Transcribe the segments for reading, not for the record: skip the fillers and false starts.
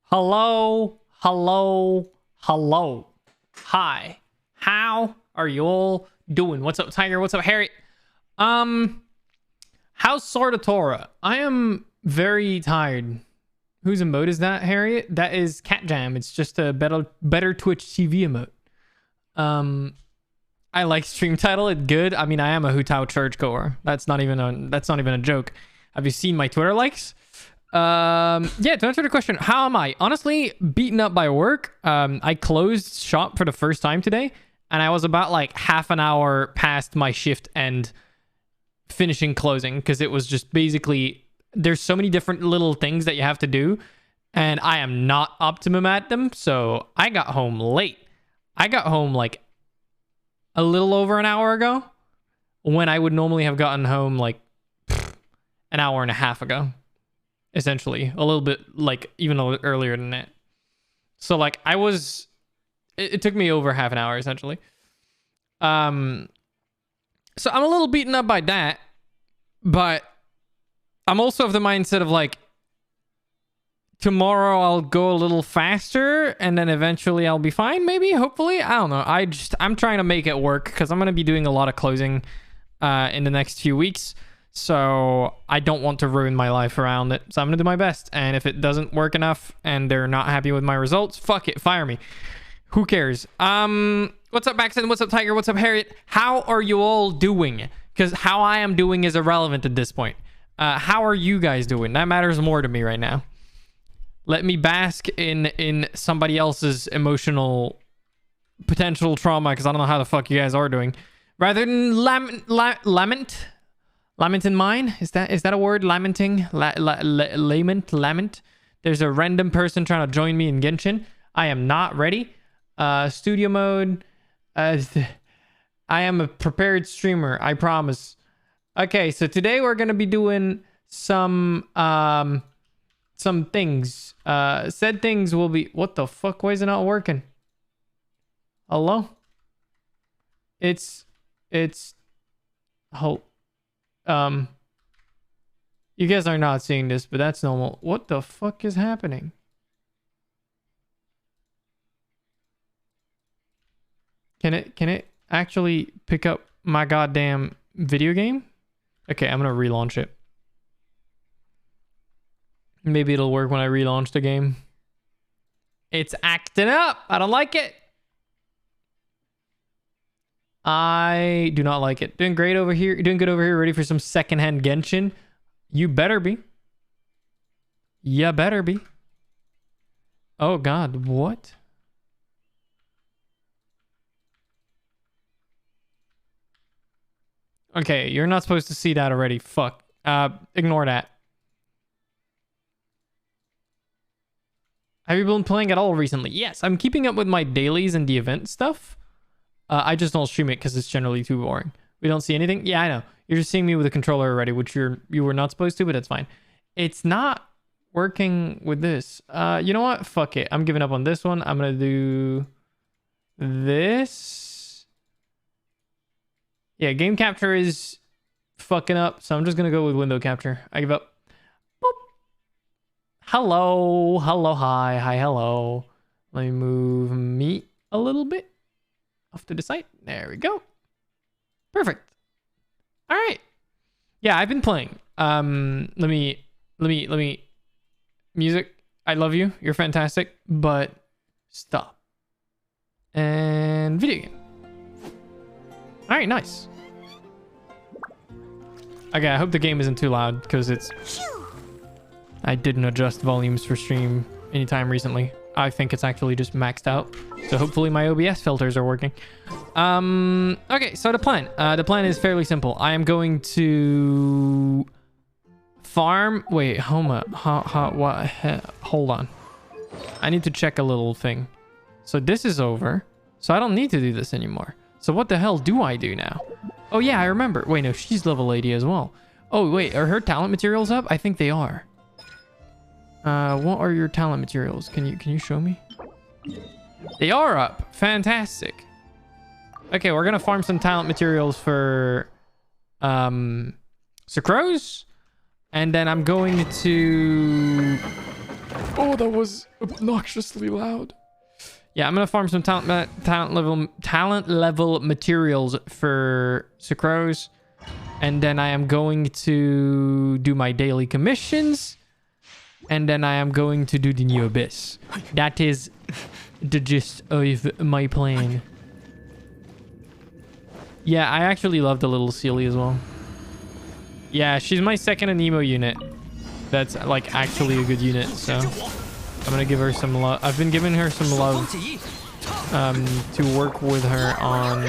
Hello, hello, hello. Hi. How are you all doing? What's up, Tiger? What's up, Harry? How's Sword of Torah? I am very tired. Whose emote is that, Harriet? That is Cat Jam. It's just a better Twitch TV emote. I like stream title. It's good. I mean, I am a Hutao churchgoer. That's not even a joke. Have you seen my Twitter likes? Yeah, to answer the question, how am I? Honestly, beaten up by work. I closed shop for the first time today, and I was about like half an hour past my shift end finishing closing, because it was just basically, there's so many different little things that you have to do, and I am not optimum at them. So I got home late. I got home like a little over an hour ago, when I would normally have gotten home like an hour and a half ago. Essentially, a little bit, like even a little earlier than that. So like it took me over half an hour essentially. So I'm a little beaten up by that, but I'm also of the mindset of like, tomorrow I'll go a little faster and then eventually I'll be fine, maybe, hopefully. I don't know. I'm trying to make it work because I'm going to be doing a lot of closing in the next few weeks. So I don't want to ruin my life around it. So I'm going to do my best. And if it doesn't work enough and they're not happy with my results, fuck it, fire me. Who cares? What's up, Baxton? What's up, Tiger? What's up, Harriet? How are you all doing? Because how I am doing is irrelevant at this point. How are you guys doing? That matters more to me right now. Let me bask in somebody else's emotional potential trauma, because I don't know how the fuck you guys are doing. Rather than lament in mine? Is that a word? Lamenting? Lament? There's a random person trying to join me in Genshin. I am not ready. Studio mode. I am a prepared streamer, I promise. Okay, so today we're gonna be doing some things. Said things will be... What the fuck? Why is it not working? Hello? It's... Hold... You guys are not seeing this, but that's normal. What the fuck is happening? Can it actually pick up my goddamn video game? Okay, I'm gonna relaunch it. Maybe it'll work when I relaunch the game. It's acting up. I don't like it. I do not like it. Doing great over here. Doing good over here. Ready for some secondhand Genshin? You better be. You better be. Oh God, what? Okay, you're not supposed to see that already. Fuck. Ignore that. Have you been playing at all recently? Yes, I'm keeping up with my dailies and the event stuff. I just don't stream it because it's generally too boring. We don't see anything? Yeah, I know. You're just seeing me with a controller already, which you were not supposed to, but it's fine. It's not working with this. You know what? Fuck it. I'm giving up on this one. I'm going to do this. Yeah, game capture is fucking up, so I'm just going to go with window capture. I give up. Boop. Hello. Hello. Hi. Hi. Hello. Let me move me a little bit off to the side. There we go. Perfect. All right. Yeah, I've been playing. Let me music. I love you. You're fantastic, but stop. And video game. All right, nice. Okay, I hope the game isn't too loud because it's... I didn't adjust volumes for stream anytime recently. I think it's actually just maxed out. So hopefully my OBS filters are working. Okay, so the plan. The plan is fairly simple. I am going to farm... Wait, what? Hold on. I need to check a little thing. So this is over. So I don't need to do this anymore. So what the hell do I do now? Oh yeah, I remember. Wait, no, she's level 80 as well. Oh wait, are her talent materials up? I think they are. What are your talent materials? Can you show me? They are up. Fantastic. Okay, we're gonna farm some talent materials for Sucrose, and then I'm going to... Oh, that was obnoxiously loud. Yeah, I'm gonna farm some talent level materials for Sucrose, and then I am going to do my daily commissions, and then I am going to do the new abyss. That is the gist of my plan. Yeah, I actually love the little Ciel as well. Yeah, she's my second Anemo unit. That's like actually a good unit, so I'm gonna give her some love. I've been giving her some love to work with her on.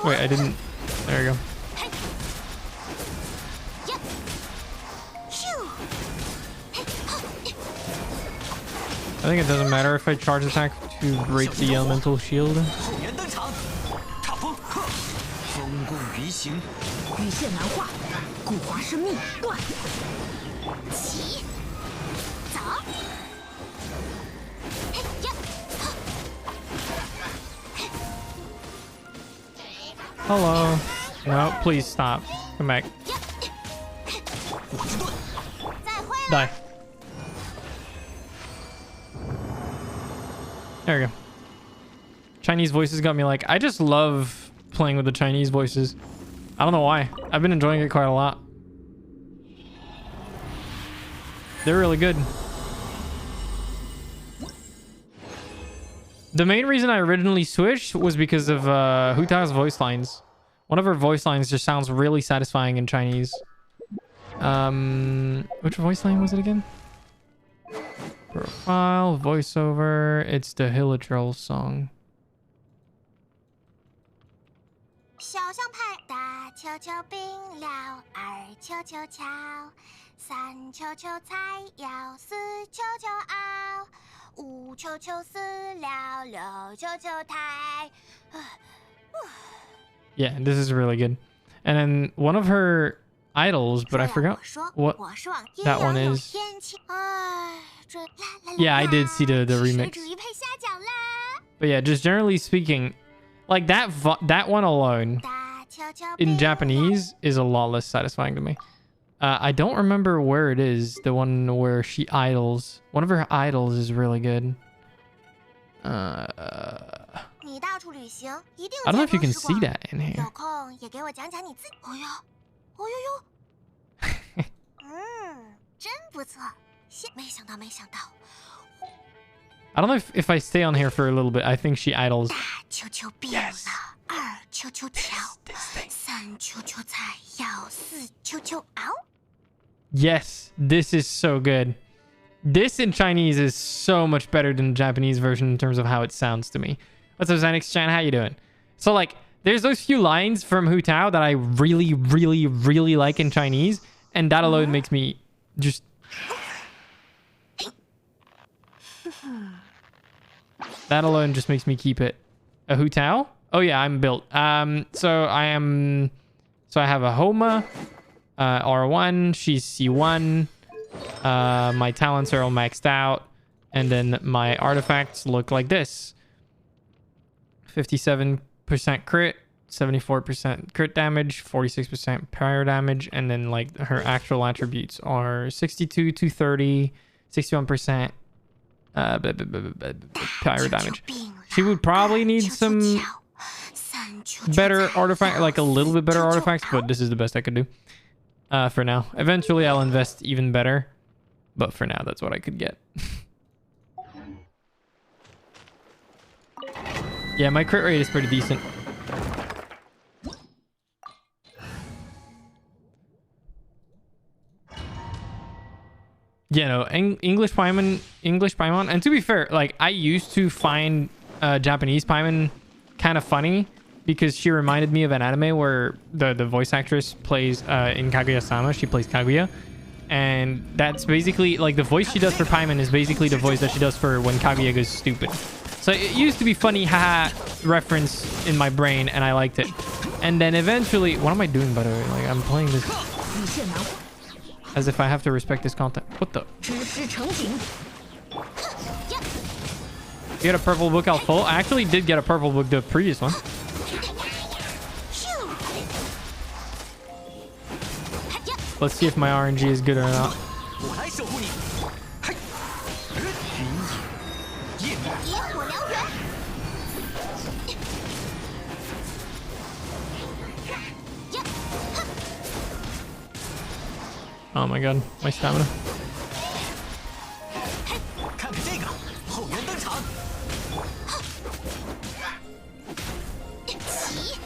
Wait, I didn't. There we go. I think it doesn't matter if I charge attack to break the elemental shield. Hello. No, please stop. Come back. Die. There we go. Chinese voices got me like, I just love playing with the Chinese voices. I don't know why. I've been enjoying it quite a lot. They're really good. The main reason I originally switched was because of Hu Tao's voice lines. One of her voice lines just sounds really satisfying in Chinese. Which voice line was it again? Profile, voiceover. It's the Hilitrol song. 小象派大球球冰了，二球球敲，三球球菜肴，四球球熬，五球球饲料，六球球抬。Yeah, this is really good. And then one of her idols, but I forgot what that one is. Yeah, I did see the remix. But yeah, just generally speaking, like that one alone in Japanese is a lot less satisfying to me. I don't remember where it is. The one where she idols. One of her idols is really good. I don't know if you can see that in here. I don't know if I stay on here for a little bit. I think she idols. Yes. Yes, this is so good. This in Chinese is so much better than the Japanese version in terms of how it sounds to me. What's up, Xanix-chan? How you doing? So, like, there's those few lines from Hu Tao that I really, really, really like in Chinese, and that alone makes me just... That alone just makes me keep it. A Hu Tao? Oh yeah, I'm built. So I have a Homa, R1, she's C1. My talents are all maxed out, and then my artifacts look like this: 57% crit, 74% crit damage, 46% pyro damage, and then like her actual attributes are 62, 230, 61% pyro damage. She would probably need some better artifact, like a little bit better artifacts, but this is the best I could do for now. Eventually I'll invest even better, but for now that's what I could get. Yeah, my crit rate is pretty decent. Yeah, no, English Paimon, and to be fair, like I used to find Japanese Paimon kind of funny because she reminded me of an anime where the voice actress plays in Kaguya-sama, she plays Kaguya, and that's basically like the voice she does for Paimon is basically the voice that she does for when Kaguya goes stupid. So it used to be funny, haha, reference in my brain, and I liked it. And then eventually, what am I doing by the way? Like I'm playing this as if I have to respect this content. What the? You get a purple book out full? I actually did get a purple book the previous one. Let's see if my RNG is good or not. 我来守护你。嘿，云野，野火燎原。呀，哼， Oh my god, my stamina. 看看这个，后援登场。起，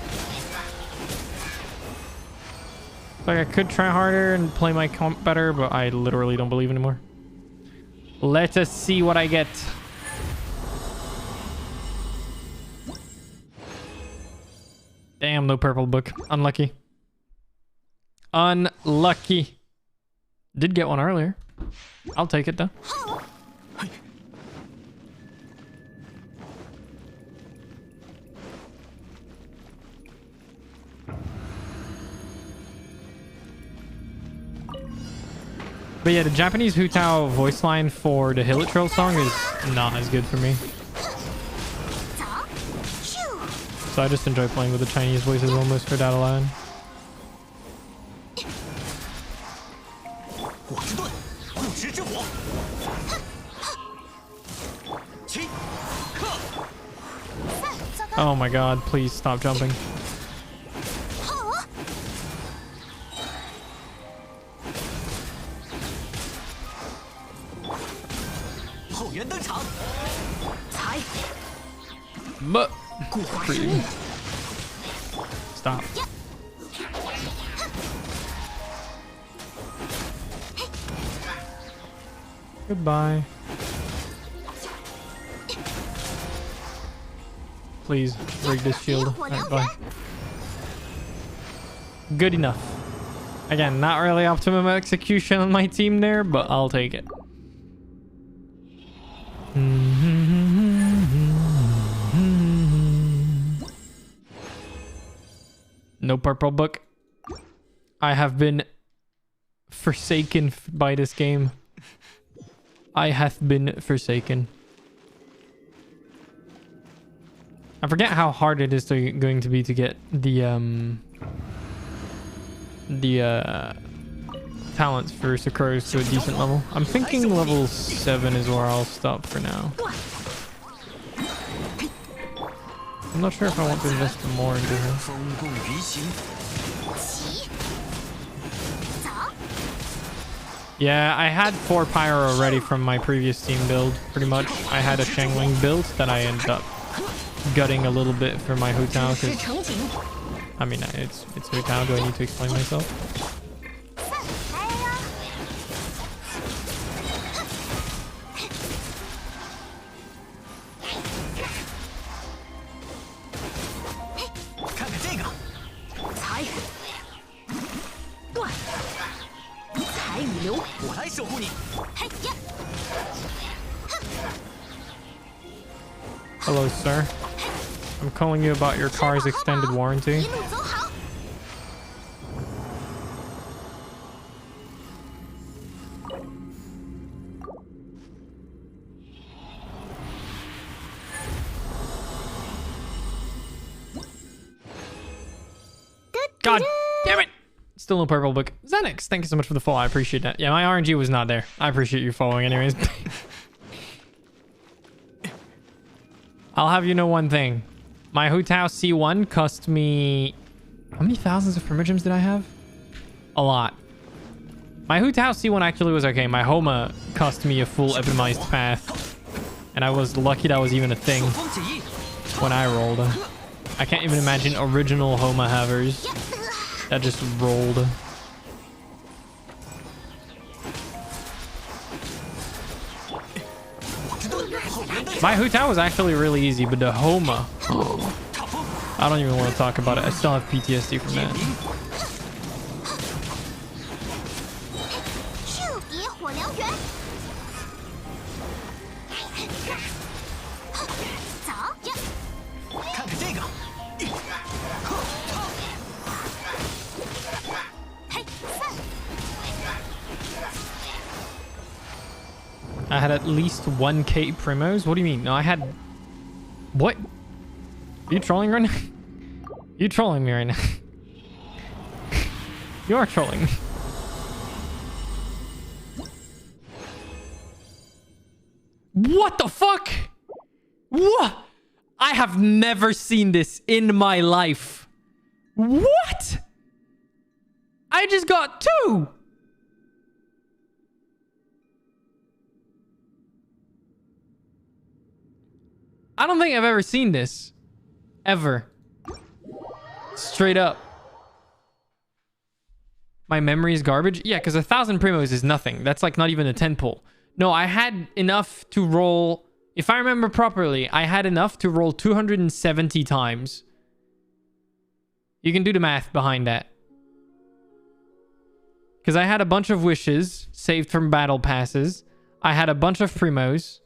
Like I could try harder and play my comp better, but I literally don't believe anymore. Let us see what I get. Damn, no purple book. Unlucky. Unlucky. Did get one earlier. I'll take it though. But yeah, the Japanese Hutao voice line for the Hill Trail song is not as good for me. 走，咻， So I just enjoy playing with the Chinese voices almost for that alone. 火之盾，固执之火。起，克，散，糟糕， Oh my god, please stop jumping. 好， 后援登场。踩， But 固化之物。 stop. Goodbye. Please break this shield. Alright, bye. Good enough. Again, not really optimum execution on my team there, but I'll take it. No purple book. I have been forsaken by this game. I have been forsaken. I forget how hard it is going to be to get the talents for Sakuras to a decent level. I'm thinking level 7 is where I'll stop for now. I'm not sure if I want to invest more into her. 风共鱼行。起，走， Yeah, I had 4 Pyro already from my previous team build, pretty much. I had a Shangling build that I ended up gutting a little bit for my Hutao, 是 because, 成景， I mean, it's Hutao. Do I need to explain myself? 散，来呀， 看看这个，踩，断，彩雨流，我来守护你。嘿呀， Hello, sir. I'm calling you about your car's extended warranty. 一路走好， God damn it! Still no purple book. Xenix, thank you so much for the follow. I appreciate that. Yeah, my RNG was not there. I appreciate you following anyways. I'll have you know one thing. My Hutao C1 cost me... How many thousands of primogems did I have? A lot. My Hutao C1 actually was okay. My Homa cost me a full epitomized path. And I was lucky that was even a thing 风起义， when I rolled. I can't even imagine original Homa havers that just rolled. My Hutao was actually really easy, but the Homa... 踏风， I don't even want to talk about it. I still have PTSD from 点 that. 名，咻，野火燎原，走呀， 看看这个，嘿，散， I had at least 1k primos. What do you mean? No, I had... What? Are you trolling right now? You trolling me right now? You are trolling me. What the fuck? What? I have never seen this in my life. What? I just got 2. I don't think I've ever seen this. Ever. Straight up. My memory is garbage? Yeah, because 1,000 primos is nothing. That's like not even a 10 pull. No, I had enough to roll... If I remember properly, I had enough to roll 270 times. You can do the math behind that. Because I had a bunch of wishes saved from battle passes. I had a bunch of primos.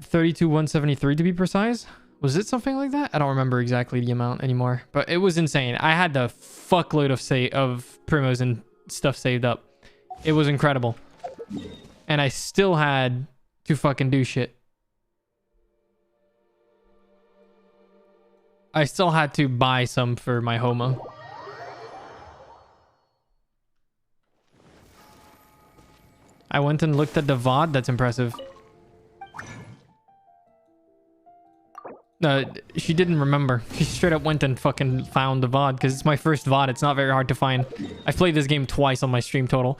$32,173 to be precise. Was it something like that? I don't remember exactly the amount anymore. But it was insane. I had the fuckload of primos and stuff saved up. It was incredible. And I still had to fucking do shit. I still had to buy some for my homo. I went and looked at the VOD. That's impressive. No, she didn't remember. She straight up went and fucking found the VOD because it's my first VOD. It's not very hard to find. I've played this game twice on my stream total.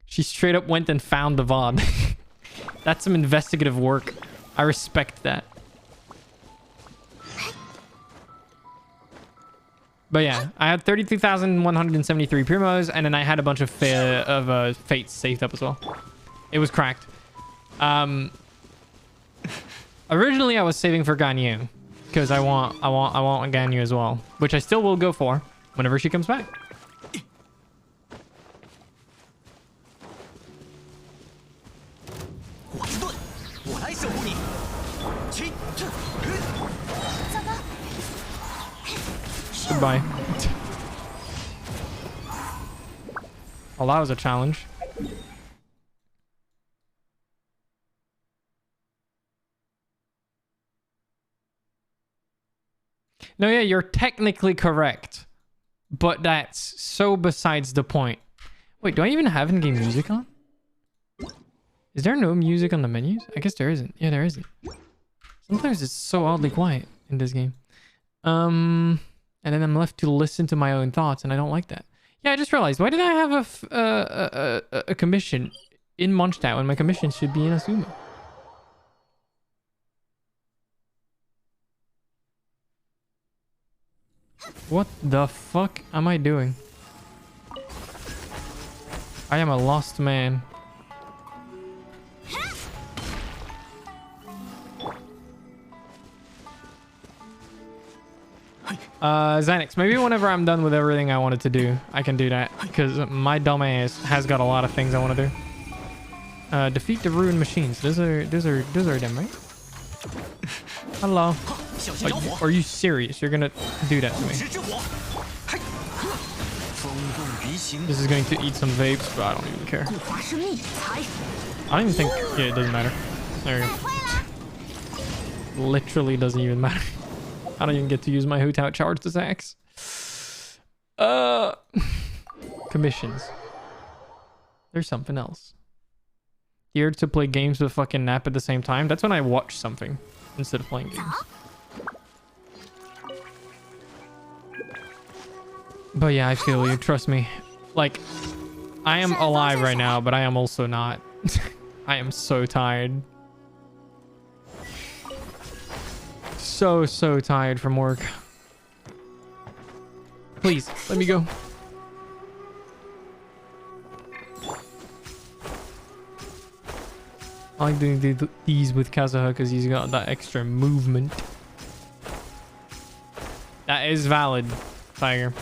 She straight up went and found the VOD. That's some investigative work. I respect that. But yeah, I had 32,173 primos, and then I had a bunch of fates saved up as well. It was cracked. Originally, I was saving for Ganyu because I want a Ganyu as well, which I still will go for whenever she comes back. Goodbye. Well, that was a challenge. No, yeah, you're technically correct. But that's so besides the point. Wait, do I even have in-game music on? Is there no music on the menus? I guess there isn't. Yeah, there isn't. Sometimes it's so oddly quiet in this game. And then I'm left to listen to my own thoughts, and I don't like that. Yeah, I just realized, why did I have a commission in Mondstadt when my commission should be in Asuma? What the fuck am I doing? I am a lost man. Xanax, maybe whenever I'm done with everything I wanted to do, I can do that. Because my dumb ass has got a lot of things I want to do. Defeat the ruined machines. Those are them, right? Hello. Are you serious? You're gonna do that to me? This is going to eat some vapes, but I don't even care. I don't even think... Yeah, it doesn't matter. There you go. Literally doesn't even matter. I don't even get to use my Hoot Out charge to Zax. Commissions. There's something else. Here to play games with fucking nap at the same time. That's when I watch something instead of playing games. But yeah, I feel you. Trust me. Like, I am alive right now, but I am also not. I am so tired. So tired from work. Please, let me go. I like doing these with Kazuha because he's got that extra movement. That is valid, Tiger.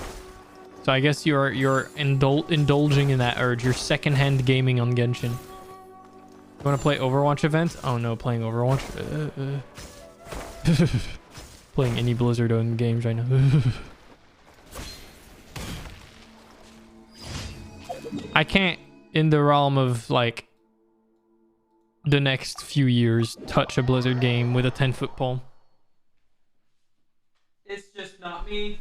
So I guess you're indulging in that urge. You're secondhand gaming on Genshin. You want to play Overwatch events? Oh no, playing Overwatch. Playing any Blizzard-owned games right now. I can't, in the realm of like the next few years touch a Blizzard game with a 10-foot pole. It's just not me.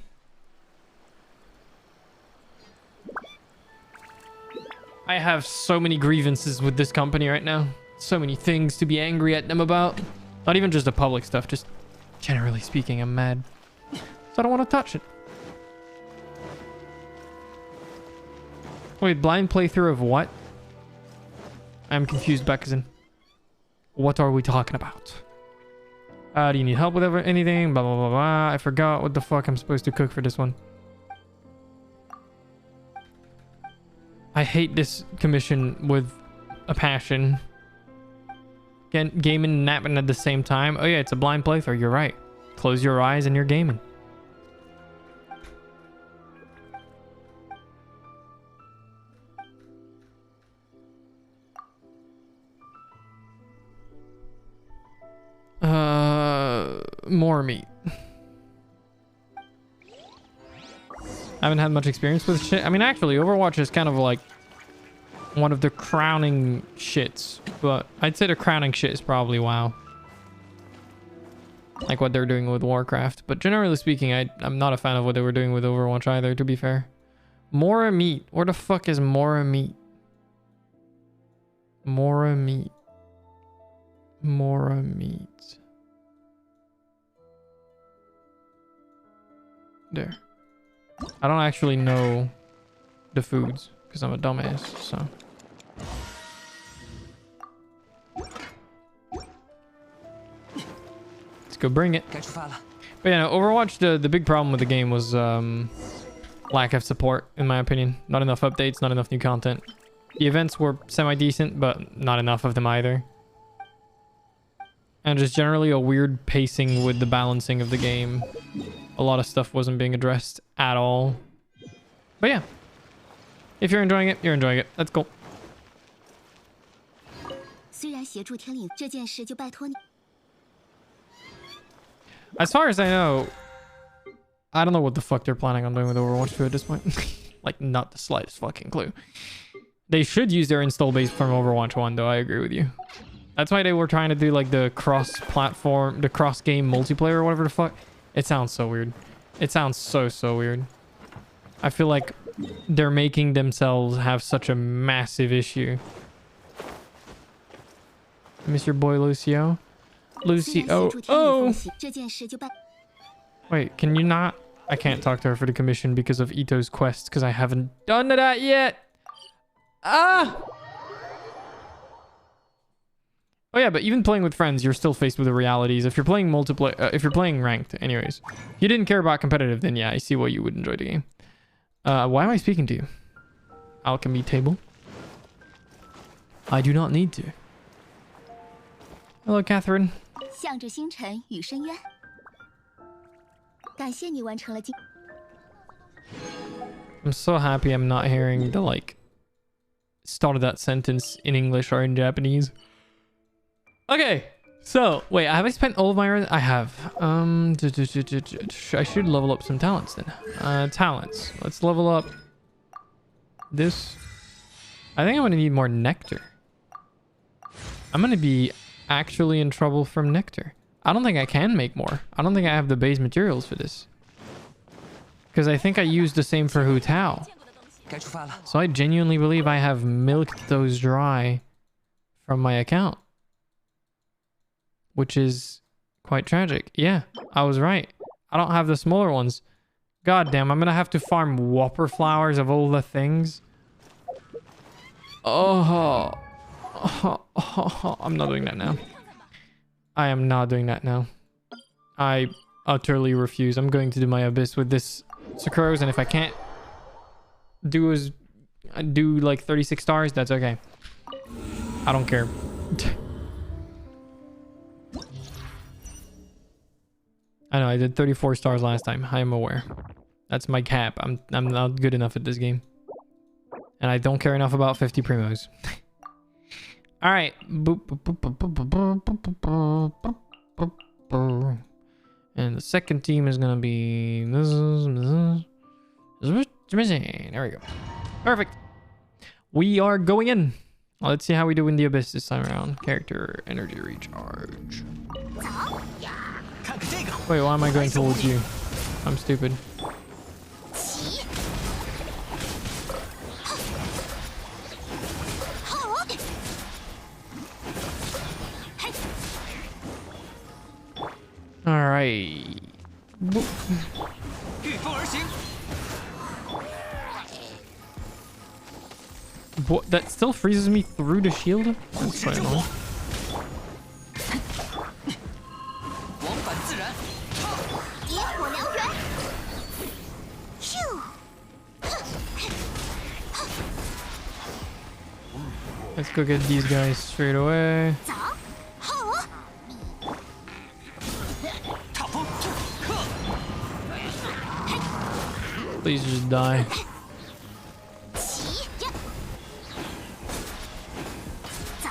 I have so many grievances with this company right now. So many things to be angry at them about. Not even just the public stuff, just generally speaking, I'm mad. So I don't want to touch it. Wait, blind playthrough of what? I'm confused, Beckson. What are we talking about? Do you need help with anything? Blah, blah, blah, blah. I forgot what the fuck I'm supposed to cook for this one. I hate this commission with a passion. Gaming and napping at the same time. Oh yeah, it's a blind playthrough. You're right. Close your eyes and you're gaming. More meat. I haven't had much experience with shit. I mean, actually, Overwatch is kind of like one of the crowning shits, but I'd say the crowning shit is probably WoW. Like what they're doing with Warcraft. But generally speaking, I'm not a fan of what they were doing with Overwatch either, to be fair. Mora meat. Where the fuck is Mora meat? Mora meat. Mora meat. There. I don't actually know the foods because I'm a dumbass, so. Let's go bring it. But yeah, no, Overwatch, the big problem with the game was lack of support, in my opinion. Not enough updates, not enough new content. The events were semi-decent, but not enough of them either. And just generally a weird pacing with the balancing of the game. A lot of stuff wasn't being addressed at all. But yeah. If you're enjoying it, you're enjoying it. That's cool. As far as I know, I don't know what the fuck they're planning on doing with Overwatch 2 at this point. Like, not the slightest fucking clue. They should use their install base from Overwatch 1, though. I agree with you. That's why they were trying to do, like, the cross-platform, the cross-game multiplayer or whatever the fuck. It sounds so weird. It sounds so weird. I feel like they're making themselves have such a massive issue. Miss your boy Lucio. Lucio. Oh! Wait, can you not? I can't talk to her for the commission because of Ito's quest, because I haven't done that yet. Ah! Oh yeah, but even playing with friends, you're still faced with the realities. If you're playing multiplayer, if you're playing ranked, anyways. If you didn't care about competitive, then yeah, I see why you would enjoy the game. Why am I speaking to you? Alchemy table. I do not need to. Hello, Catherine. I'm so happy I'm not hearing the, like, start of that sentence in English or in Japanese. Okay, so wait, have I spent all of my? I have. I should level up some talents then. Talents. Let's level up this. I think I'm gonna need more nectar. I'm gonna be actually in trouble from nectar. I don't think I can make more. I don't think I have the base materials for this. Because I think I used the same for Hu Tao. So I genuinely believe I have milked those dry from my account. Which is quite tragic. Yeah, I was right. I don't have the smaller ones. God damn, I'm gonna have to farm whopper flowers of all the things. Oh. I'm not doing that now. I am not doing that now. I utterly refuse. I'm going to do my abyss with this Sucrose, and if I can't do like 36 stars, that's okay. I don't care. I know I did 34 stars last time. I am aware. That's my cap. I'm not good enough at this game. And I don't care enough about 50 primos. All right. And the second team is going to be... There we go. Perfect. We are going in. Let's see how we do in the Abyss this time around. Character energy recharge. 走， 看看这个， Wait, why am I going towards you? I'm stupid. 起，好，嘿， All right. 御风而行。 What? That still freezes me through the shield? That's quite annoying. 往返自然。 野火燎原，咻， Let's go get these guys straight away. 走，好， 踏风，克。 Please just die. 起，呀，走，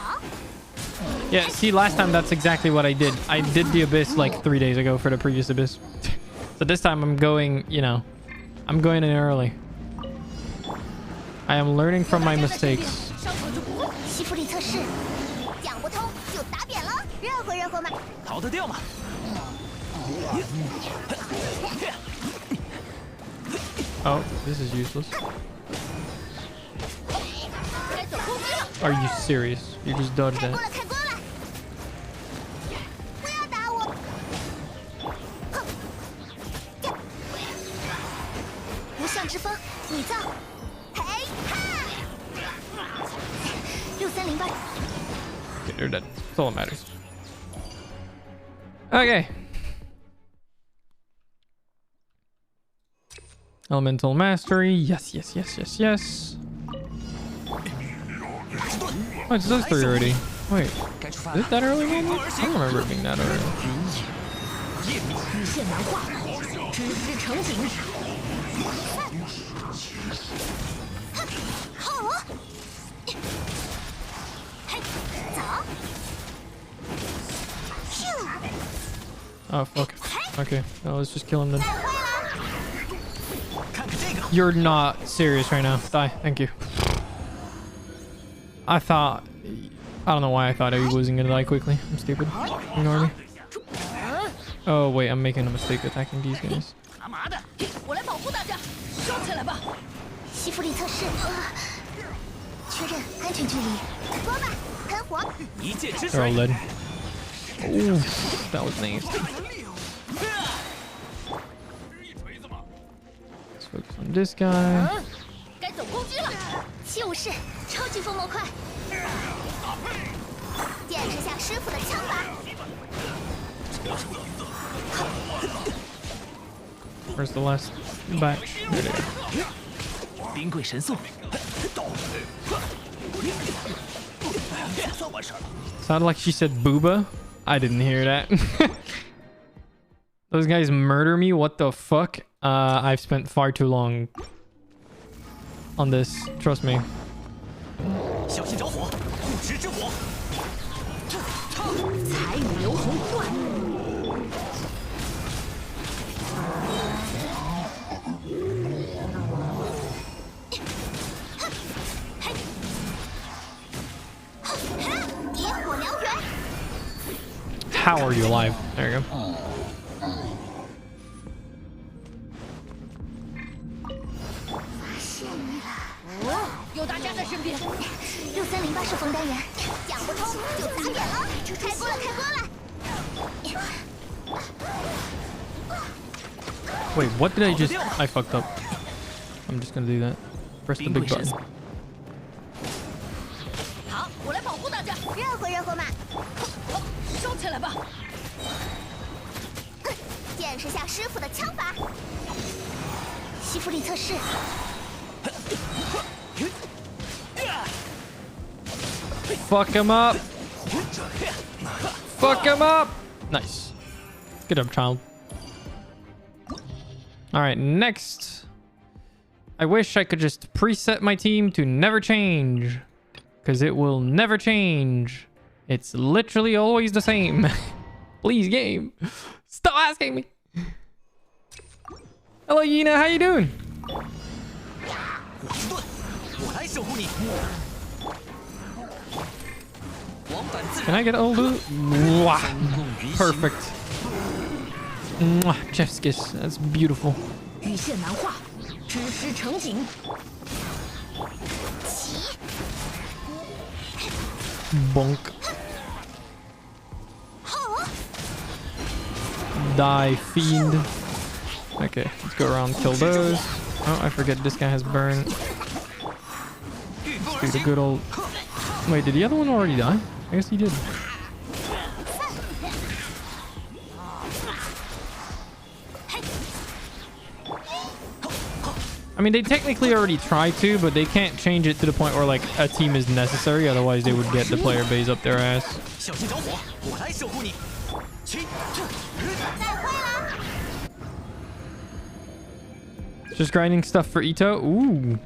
Yeah, see, last time that's exactly what I did. I did the Abyss like 3 days ago for the previous Abyss. So this time I'm going, you know, I'm going in early. I am learning from my mistakes. 伤口就不会。西弗里测试，讲不通就打扁了，热乎嘛。逃得掉吗？ Oh, this is useless. 该走攻击了， Are you serious? You just dodged 开锅 that. 了，开锅了！不要打我！哼，呀！无相之风，你造！嘿哈！6308， Okay, they're dead. That's all that matters. Okay. Elemental mastery. Yes, yes, yes, yes, yes. Oh, it's those 3 already. Wait, 该出发 is 了 it。that early? I 风而行 don't。remember it being that early. 夜线难画，直至成景。好，嘿，走！咻， Oh, fuck. Okay, no, let's just kill him then. 带坏了！ 看看这个， You're not serious right now. Die. Thank you. I thought... I don't know why I thought I wasn't gonna die quickly. I'm stupid. Ignore me. Oh, wait. I'm making a mistake attacking these guys. 干嘛的？我来保护大家，烧起来吧！西弗里测试，确认安全距离，锅巴喷火，一箭之 They're all 水。 dead. Ooh, that was nasty. Let's focus on this guy. 该走攻击了，七武士，超级风魔快，见识下师傅的枪法。 Where's the last batch? There they are. 冰柜神速。算完事儿了。 Sounded like she said booba. I didn't hear that. Those guys murder me? What the fuck? I've spent far too long on this. Trust me. 小心着火，不时之火。彩雨流红断。 野火燎原， How are you alive? There you go. 有大家在身边。6308是风单元，讲不通就打扁了，开锅了，开锅了！ Wait, what did I just... I fucked up. I'm just gonna do that. Press the big button. 好，我来保护大家，热乎嘛，烧起来吧！见识下师傅的枪法。西弗里测试， Fuck him up! Fuck him up! Nice. Good job, child. Alright, next. I wish I could just preset my team to never change. Because it will never change. It's literally always the same. Please, game. Stop asking me. Hello, Yina. How you doing? 我是盾，我来守护你。Can I get a loot? Wow. Perfect. Mwah. Chef's kiss. That's beautiful. 羽线难画，知识成景。 Bonk. Die, fiend. Okay, let's go around and kill those. Oh, I forget this guy has burn. Let's do the good old... Wait, did the other one already die? I guess he did. I mean, they technically already tried to, but they can't change it to the point where, like, a team is necessary. Otherwise, they would get the player base up their ass. Just grinding stuff for Ito? Ooh.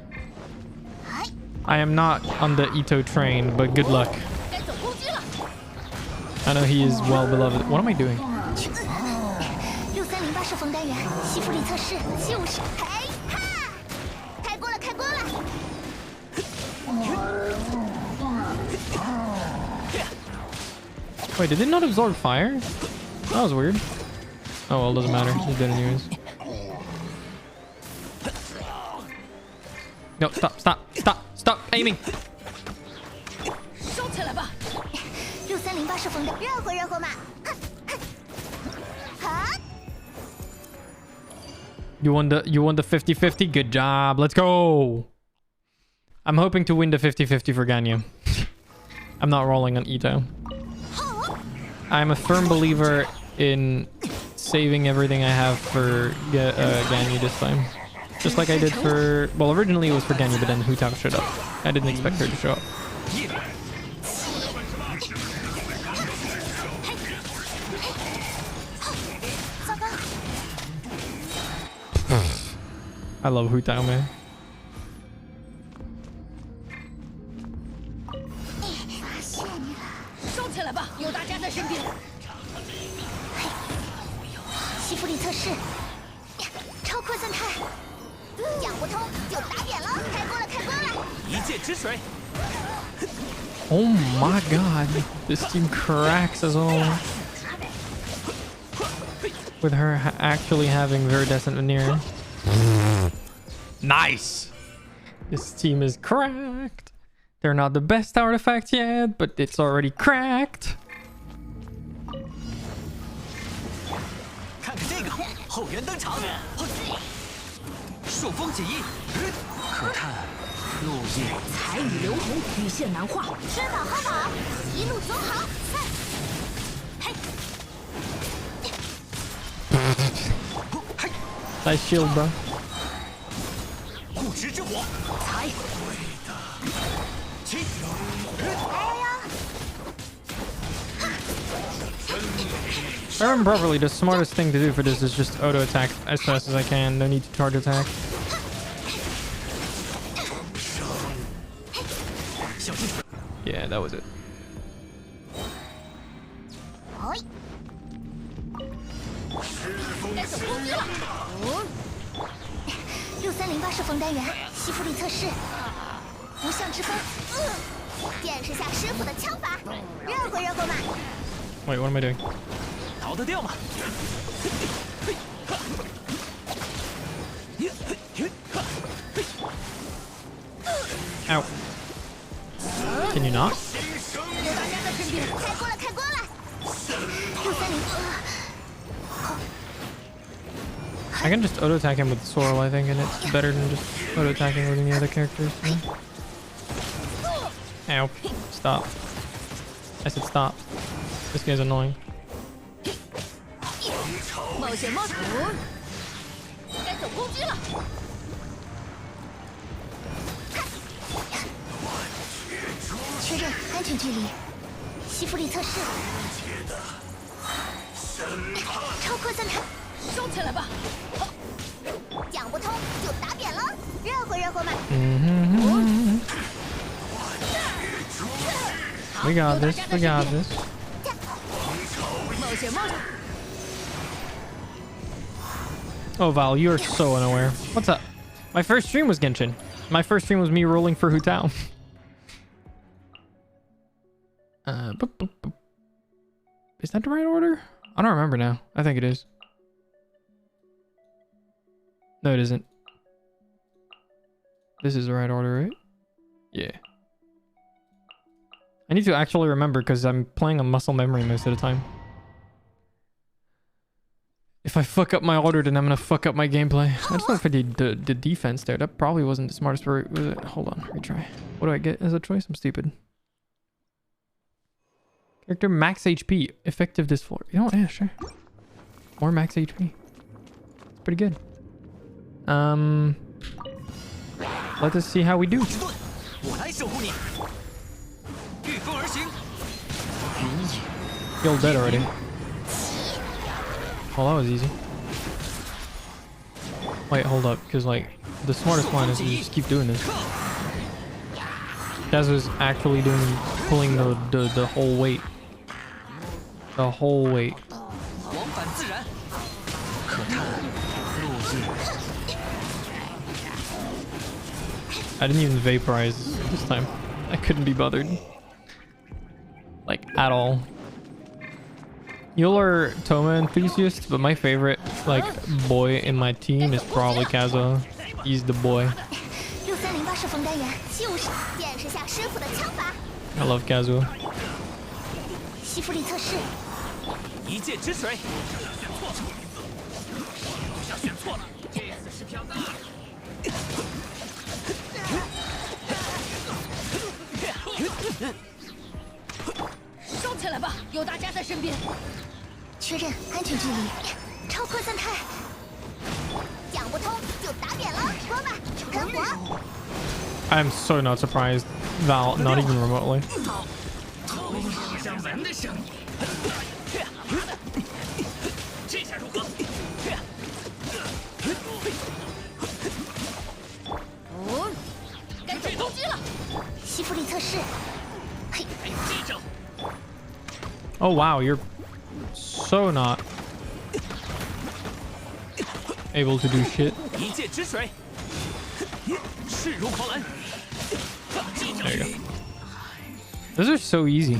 I am not on the Ito train, but good luck. I know he is well beloved. What am I doing? Wait, did it not absorb fire? That was weird. Oh well, doesn't matter. He's dead anyways. No, stop aiming. You won the 50-50? Good job. Let's go. I'm hoping to win the 50-50 for Ganyu. I'm not rolling on Ito. I'm a firm believer in saving everything I have for Ganyu this time. Just like I did for... Well, originally it was for Ganyu, but then Hu Tao showed up. I didn't expect her to show up. I love Hu Tao, man. Oh my god, this team cracks us all. With her actually having Viridescent Veneer. Nice! This team is cracked. They're not the best artifact yet, but it's already cracked. Nice shield, bro. If I remember properly, the smartest thing to do for this is just auto attack as fast as I can. No need to charge attack. Yeah, that was it. Wait, what am I doing? Ow. Can you not? I can just auto attack him with Sorrel, I think, and it's better than just auto attacking with any other characters. Yeah. Ow. Stop. I said stop. This guy's annoying. We got this. We got this. Oh, Val, you are so unaware. What's up? My first stream was Genshin. My first stream was me rolling for Hu Tao. Is that the right order? I don't remember now. I think it is. No, it isn't. This is the right order, right? Yeah. I need to actually remember because I'm playing on muscle memory most of the time. If I fuck up my order, then I'm gonna fuck up my gameplay. I just went for the defense there. That probably wasn't the smartest route, was it? Hold on, retry. What do I get as a choice? I'm stupid. Character max HP. Effective this floor. You know what? Yeah, sure. More max HP. It's pretty good. Let us see how we do. You're dead already. Well, that was easy. Wait, hold up, because like the smartest plan is to just keep doing this. Kaz was actually pulling the whole weight. The whole weight. I didn't even vaporize this time. I couldn't be bothered. Like, at all. You're Toma enthusiast, but my favorite, like, boy in my team is probably Kazuha. He's the boy. I love Kazuha. I'm so not surprised, Val, not even remotely. Oh wow, you're so not able to do shit. There you go. Those are so easy.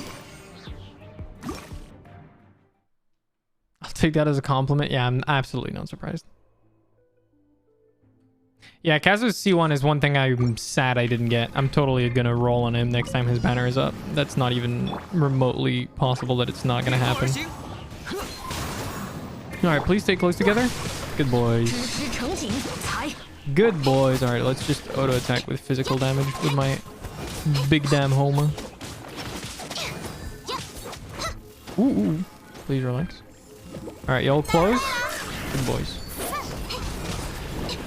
I'll take that as a compliment. Yeah, I'm absolutely not surprised. Yeah, Kazu's C1 is one thing I'm sad I didn't get. I'm totally gonna roll on him next time his banner is up. That's not even remotely possible that it's not gonna happen. Alright, please stay close together. Good boys. Good boys. Alright, let's just auto attack with physical damage with my big damn Homa. Ooh. Please relax. Alright, y'all close. Good boys.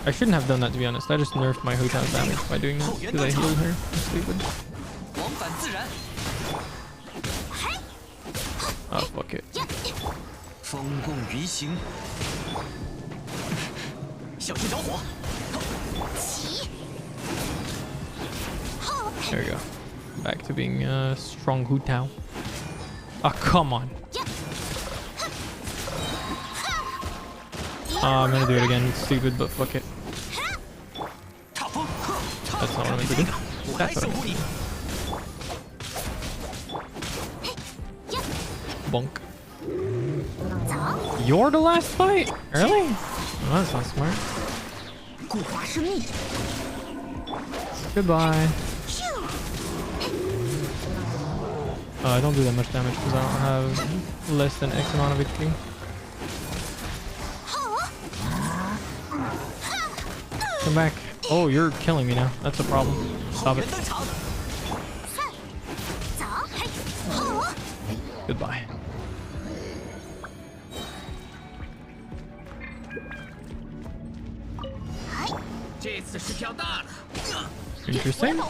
I shouldn't have done that, to be honest. I just nerfed my Huta's damage by doing that because I healed her. I'm stupid. Oh, fuck it. There we go. Back to being strong Hutao. Oh, come on. Oh, I'm gonna do it again. It's stupid, but fuck it. That's not what I meant to do. That's what I meant to do. Bonk. You're the last fight? Really? Oh, that's not smart. Goodbye. I don't do that much damage because I don't have less than X amount of HP. Come back. Oh, you're killing me now. That's a problem. Stop it. Goodbye. Interesting.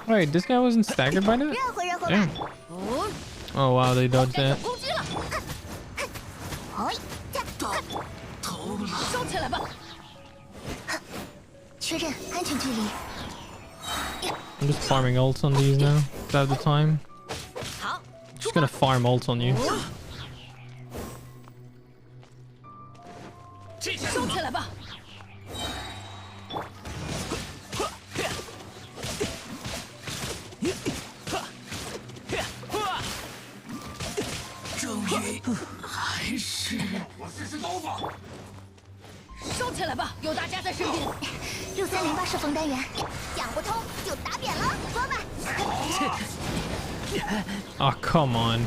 Wait, this guy wasn't staggered by that? Damn. Oh wow, they dodged that. 哎，收起来吧。确认安全距离。 I'm just farming ults on these now. If I have the time. 好， Just gonna farm ults on you. 收起来吧。终于还是我试试刀法。收起来吧，有大家在身边。 6308射锋单元，讲不通就打扁了，说吧。 Oh, come on.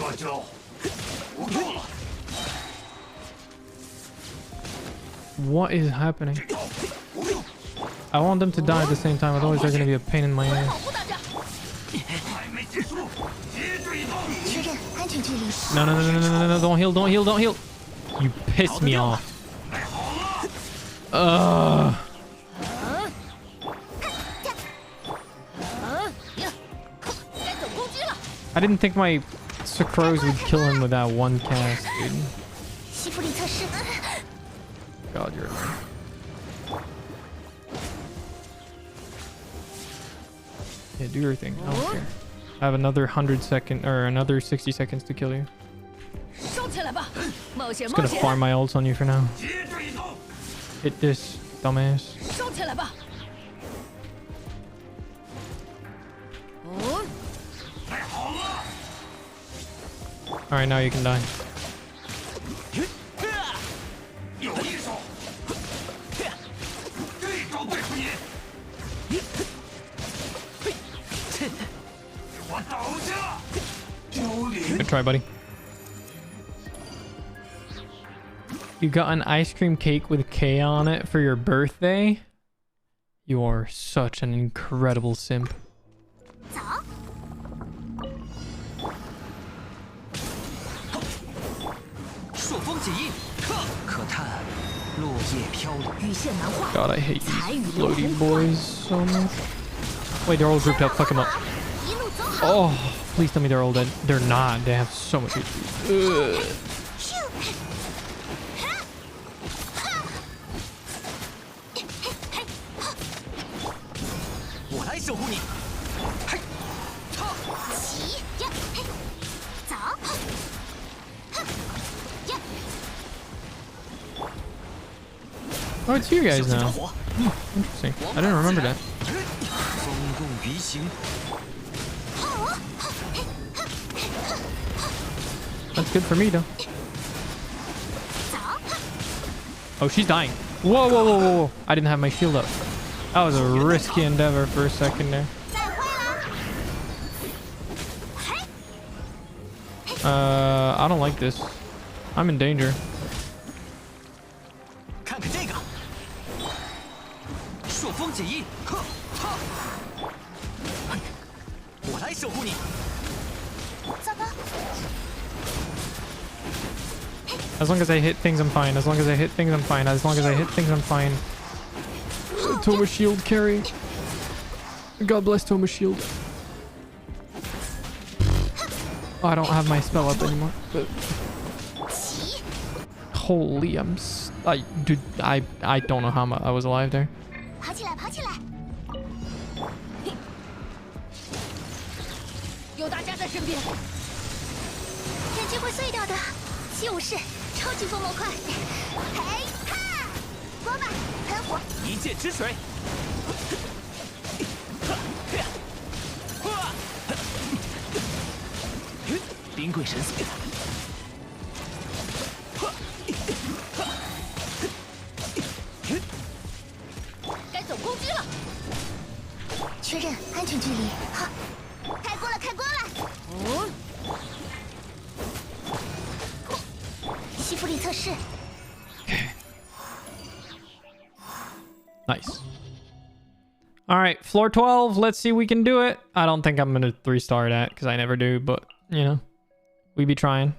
这就不够了。 What is happening? I want them to die at the same time, otherwise they're gonna be a pain in my 保 ass. 护大家。还没结束，接着一刀。确认安全距离。 No, no, no, no, no, no, no, no, don't heal, don't heal, don't heal. You piss me off. Ugh. 该走攻击了。 I didn't think my Sucrose would kill him with that one cast, dude. 吸附力测试。 God, you're annoying. Yeah, do your thing. I don't care. I have another 100 or another 60 seconds to kill you. 收起来吧，冒险 Just 冒 gonna 险。 farm my ults on you for now. 接着一刀。 Hit this, dumbass. 收起来吧。哦， 太好了， Alright, now you can die. 有一手。这招对付你。我倒下。凋零。 Good try, buddy. You got an ice cream cake with K on it for your birthday? You are such an incredible simp. 走。朔风起义，可叹落叶飘零。雨线难画。 God, I hate 彩雨 these 流 floaty 红 boys so much. Wait, they're all grouped up. Fuck them up. 一路走好。 Oh, please tell me they're all dead. They're not. They have so much HP. Ugh. 咻。我来守护你。嘿，起，呀，嘿，走，哼，呀， Oh, it's you 小 guys 心着 now. 火， Interesting. I didn't remember that. 风共鱼行。 That's good for me, though. 走， Oh, she's dying. Whoa, whoa, whoa, whoa, whoa. I didn't have my shield up. That was a risky endeavor for a second there. 再会了。嘿， I don't like this. I'm in danger. 看看这个，朔风起义，呵，哈，嘿，我来守护你。糟糕， As long as I hit things, I'm fine. As long as I hit things, I'm fine. As long as I hit things, I'm fine. Toma shield carry. God bless Toma shield. Oh, I don't have my spell up anymore. But 起， holy, dude, I don't know how I was alive there. 爬起来，爬起来。有大家在身边。眼睛会碎掉的，就是超级风魔块。嘿哈，说吧，喷火。一剑之水。灵鬼神速。该走攻击了。确认安全距离。好，开锅了，开锅了。哦，吸附力测试。 Nice. All right, floor 12. Let's see if we can do it. I don't think I'm going to 3-star that because I never do, but, you know, we be trying.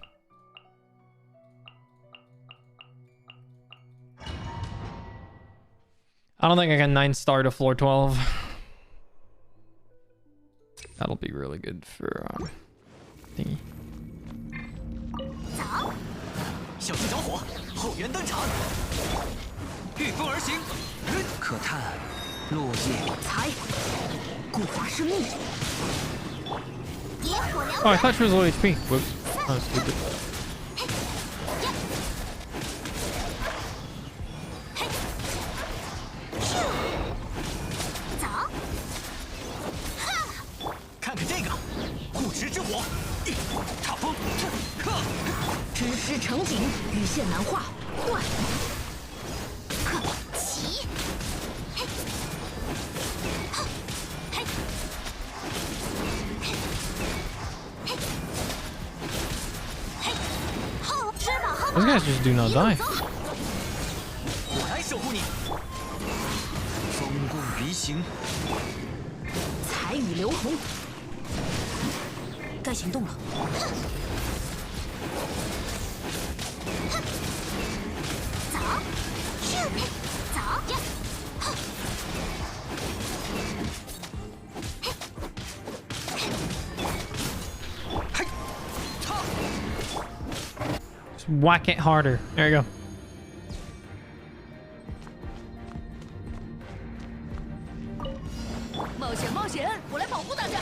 I don't think I can 9-star to floor 12. That'll be really good for thingy. 走，小心着火，后援登场，御风而行，可叹落叶。才，固化生命。野火燎 Oh, I 原， thought she was low HP. Whoops. I was stupid. 走，看看这个，护持之火，踏风，知识成景，羽线难画，断。起，嘿，哼，嘿，嘿，嘿，后吃饱后 Those guys just do not die. 我来守护你。风共离行，彩羽流红，该行动了。走，咻，走，呀，哼， Just whack it harder. There you go. 冒险冒险，我来保护大家。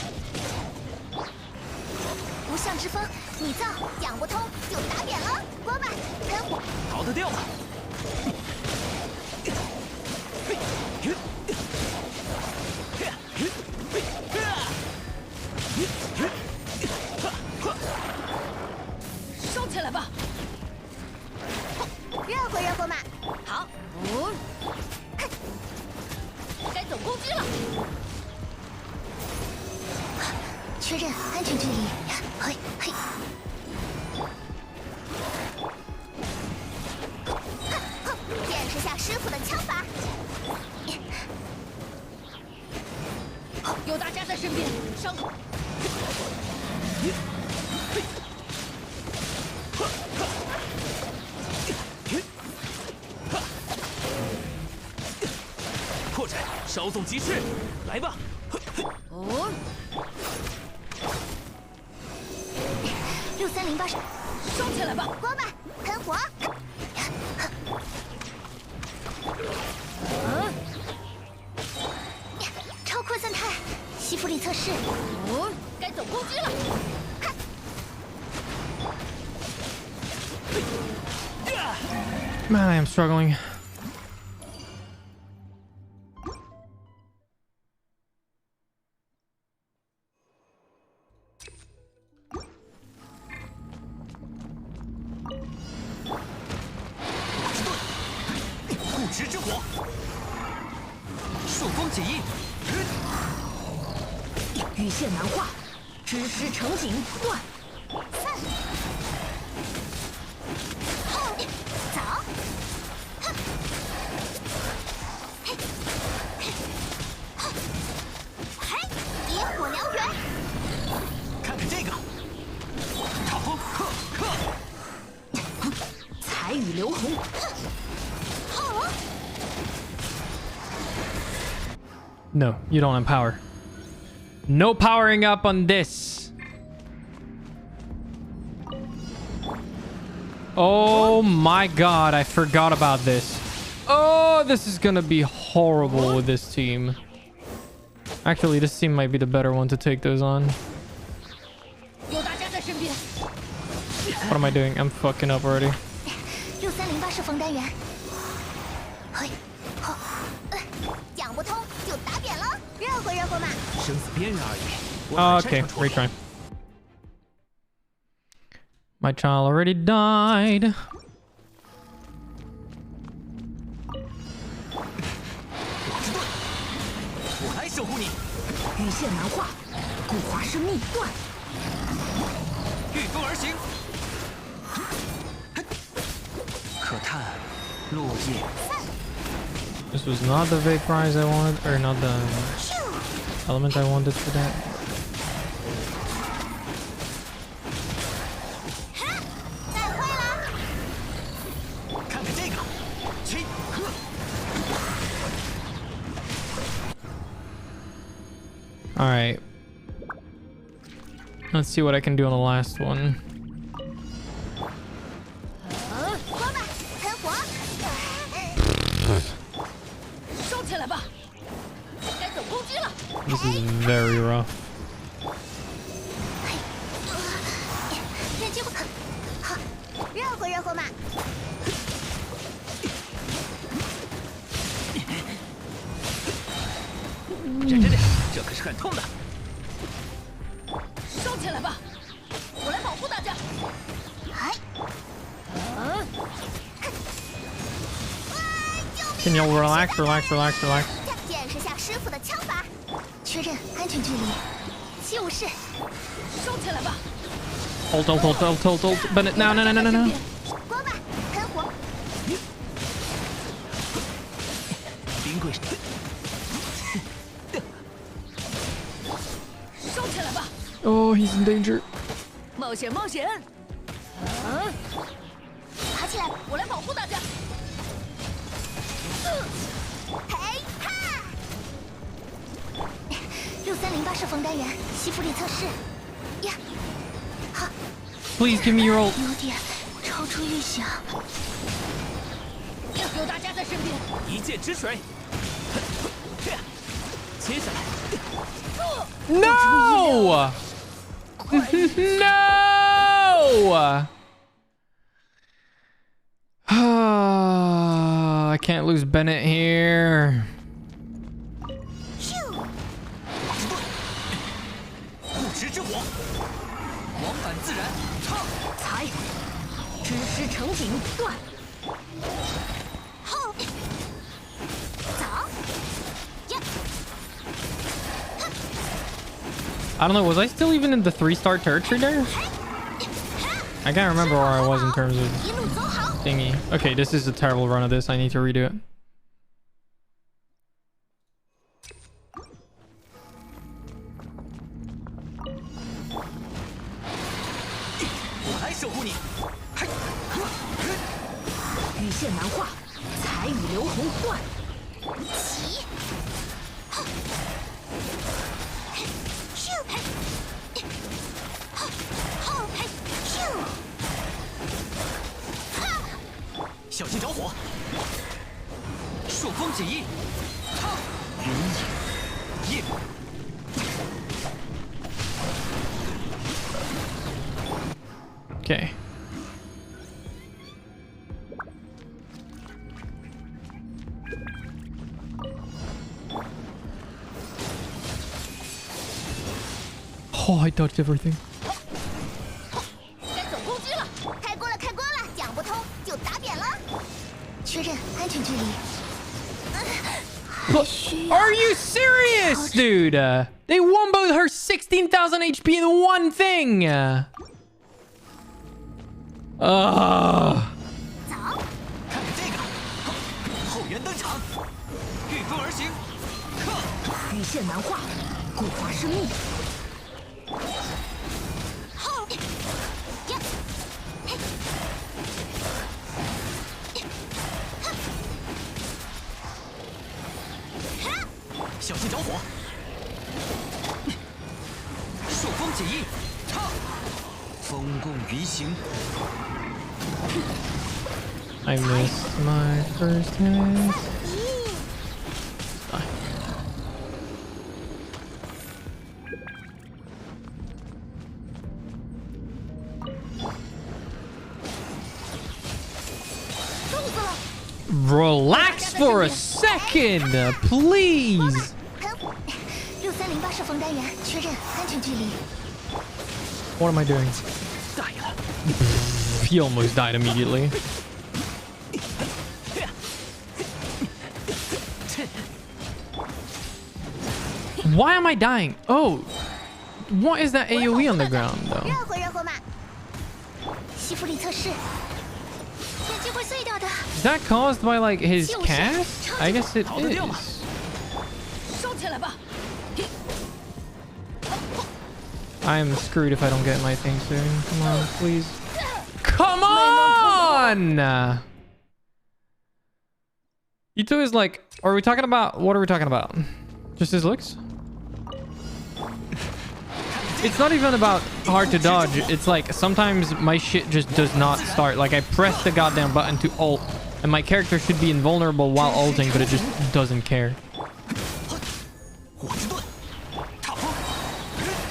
无相之风，你造讲不通就打扁了，锅巴喷火，逃得掉吗？烧起来吧！热乎热乎嘛，好，哦，该走攻击了。确认安全距离，嘿嘿，哼，见识下师傅的枪法，有大家在身边，伤口。破绽，稍纵即逝，来吧！哦， 6308是烧起来吧！锅巴喷火，嗯，超扩散态，吸附力测试，哦，该走攻击了。 Man, I am struggling. 护持之火，朔风解印，羽线难画，知识成景，断。后走，哼，嘿，嘿，哼，嘿，野火燎原，看看这个，踏风，彩羽流红，后 No, you don't have power. No powering up on this. Oh my god, I forgot about this. Oh, this is gonna be horrible with this team. Actually, this team might be the better one to take those on. 有大家在身边。 What am I doing? I'm fucking up already. 6308是风单元，嘿，后，讲不通就打扁了，热乎热乎嘛，生死边缘而已。我 Oh, 很擅 okay, 长处理 retry. My child already died. 我来守护你，羽线难画，固化生命，断。御风而行，可叹落叶。 This was not the vaporize I wanted, or not the element I wanted for that. 哈，带坏了，看看这个，起， All right. Let's see what I can do on the last one. 光吧，喷火！收起来吧，该走攻击了。 This is very rough. 远击不可。好，热乎热乎嘛。认真点，这可是很痛的。 收起来吧，我来保护大家。哎， Can you relax, relax, relax, relax? 见识下师傅的枪法，确认安全距离，就是。收起来吧， Hold, hold, hold, hold, hold, hold. Bennett, no, no, no, no, no, no. 光吧，喷火！冰柜。 收起来吧， Oh, he's in danger. 冒险冒险。爬起来！我来保护大家。嘿哈！6308射锋单元，吸附力测试。呀，好， Please give me your ult. 有点超出预想。有大家在身边。一剑之水。接下来， No! No! I can't lose Bennett here. 咻！不食之火，往返自然，唱。踩，知识成景断。后，走，呀！ I don't know, was I still even in the 3-star territory there? I can't remember where I was in terms of 一路走好。 thingy. Okay, this is a terrible run of this. I need to redo it. 我来守护你。嘿，羽线难画，彩羽流红断。起，后，咻，后，咻，哈，小心着火。朔风解印，唱。云影，夜。 Okay. Oh, I dodged everything. 该走攻击了。开锅了，开锅了，讲不通就打扁了。确认安全距离。 Are you serious, dude? They womboed her 16,000 HP in one thing. 走，看看这个，后援登场，御风而行，克。羽线难画，古华生命。后，呀，嘿，哈，小心着火。朔风解印，唱。风共鱼行。 I missed my first hit. 冻死了。 Relax for a second, please. 喷6308射锋单元，确认安全距离。 What am I doing? 大爷了， He almost died immediately. Why am I dying? Oh, what is that AoE on the ground, though? 热乎热乎嘛。吸附力测试，眼睛会碎掉的。 Is that caused by, like, his cast? I guess it 逃得掉吗？ is. 收起来吧。 I'm screwed if I don't get my thing soon. Come on, please. Come on! Ito is like, are we talking about, what are we talking about? Just his looks? It's not even about hard to dodge. It's like sometimes my shit just does not start. Like I press the goddamn button to ult and my character should be invulnerable while ulting, but it just doesn't care.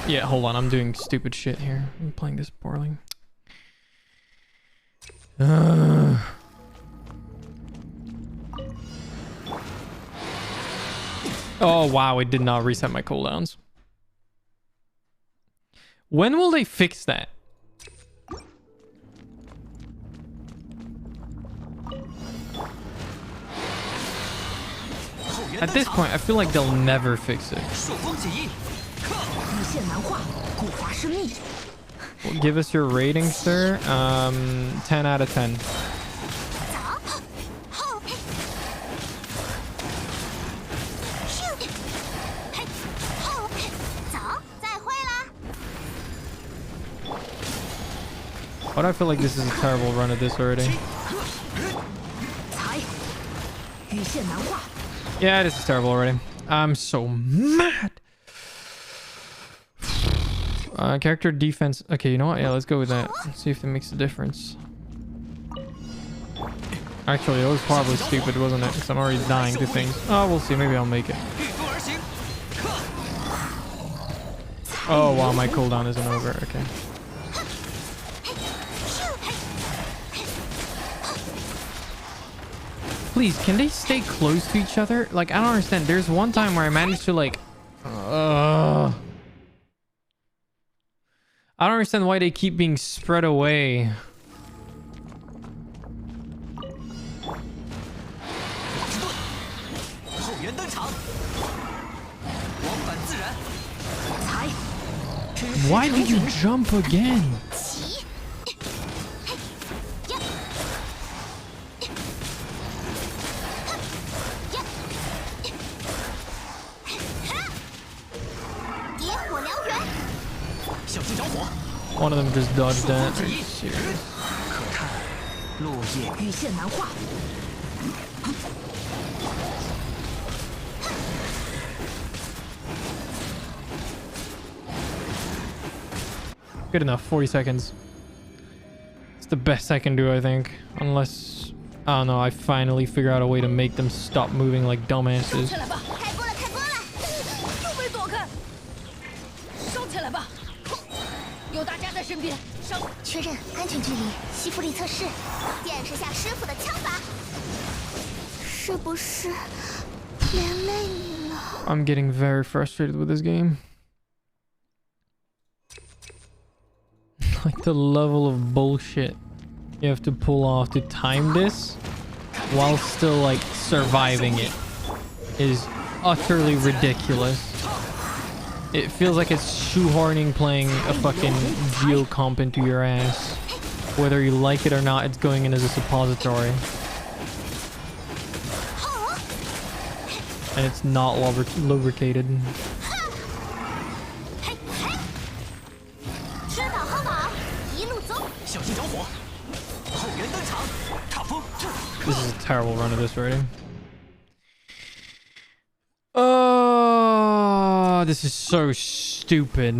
Yeah, hold on. I'm doing stupid shit here. I'm playing this poorly. Oh, wow. It did not reset my cooldowns. When will they fix that? At this point, I feel like they'll never fix it. Well, give us your rating, sir. 10 out of 10. Why do I feel like this is a terrible run of this already? Yeah, this is terrible already. I'm so mad. Character defense. Okay, you know what? Yeah, let's go with that. Let's see if it makes a difference. Actually, it was probably stupid, wasn't it? Because I'm already dying to things. Oh, we'll see. Maybe I'll make it. Oh, wow. My cooldown isn't over. Okay. Please, can they stay close to each other? Like, I don't understand. There's one time where I managed to, like... I don't understand why they keep being spread away. Why did you jump again? One of them just dodged that. Are you serious? Good enough. 40 seconds. It's the best I can do, I think. Unless, I don't know, I finally figure out a way to make them stop moving like dumbasses. I'm getting very frustrated with this game. Like the level of bullshit you have to pull off to time this while still like surviving it is utterly ridiculous. It feels like it's shoehorning playing a fucking geocomp into your ass. Whether you like it or not, it's going in as a suppository. And it's not lubricated. This is a terrible run of this already. Oh, this is so stupid.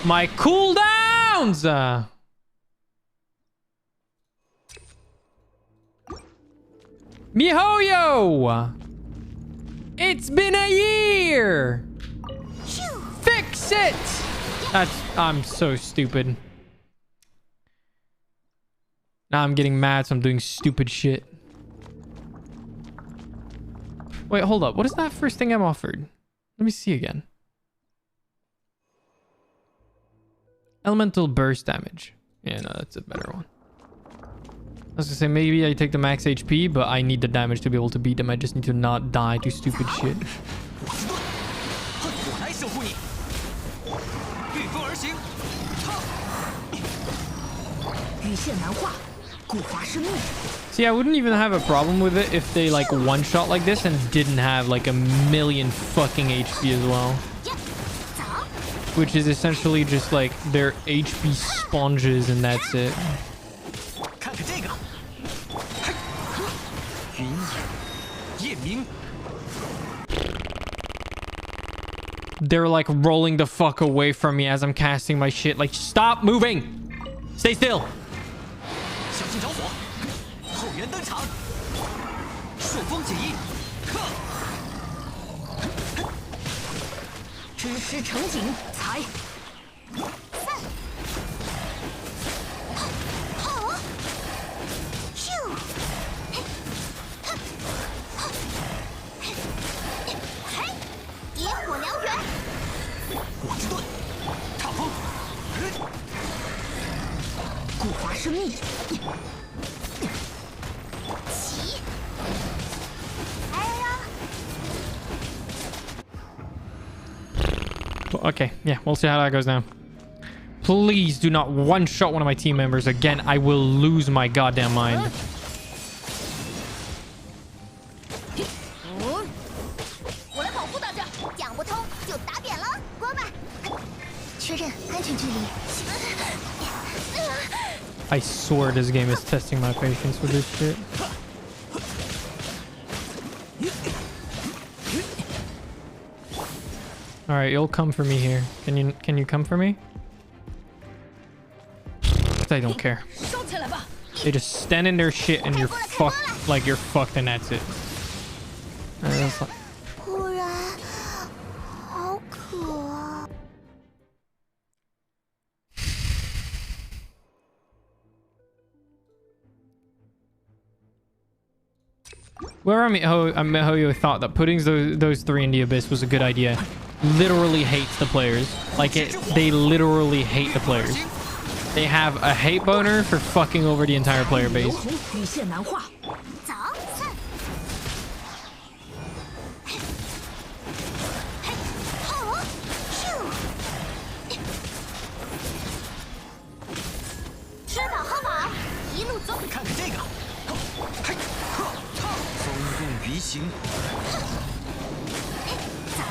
My cooldowns! MiHoYo! It's been a year! Fix it! I'm so stupid. Now I'm getting mad, so I'm doing stupid shit. Wait, hold up. What is that first thing I'm offered? Let me see again. Elemental burst damage. Yeah, no, that's a better one. I was gonna say, maybe I take the max HP, but I need the damage to be able to beat them. I just need to not die to stupid shit. See, I wouldn't even have a problem with it if they like one shot like this and didn't have like a million fucking HP as well. Which is essentially just like their HP sponges and that's it. they're like rolling the fuck away from me as I'm casting my shit. Like, stop moving. Stay still. 小心着火，后援登场，朔风解翼，克！知识成景，才咻！嘿，野火燎原，我之盾，踏风，固化生意，起！哎呀！ Okay, yeah, we'll see how that goes now. Please do not one-shot one of my team members again. I will lose my goddamn mind. 我来保护大家，讲不通就打扁了，过吧。确认安全距离。 I swear this game is testing my patience with this shit. All right, you'll come for me here. Can you come for me? They don't care. 收起来吧。 They just stand in their shit and you're fucked. Like you're fucked and that's it. And it's like, 突然，好渴。 where Mihoyo thought that putting those three in the abyss was a good idea. Literally hates the players. Like they literally hate the players. They have a hate boner for fucking over the entire player 流 base. 红羽线难化，走，窜！嘿，嘿，吼，咻！吃饱喝饱，一路走。看看这个，嘿，呵，风动鱼形，走。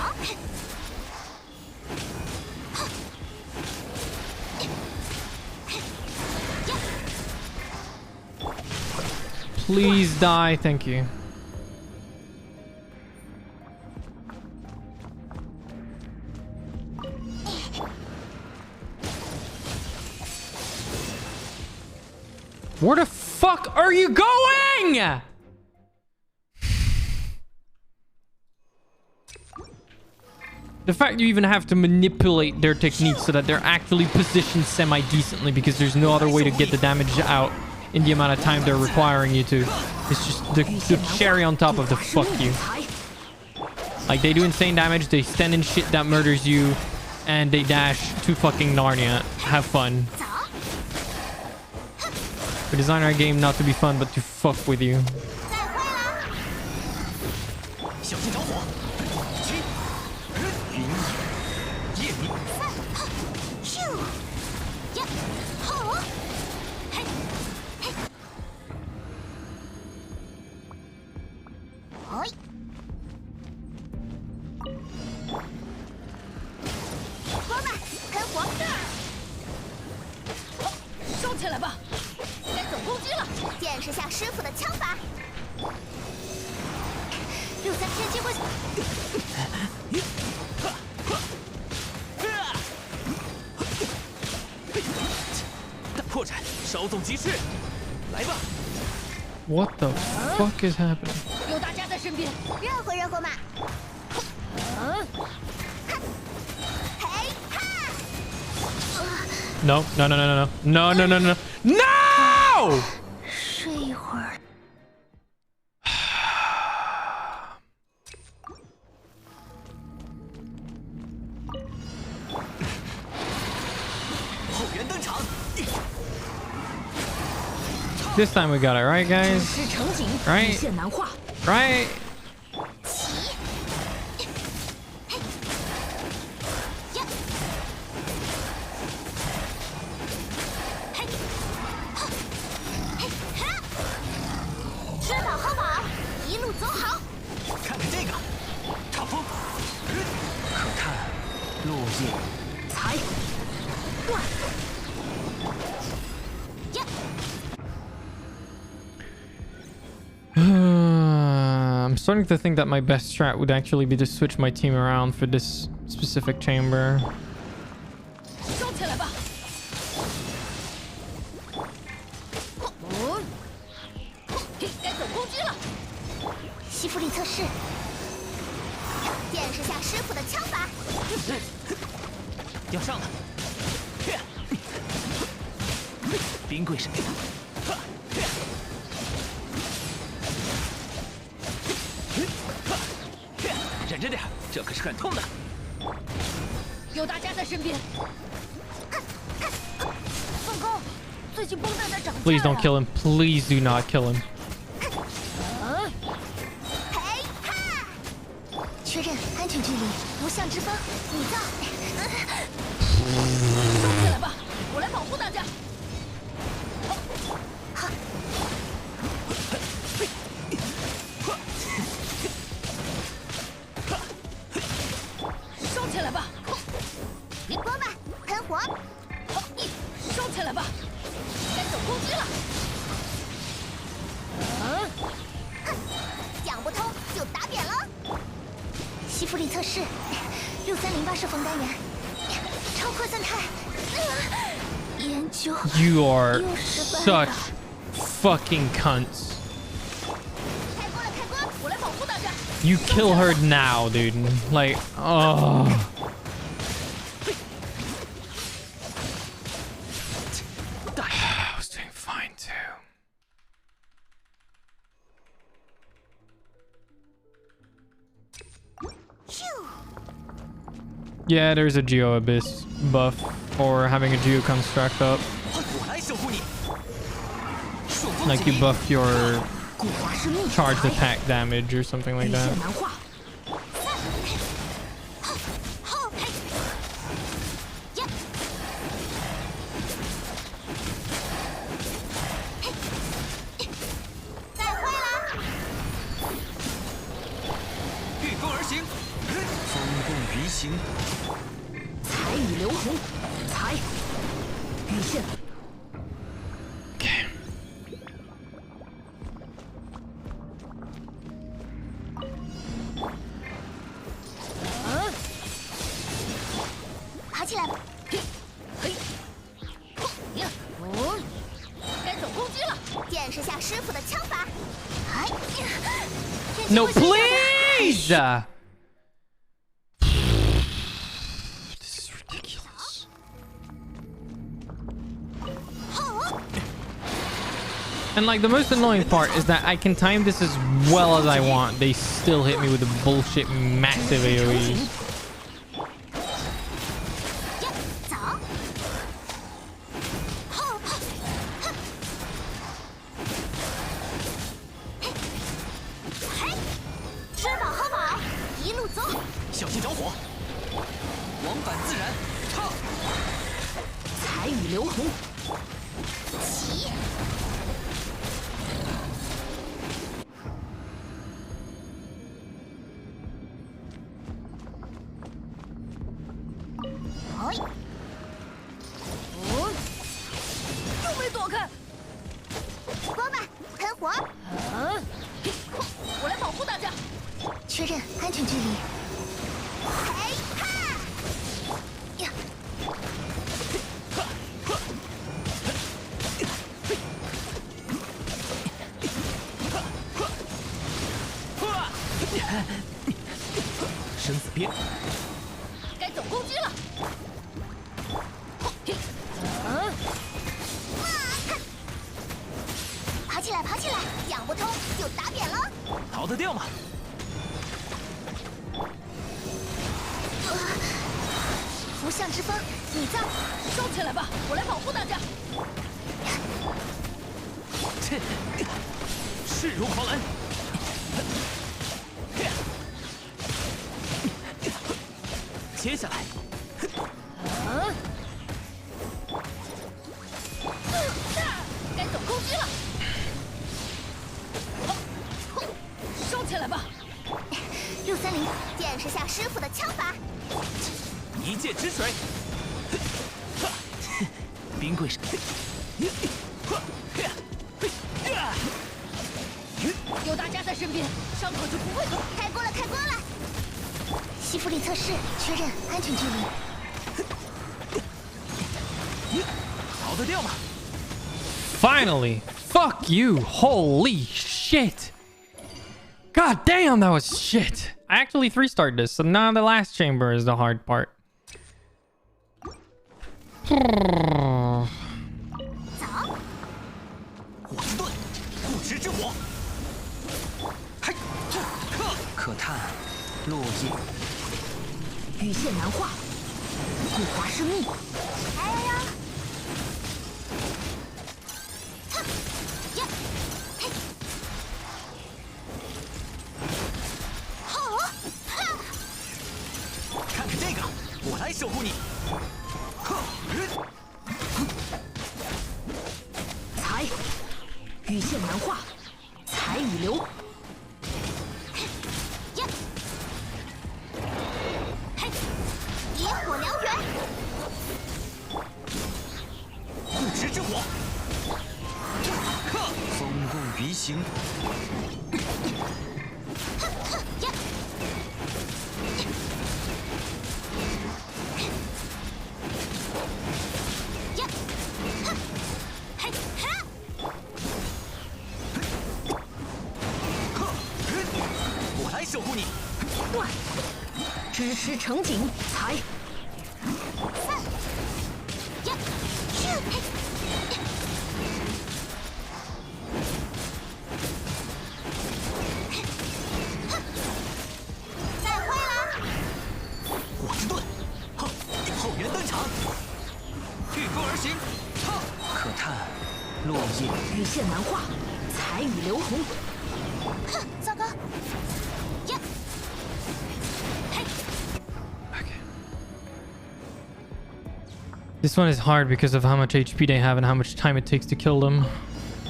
Please die, thank you. Where the fuck are you going? The fact you even have to manipulate their techniques so that they're actually positioned semi-decently because there's no other way to get the damage out in the amount of time they're requiring you to. It's just the cherry on top of the fuck you. Like, they do insane damage, they stand in shit that murders you, and they dash to fucking Narnia. Have fun. We design our game not to be fun, but to fuck with you. 再会了。小心着火，起，云野，夜明，咻！呀，吼！嘿，嘿。哎。过吧，喷火！收起来吧。 该总攻击了，见识下师傅的枪法。6-3天机会。大破绽，稍纵即逝，来吧！ What the fuck is happening? 有大家在身边，热乎热乎嘛。嘿哈！ No, no, no, no, no, no, no, no, no, no, no! 睡一会儿。后援登场， This time we got it, right, 知 guys? 识成景， Right 羽线难化， Right? 起！嘿，呀！嘿，哈，嘿哈！吃饱喝饱，一路走好。看看这个，踏风，可叹落叶，才断。 呀！ I'm starting to think that my best strat would actually be to switch my team around for this specific chamber. 收起来吧。该走攻击了。西弗里测试，见识下师傅的枪法。要上了！冰柜闪电，忍着点，这可是很痛的。有大家在身边。凤公，最近绷带在涨价呀。 Please don't kill him. Please do not kill him. 嘿哈！确认安全距离，不向之风，你造。收起来吧，我来保护大家。好。收起来吧。锅巴，喷火。收起来吧，该走攻击了。讲不通就打扁了。西弗里测试，6308射风单元，超扩散态。研究 You are 又失败 such 了。 fucking cunts. 开锅了，开锅！我来保护大家。 You kill her now, dude. Like, oh. I was doing fine too. Yeah, there's a Geo Abyss buff for having a Geo construct up. 我来守护你。 Like you buff your 古华是秘 charged attack damage or something like 一线 that. 难化。再会了。御风而行，风动鱼行，彩雨流红，彩雨线。 Okay. 爬起来吧。嘿，呀，该走攻击了。见识下师傅的枪法。哎， No, please! This is ridiculous. And like the most annoying part is that I can time this as well as I want. They still hit me with the bullshit massive AoEs. 走。吃饱喝饱，一路走。小心着火。往返自然，唱。彩雨流红，起。哎，又没躲开。锅巴，喷火。我来保护大家。确认安全距离。嘿哈！呀！生死边，该走攻击了。爬起来，爬起来！讲不通就打扁了。逃得掉吗？不向之风，你造。收起来吧，我来保护大家。切，势如狂澜。接下来，该走攻击了。收起来吧。 630，见识下师傅的枪法。一剑之水，冰柜上，有大家在身边，伤口就不会痛。开锅了，开锅了！吸附力测试，确认安全距离。逃得掉吗？ Finally! Fuck you! Holy shit! God damn, that was shit! I actually 3-starred this, so now the last chamber is the hard part. 火之盾，不食之火。嘿，可叹落叶。羽线难画，古华生密。来了哟！哼，呀，嘿，吼，哈！看看这个，我来守护你。呵，才，羽线难画，才与流。呀，嘿，野火燎原。不食之火。呵，风共鱼行。呀，呀，嘿，哈！我来守护你。断，支持成景。才，散，呀，咻，嘿，再会了。火之盾，哼，后援登场。御风而行。哼，可叹落叶。羽线难画，才与流红。哼，糟糕！呀，嘿， This one is hard because of how much HP they have and how much time it takes to kill them.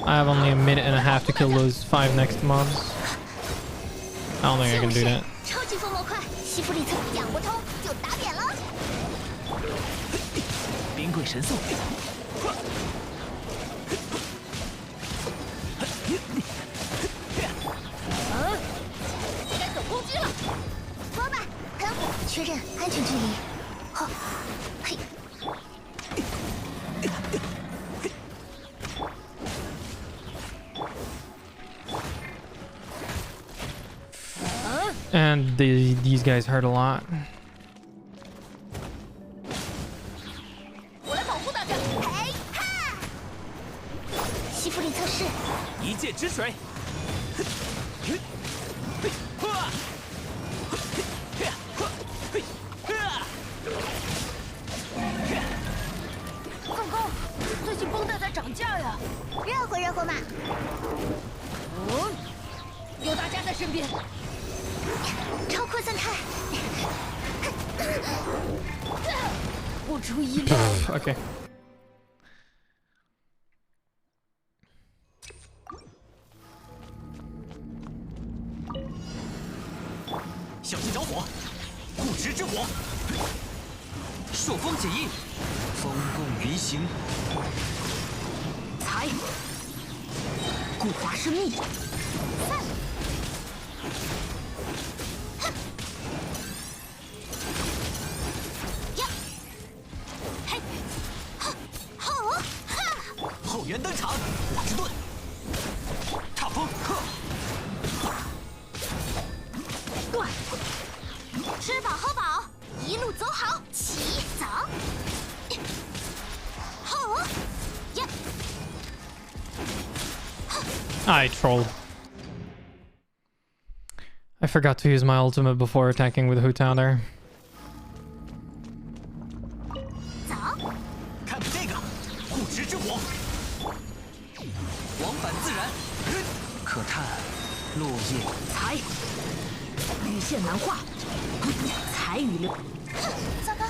I have only a minute and a half to kill those 5 next mobs. I don't think I can do that. 超级风魔快，吸附力测讲不通就打扁了。冰棍神速。该走攻击了。说吧，喷火，确认安全距离。好，嘿。 And these guys hurt a lot. 我来保护大家。嘿哈！吸附力测试。一剑之水。凤公，最近绷带在涨价呀。热乎热乎嘛。哦，有大家在身边。 超扩散态，不出意料。Okay. 小心着火，不食之火。朔风解印，风共云行。才，古华生密。散。 后援登场，火之盾，踏风，断，吃饱喝饱，一路走好，起走。好，呀， I trolled. I forgot to use my ultimate before attacking with Hu Tao there. 走。看看这个，不食之火。 往返自然，可叹落叶。才，羽线难画，才与流。哼，糟糕！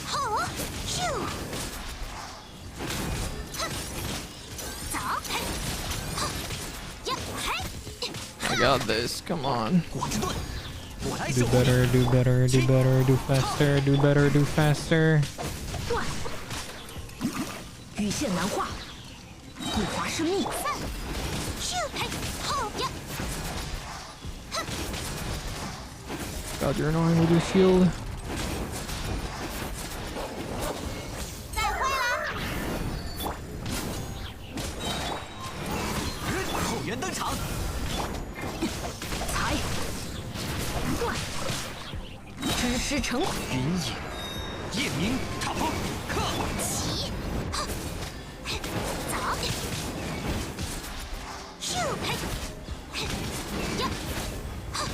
好，咻！哼，走，嘿，哼，呀，嘿！ I got this. Come on. 火之盾，我来 Do 守护你。 better, do better, do better, do faster, do better, do faster. 断，羽线难画，古华生密。散，咻，嘿，后呀，哼， God, you're annoying with your shield. 再会了。后援登场，裁，断，知师成虎。云影，夜明，插风，克，起，哼，走，咻，嘿，呀，哼，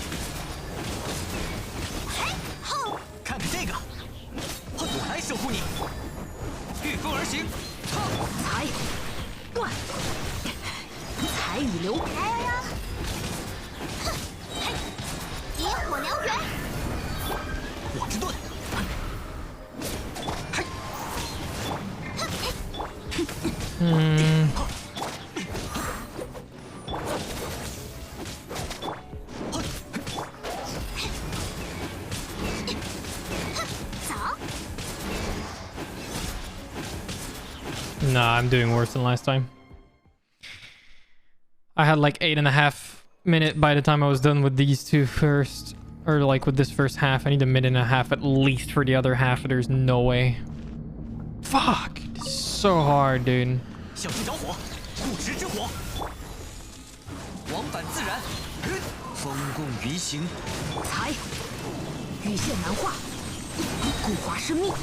嘿，吼，看看这个，我来守护你，御风而行，哼，裁，断，裁雨流，来来来，哼，嘿，野火燎原，我之盾，嘿，哼嘿，嗯，走， Nah, I'm doing worse than last time. I had like 8.5 minutes by the time I was done with these two first. Or like with this first half. I need a minute and a half at least for the other half. There's no way. Fuck. It's so hard, dude. 小心着火，不食之火，往返自然，风共鱼行，裁，羽线难画，骨华生命。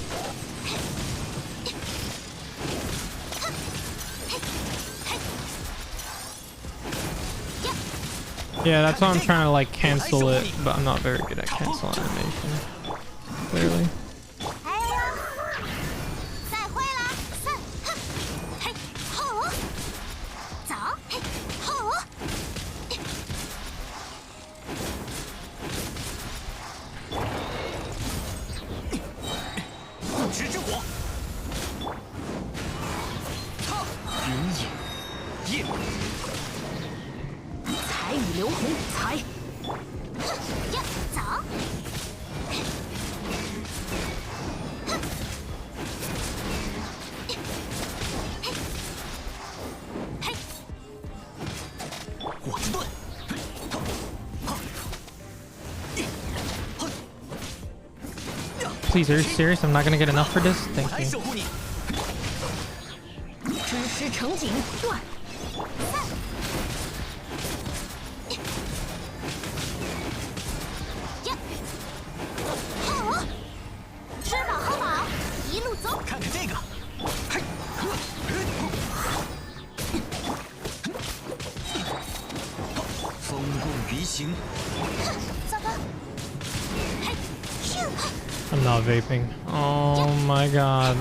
Yeah, that's why I'm trying to like cancel it. But I'm not very good at cancel animation. Clearly. 来来来，再会了，哼，嘿，吼，走，嘿，吼，不食之火，哈，云影，夜明，裁雨流红，裁，呀，走，嘿，我之盾，Please, are you serious? I'm not gonna get enough for this? 我 Thank 来 you. 守护你，知师成景，断，呀，吼，吃饱喝饱，一路走，看看这个，嘿，风共鱼行，糟糕，嘿，咻， I'm not vaping. Oh my god.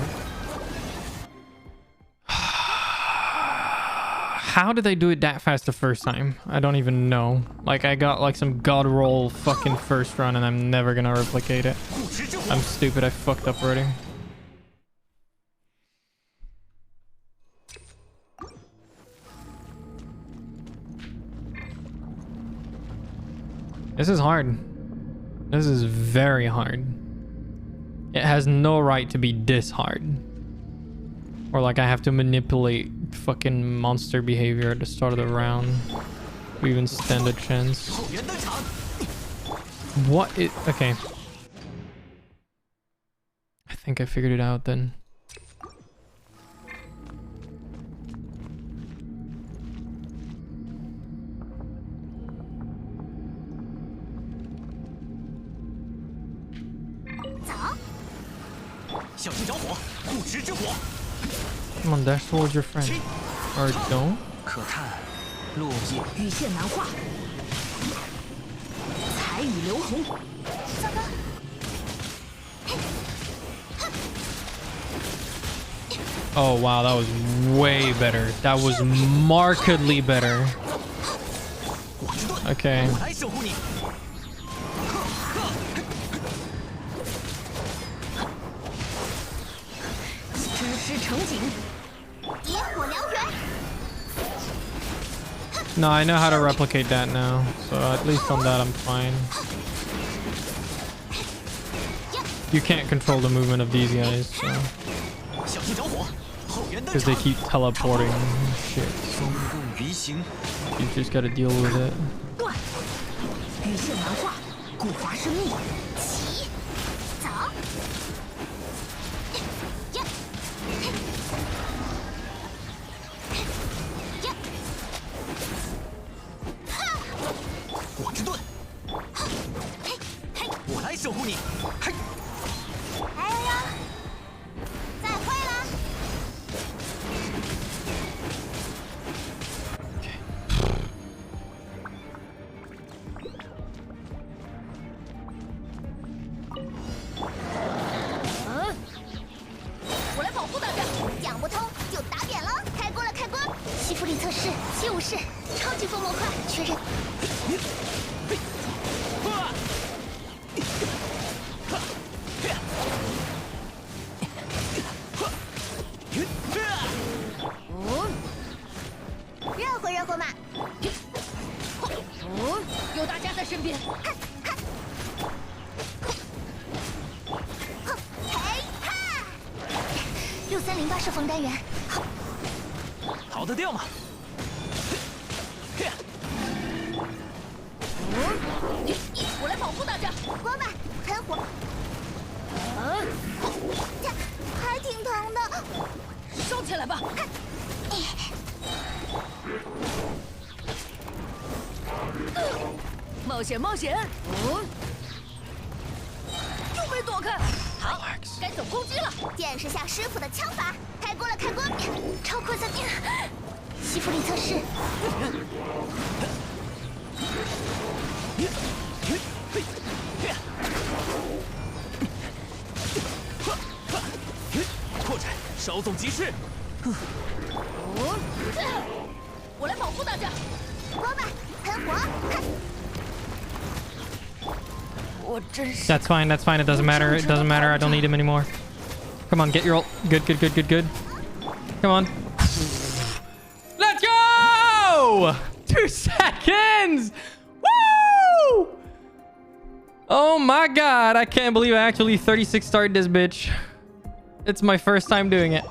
How did they do it that fast the first time? I don't even know. Like, I got like some god roll fucking first run and I'm never gonna replicate it. 不食之火 I'm，stupid. I fucked up already. This is hard. This is very hard. It has no right to be this hard. Or like I have to manipulate fucking monster behavior at the start of the round to even stand a chance. 后援登场， What is... Okay. I think I figured it out then. Come on, dash towards your friend. Or don't. 可叹落叶羽线难画，彩雨流红，糟糕， Oh wow, that was way better. That was markedly better. Okay. 我来守护你。知师成景，野火燎原， No, I know how to replicate that now. So at least on that I'm fine. You can't control the movement of these guys, so. 小心着火，后援登 Because 场 they。keep teleporting. Shit. 风共鱼行， You just gotta deal with it. 断，羽线难画，过伐是命，起，走。呀，嘿，呀，哈，我之盾，嘿，嘿，我来守护你。嘿，哎呦呦，再会了。我来保护大家。讲不通就打扁了，开锅了，开锅！西弗里测试就是超级风魔块，确认。热乎热乎嘛！有大家在身边。嘿哈！6308是防单元，逃得掉吗？我来保护大家。锅吧，喷火。这还挺疼的。烧起来吧！冒险冒险！又被躲开。好，该走攻击了。见识下师傅的枪法，开锅了，开锅！超扩散，西弗里测试。扩展，稍纵即逝。我来保护大家。锅吧，喷火！我真是 That's fine. That's fine. It doesn't matter. It doesn't matter. I don't need him anymore. Come on, get your ult. Good, good, good, good, good. Come on. Let's go! 2 seconds! Woo! Oh my god. I can't believe I actually 36 started this bitch. It's my first time doing it.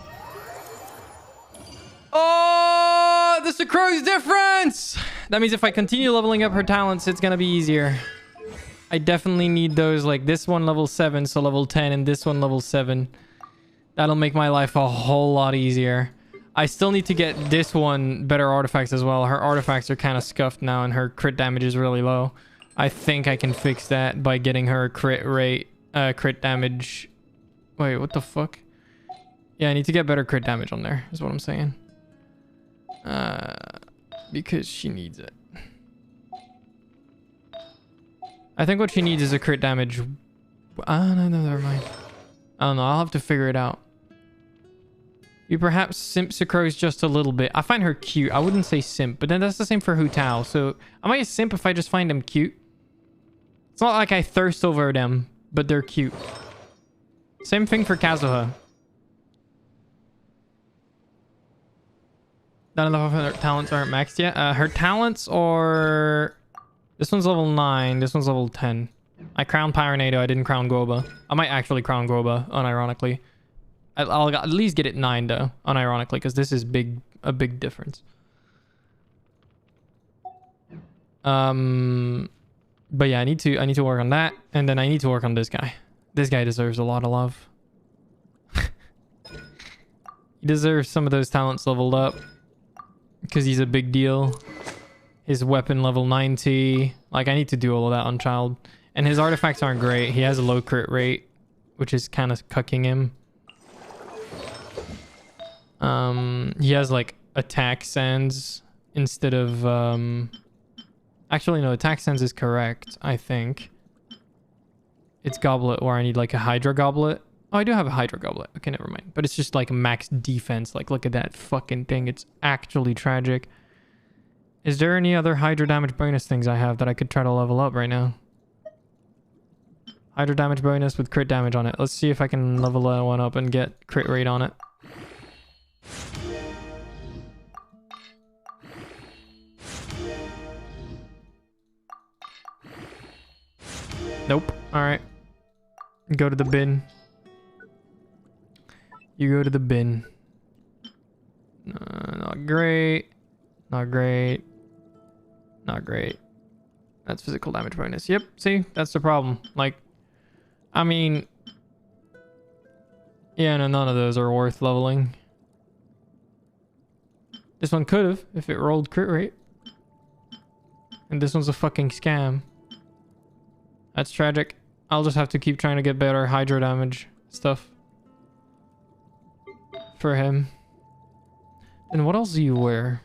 Oh, the Sakura's difference! That means if I continue leveling up her talents, it's gonna be easier. I definitely need those, like this one level 7, so level 10, and this one level 7. That'll make my life a whole lot easier. I still need to get this one better artifacts as well. Her artifacts are kind of scuffed now, and her crit damage is really low. I think I can fix that by getting her crit rate, crit damage. Wait, what the fuck? Yeah, I need to get better crit damage on there, is what I'm saying. Because she needs it. I think what she needs is a crit damage. No, never mind. I don't know. I'll have to figure it out. You perhaps simp Sucrose just a little bit. I find her cute. I wouldn't say simp, but then that's the same for Hu Tao. So am I a simp if I just find them cute? It's not like I thirst over them, but they're cute. Same thing for Kazuha. None of her talents aren't maxed yet. Her talents are... This one's level 9. This one's level 10. I crowned Pyronado. I didn't crown Goba. I might actually crown Goba, unironically. I'll at least get it 9, though, unironically, because this is a big difference. But yeah, I need to work on that, and then I need to work on this guy. This guy deserves a lot of love. He deserves some of those talents leveled up, because he's a big deal. His weapon level 90. Like, I need to do all of that on Child. And his artifacts aren't great. He has a low crit rate, which is kind of cucking him. He has, like, attack sands instead of... Actually, no, attack sands is correct, I think. It's goblet, or I need, like, a Hydra goblet. Oh, I do have a Hydra goblet. Okay, never mind. But it's just, like, max defense. Like, look at that fucking thing. It's actually tragic. Is there any other Hydra damage bonus things I have that I could try to level up right now? Hydra damage bonus with crit damage on it. Let's see if I can level that one up and get crit rate on it. Nope. Alright. Go to the bin. You go to the bin. Not great. Not great. Not great. That's physical damage bonus. Yep, see? That's the problem. Like, I mean... Yeah, no, none of those are worth leveling. This one could have, if it rolled crit rate. And this one's a fucking scam. That's tragic. I'll just have to keep trying to get better hydro damage stuff. For him. And what else do you wear?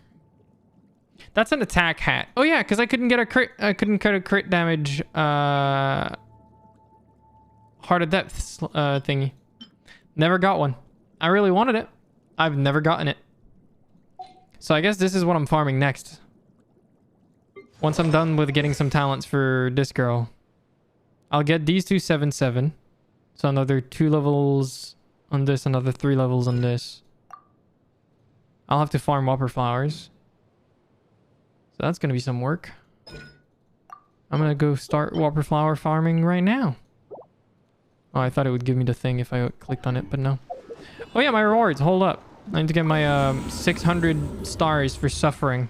That's an attack hat. Oh yeah, because I couldn't get a crit. I couldn't get a crit damage. Heart of Depths thingy. Never got one. I really wanted it. I've never gotten it. So I guess this is what I'm farming next. Once I'm done with getting some talents for this girl, I'll get these two 7-7. So another 2 levels on this, another 3 levels on this. I'll have to farm Whopper Flowers. So that's going to be some work. I'm going to go start Whopper Flower farming right now. Oh, I thought it would give me the thing if I clicked on it, but no. Oh yeah, my rewards. Hold up. I need to get my 600 stars for suffering.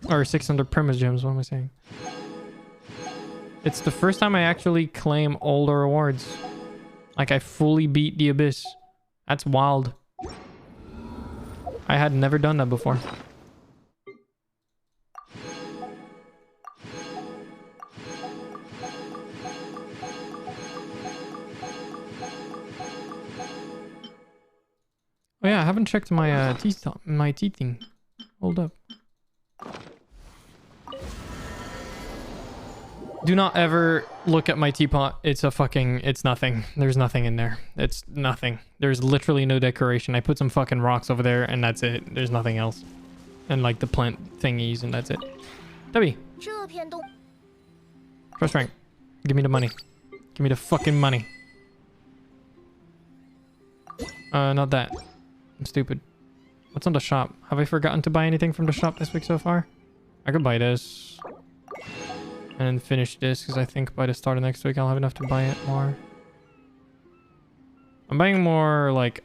Or 600 Primus Gems, what am I saying? It's the first time I actually claim all the rewards. Like, I fully beat the Abyss. That's wild. I had never done that before. Oh yeah, I haven't checked my tea thing. Hold up. Do not ever look at my teapot. It's nothing. There's nothing in there. It's nothing. There's literally no decoration. I put some fucking rocks over there and that's it. There's nothing else. And like the plant thingies and that's it. Debbie. First rank. Give me the money. Give me the fucking money. Not that. I'm stupid. What's on the shop? Have I forgotten to buy anything from the shop this week so far? I could buy this. And then finish this, because I think by the start of next week I'll have enough to buy it more. I'm buying more, like,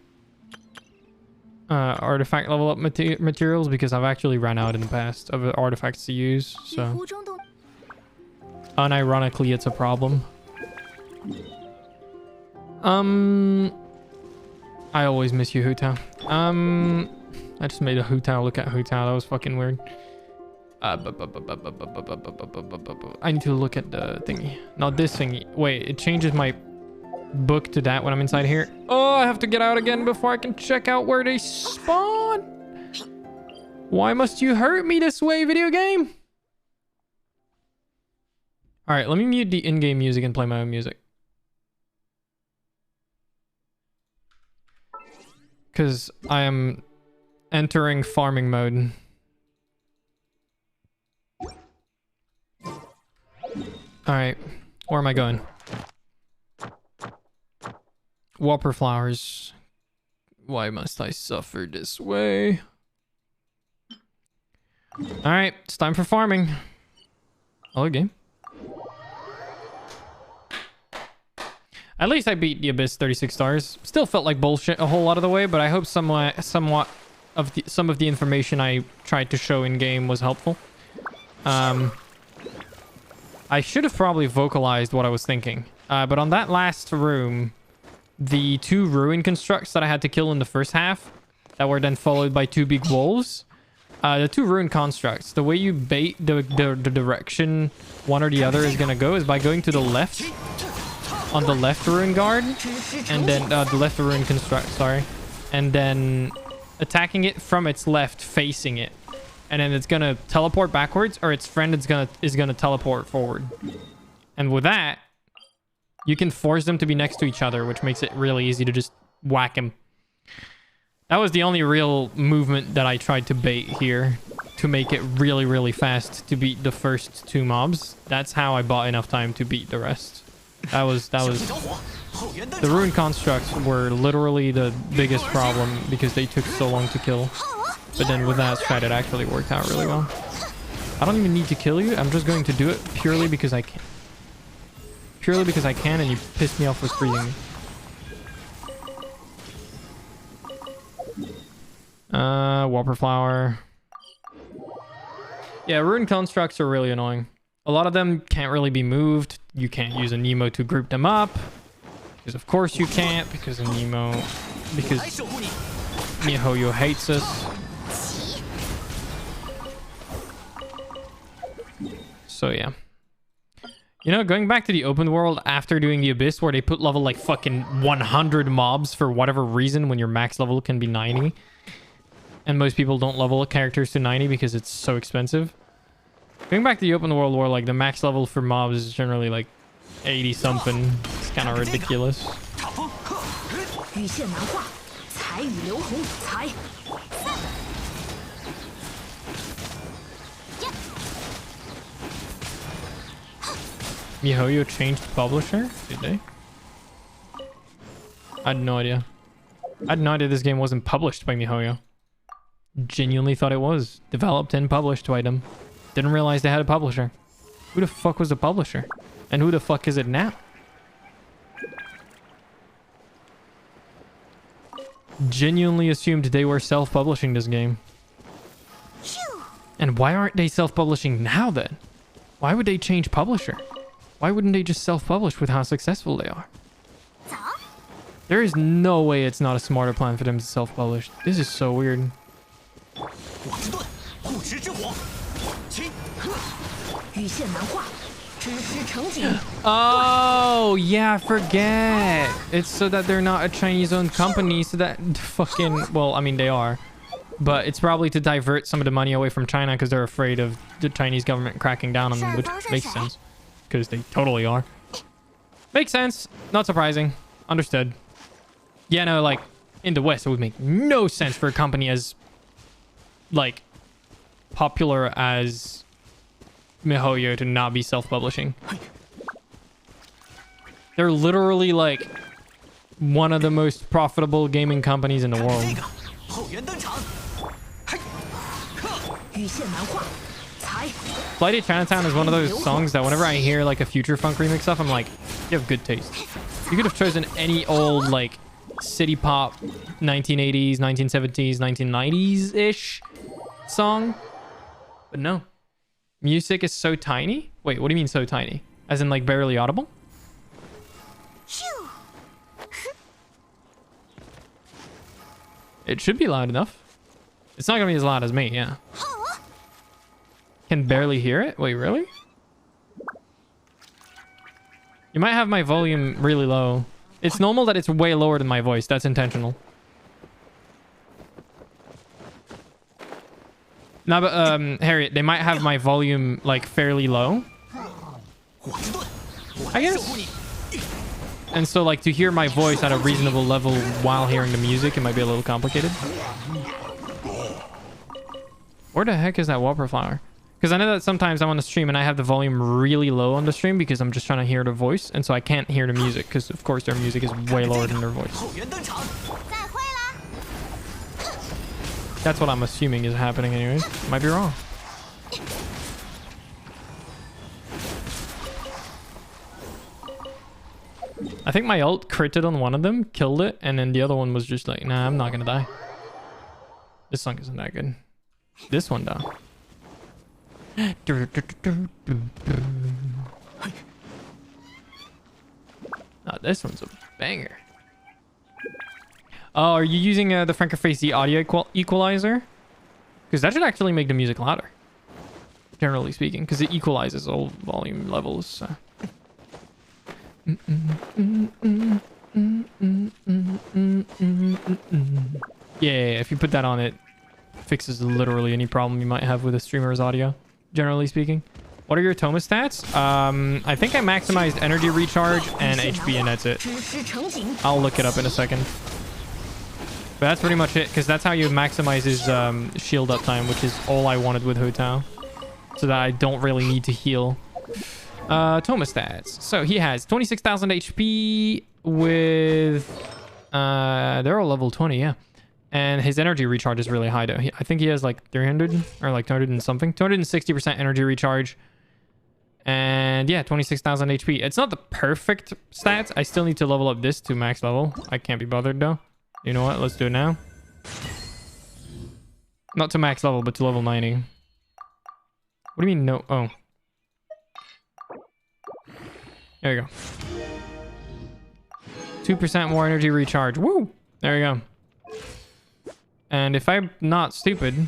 artifact level up materials, because I've actually run out in the past of artifacts to use, so... Unironically, it's a problem. I always miss you, Hu Tao. I just made a Hu Tao look at Hu Tao. That was fucking weird. I need to look at the thingy. Not this thingy. Wait, it changes my book to that when I'm inside here. Oh, I have to get out again before I can check out where they spawn. Why must you hurt me this way, video game? All right, let me mute the in-game music and play my own music. Because I am entering farming mode. Alright, where am I going? Whopper Flowers. Why must I suffer this way? Alright, it's time for farming. Hello, game. At least I beat the Abyss 36 stars. Still felt like bullshit a whole lot of the way, but I hope some of the information I tried to show in game was helpful. I should have probably vocalized what I was thinking. But on that last room, the 2 ruin constructs that I had to kill in the first half, that were then followed by 2 big wolves. The 2 ruin constructs, the way you bait the direction one or the other is gonna go is by going to the left. On the left ruin guard, and then the left ruin construct, sorry, and then attacking it from its left, facing it, and then it's gonna teleport backwards, or its friend is gonna teleport forward. And with that, you can force them to be next to each other, which makes it really easy to just whack him. That was the only real movement that I tried to bait here to make it really, really fast to beat the first 2 mobs. That's how I bought enough time to beat the rest. That was the ruin constructs were literally the biggest problem because they took so long to kill. But then with that strat, it actually worked out really well. I don't even need to kill you. I'm just going to do it purely because I can. Purely because I can, and you pissed me off with freezing me. Whopper Flower. Yeah, ruin constructs are really annoying. A lot of them can't really be moved. You can't use a Nemo to group them up. Because of course you can't, because of Nemo... Because miHoYo hates us. So yeah. You know, going back to the open world after doing the Abyss, where they put level like fucking 100 mobs for whatever reason when your max level can be 90. And most people don't level characters to 90 because it's so expensive. Going back to the open world where like the max level for mobs is generally like 80 something. It's kind of ridiculous. miHoYo changed publisher? Did they? I had no idea. I had no idea this game wasn't published by miHoYo. Genuinely thought it was. Developed and published by them. Didn't realize they had a publisher. Who the fuck was the publisher? And who the fuck is it now? Genuinely assumed they were self-publishing this game. And why aren't they self-publishing now then? Why would they change publisher? Why wouldn't they just self-publish with how successful they are? There is no way it's not a smarter plan for them to self-publish. This is so weird. Oh, yeah, I forget. It's so that they're not a Chinese-owned company, so that fucking... Well, I mean, they are. But it's probably to divert some of the money away from China because they're afraid of the Chinese government cracking down on them, which makes sense. Because they totally are. Makes sense. Not surprising. Understood. Yeah, no, like, in the West, it would make no sense for a company as, like, popular as miHoYo to not be self-publishing. They're literally, like, one of the most profitable gaming companies in the world. Flight of Chinatown is one of those songs that whenever I hear, like, a Future Funk remix of, I'm like, you have good taste. You could have chosen any old, like, city pop 1980s, 1970s, 1990s-ish song. But no. Music is so tiny? Wait, what do you mean so tiny? As in, like, barely audible? It should be loud enough. It's not gonna be as loud as me, yeah. Can barely hear it? Wait, really? You might have my volume really low. It's normal that it's way lower than my voice. That's intentional. No, but, Harriet, they might have my volume, like, fairly low. I guess. And so, like, to hear my voice at a reasonable level while hearing the music, it might be a little complicated. Where the heck is that whopper flower? Because I know that sometimes I'm on the stream and I have the volume really low on the stream because I'm just trying to hear the voice. And so I can't hear the music because, of course, their music is way lower than their voice. That's what I'm assuming is happening anyways. Might be wrong. I think my ult critted on one of them, killed it, and then the other one was just like, nah, I'm not gonna die. This song isn't that good. This one, though. Oh, this one's a banger. Oh, are you using the Frankerface the audio equalizer? Because that should actually make the music louder. Generally speaking, because it equalizes all volume levels. So. Yeah, if you put that on, it fixes literally any problem you might have with a streamer's audio. Generally speaking. What are your Toma stats? I think I maximized energy recharge and HP, and that's it. I'll look it up in a second. But that's pretty much it, because that's how you maximize his shield uptime, which is all I wanted with Hu Tao. So that I don't really need to heal. Toma stats. So he has 26,000 HP with... they're all level 20, yeah. And his energy recharge is really high, though. I think he has like 300 or like 200 and something. 260% energy recharge. And yeah, 26,000 HP. It's not the perfect stats. I still need to level up this to max level. I can't be bothered, though. You know what? Let's do it now. Not to max level, but to level 90. What do you mean no? Oh. There you go. 2% more energy recharge. Woo! There you go. And if I'm not stupid,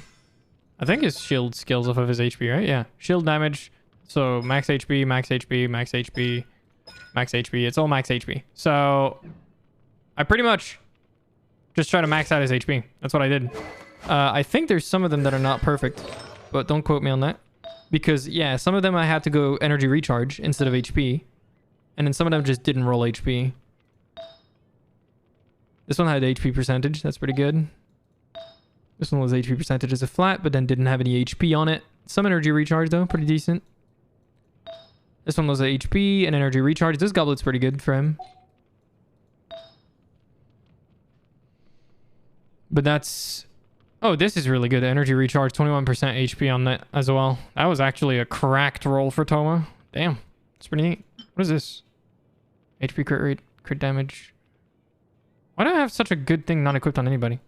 I think his shield scales off of his HP, right? Yeah. Shield damage. So max HP, max HP, max HP, max HP. It's all max HP. So I pretty much just try to max out his HP. That's what I did. I think there's some of them that are not perfect, but don't quote me on that. Because, yeah, some of them I had to go energy recharge instead of HP. And then some of them just didn't roll HP. This one had HP percentage. That's pretty good. This one was HP percentage as a flat, but then didn't have any HP on it. Some energy recharge, though. Pretty decent. This one was a HP and energy recharge. This goblet's pretty good for him. But that's... Oh, this is really good. Energy recharge, 21% HP on that as well. That was actually a cracked roll for Toma. Damn. It's pretty neat. What is this? HP crit rate, crit damage. Why do I have such a good thing not equipped on anybody?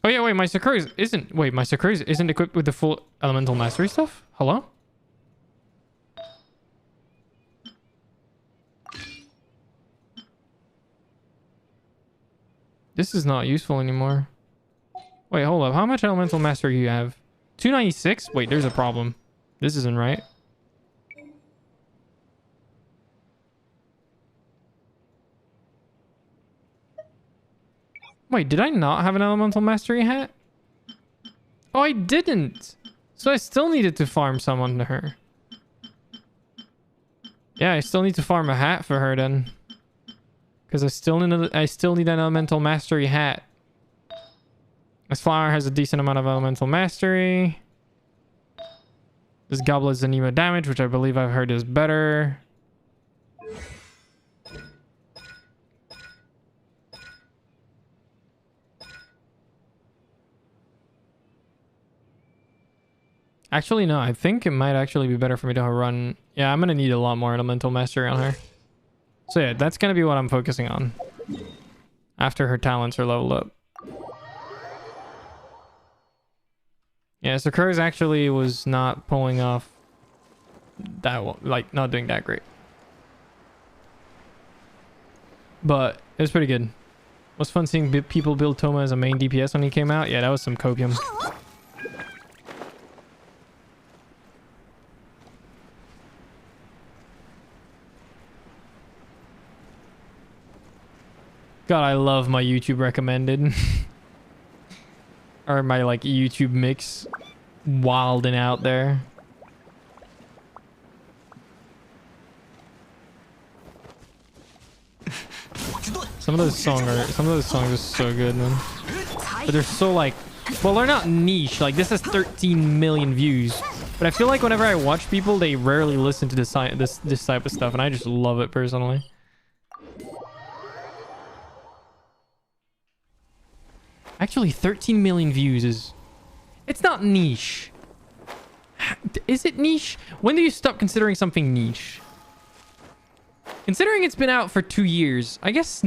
Oh yeah, wait, my Sakura isn't... Wait, my Sakura isn't equipped with the full elemental mastery stuff? Hello? This is not useful anymore. Wait, hold up. How much elemental mastery do you have? 296? Wait, there's a problem. This isn't right. Wait, did I not have an elemental mastery hat? Oh, I didn't. So I still needed to farm someone to her. Yeah, I still need to farm a hat for her then. Because I still need an elemental mastery hat. This flower has a decent amount of elemental mastery. This goblet's anemo damage, which I believe I've heard is better. Actually, no. I think it might actually be better for me to run... Yeah, I'm going to need a lot more elemental mastery on her. So yeah, that's going to be what I'm focusing on. After her talents are leveled up. Yeah, Sakura's actually was not pulling off that well, like not doing that great. But it was pretty good. It was fun seeing people build Toma as a main DPS when he came out. Yeah, that was some copium. God, I love my YouTube recommended. Or my, like, YouTube mix. Wilding out there. Some of those songs are so good, man. But they're so, like... Well, they're not niche. Like, this has 13 million views. But I feel like whenever I watch people, they rarely listen to this type of stuff. And I just love it, personally. Actually, 13 million views is... It's not niche. Is it niche? When do you stop considering something niche? Considering it's been out for 2 years, I guess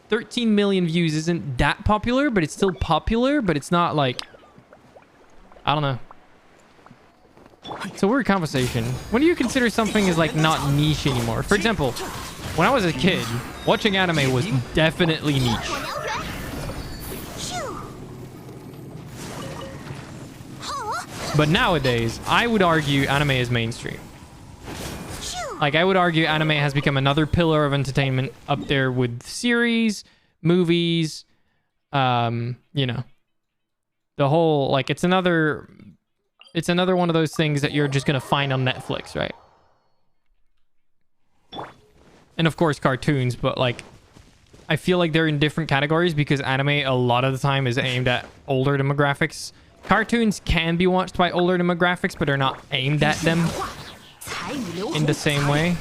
13 million views isn't that popular, but it's still popular, but it's not like... I don't know. It's a weird conversation. When do you consider something is like not niche anymore? For example, when I was a kid, watching anime was definitely niche. But nowadays, I would argue anime is mainstream. Like, I would argue anime has become another pillar of entertainment up there with series, movies, you know. The whole, like, it's another one of those things that you're just gonna find on Netflix, right? And of course, cartoons, but, like, I feel like they're in different categories because anime, a lot of the time, is aimed at older demographics. Cartoons can be watched by older demographics, but they're not aimed at them in the same way.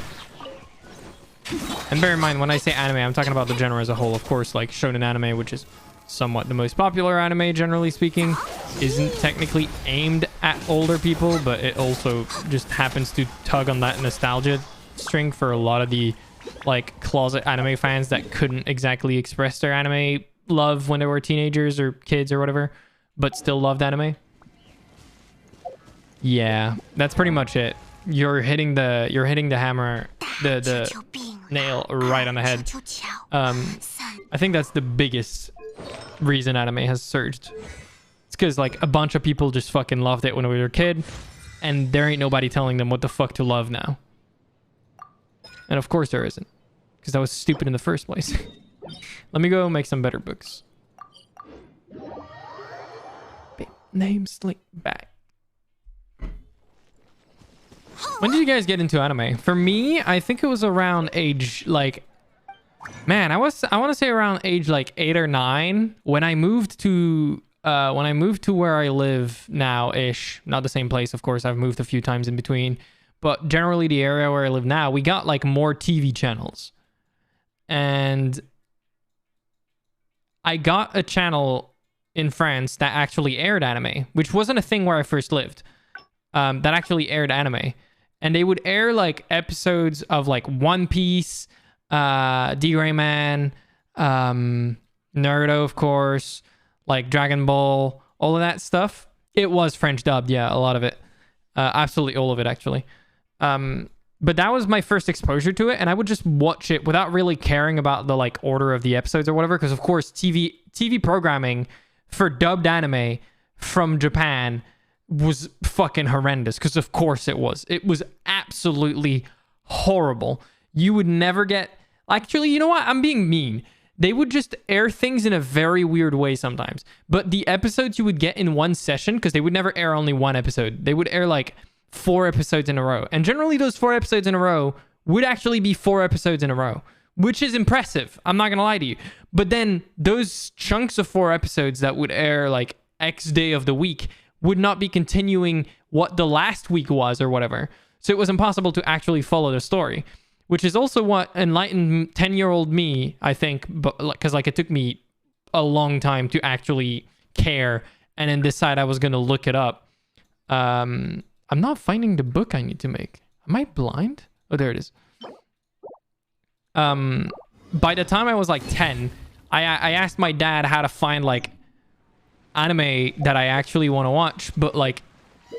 And bear in mind, when I say anime, I'm talking about the genre as a whole. Of course, like shonen anime, which is somewhat the most popular anime, generally speaking, isn't technically aimed at older people, but it also just happens to tug on that nostalgia string for a lot of the like closet anime fans that couldn't exactly express their anime love when they were teenagers or kids or whatever, but still loved anime. Yeah, that's pretty much it. You're hitting the hammer, the nail right on the head. 球球桥， I think that's the biggest reason anime has surged. It's because like a bunch of people just fucking loved it when we were a kid, and there ain't nobody telling them what the fuck to love now. And of course there isn't, because that was stupid in the first place. Let me go make some better books. Name Slink back. When did you guys get into anime? For me, I think it was around age like, man, I want to say around age like 8 or 9 when I moved to where I live now ish. Not the same place, of course. I've moved a few times in between, but generally the area where I live now, we got like more TV channels, and I got a channel in France that actually aired anime, which wasn't a thing where I first lived. That actually aired anime, and they would air like episodes of like One Piece, D-Rayman, Naruto, of course, like Dragon Ball, all of that stuff. It was French dubbed, yeah, a lot of it, absolutely all of it actually. But that was my first exposure to it, and I would just watch it without really caring about the like order of the episodes or whatever, because of course TV programming for dubbed anime from Japan was fucking horrendous, because of course it was absolutely horrible. You would never get, actually, you know what, I'm being mean, they would just air things in a very weird way sometimes, but the episodes you would get in one session, because they would never air only one episode, they would air like 4 episodes in a row, and generally those 4 episodes in a row would actually be 4 episodes in a row, which is impressive, I'm not gonna lie to you. But then those chunks of 4 episodes that would air like X day of the week would not be continuing what the last week was or whatever. So it was impossible to actually follow the story, which is also what enlightened 10-year-old me, I think, but because like it took me a long time to actually care and then decide I was going to look it up. I'm not finding the book I need to make. Am I blind? Oh, there it is. By the time I was like 10, I asked my dad how to find like anime that I actually want to watch, but like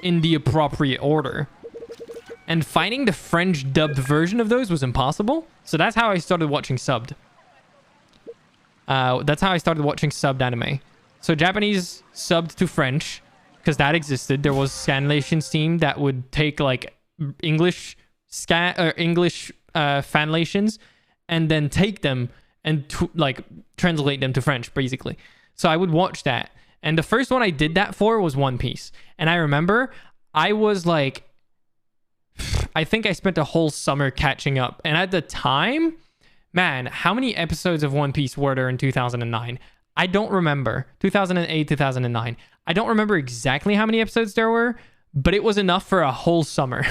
in the appropriate order. And finding the French dubbed version of those was impossible. So that's how I started watching subbed. That's how I started watching subbed anime. So Japanese subbed to French, because that existed. There was Scanlation's team that would take like English fanlations and then take them and like translate them to French, basically. So I would watch that. And the first one I did that for was One Piece. And I remember I was like, I think I spent a whole summer catching up. And at the time, man, how many episodes of One Piece were there in 2009? I don't remember. 2008, 2009. I don't remember exactly how many episodes there were, but it was enough for a whole summer.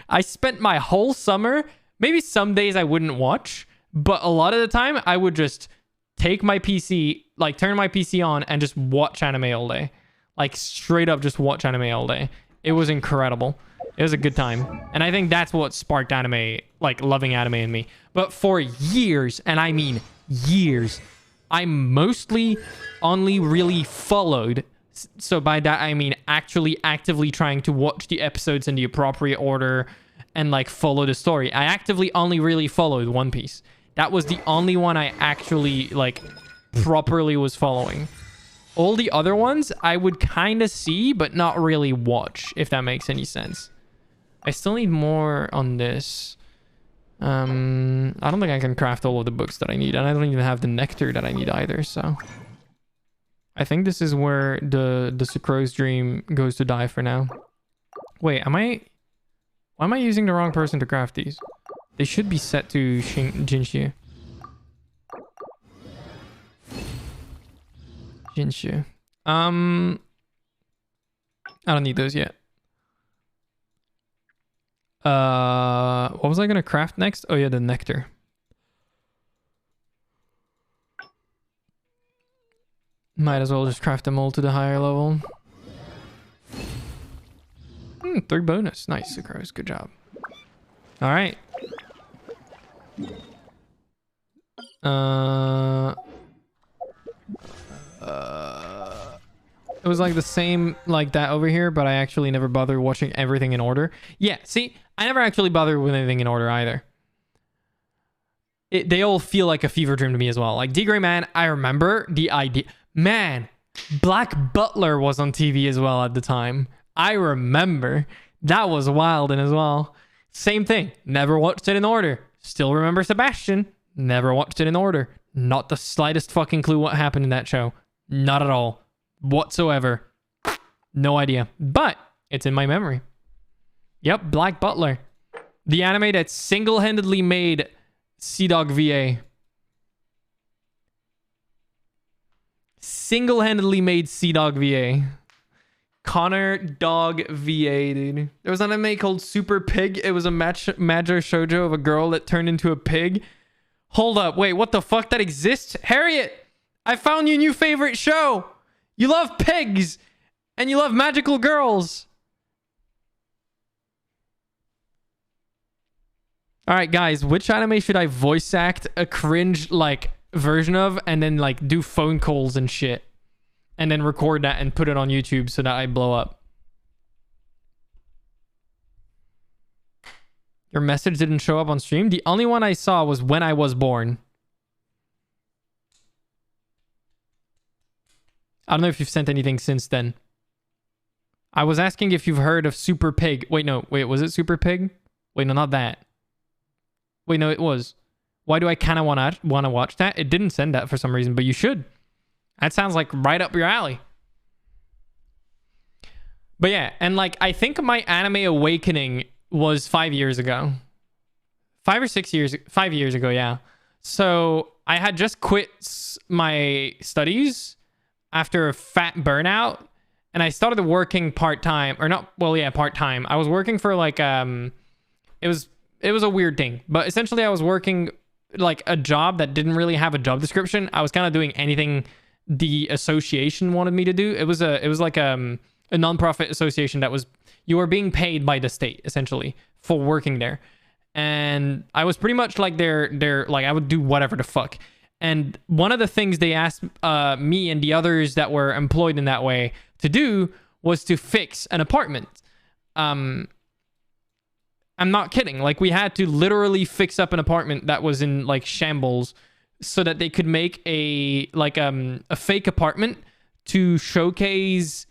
I spent my whole summer, maybe some days I wouldn't watch, but a lot of the time I would just take my PC, like turn my PC on and just watch anime all day. Like straight up just watch anime all day. It was incredible. It was a good time. And I think that's what sparked anime, like loving anime in me. But for years, and I mean years, I mostly only really followed. So by that, I mean actually actively trying to watch the episodes in the appropriate order and like follow the story. I actively only really followed One Piece. That was the only one I actually like properly was following. All the other ones I would kind of see, but not really watch, if that makes any sense. I still need more on this. I don't think I can craft all of the books that I need, and I don't even have the nectar that I need either, so I think this is where the Sucrose dream goes to die for now. Wait, why am I using the wrong person to craft these? They should be set to Jinshu. Jinshu. I don't need those yet. What was I gonna craft next? Oh yeah, the nectar. Might as well just craft them all to the higher level. 3 bonus. Nice, Sucrose. Good job. All right. It was like the same like that over here, but I actually never bothered watching everything in order. Yeah, see, I never actually bothered with anything in order either. They all feel like a fever dream to me as well. Like D. Gray Man, I remember the idea. Man, Black Butler was on TV as well at the time. I remember. That was wild and as well. Same thing. Never watched it in order. Still remember Sebastian. Never watched it in order. Not the slightest fucking clue what happened in that show. Not at all. Whatsoever. No idea. But it's in my memory. Yep, Black Butler. The anime that single-handedly made Sea Dog VA. Single-handedly made Sea Dog VA. Connor Dog VA, dude. There was an anime called Super Pig. It was a majo shoujo of a girl that turned into a pig. Hold up. Wait, what the fuck? That exists? Harriet, I found you a new favorite show. You love pigs. And you love magical girls. Alright, guys. Which anime should I voice act a cringe, like, version of? And then, like, do phone calls and shit? And then record that and put it on YouTube so that I blow up. Your message didn't show up on stream? The only one I saw was when I was born. I don't know if you've sent anything since then. I was asking if you've heard of Super Pig. Wait, no. Wait, was it Super Pig? Wait, no, not that. Wait, no, it was. Why do I kind of want to watch that? It didn't send that for some reason, but you should. That sounds like right up your alley. But yeah, and like, I think my anime awakening was 5 years ago. 5 or 6 years, 5 years ago, yeah. So I had just quit my studies after a fat burnout, and I started working part-time, or not, well, yeah, part-time. I was working for like, it was a weird thing, but essentially I was working like a job that didn't really have a job description. I was kind of doing anything the association wanted me to do. It was like a non-profit association that was, you were being paid by the state essentially for working there. And I was pretty much like their like, I would do whatever the fuck. And one of the things they asked me and the others that were employed in that way to do was to fix an apartment. I'm not kidding. Like, we had to literally fix up an apartment that was in like shambles so that they could make a fake apartment to showcase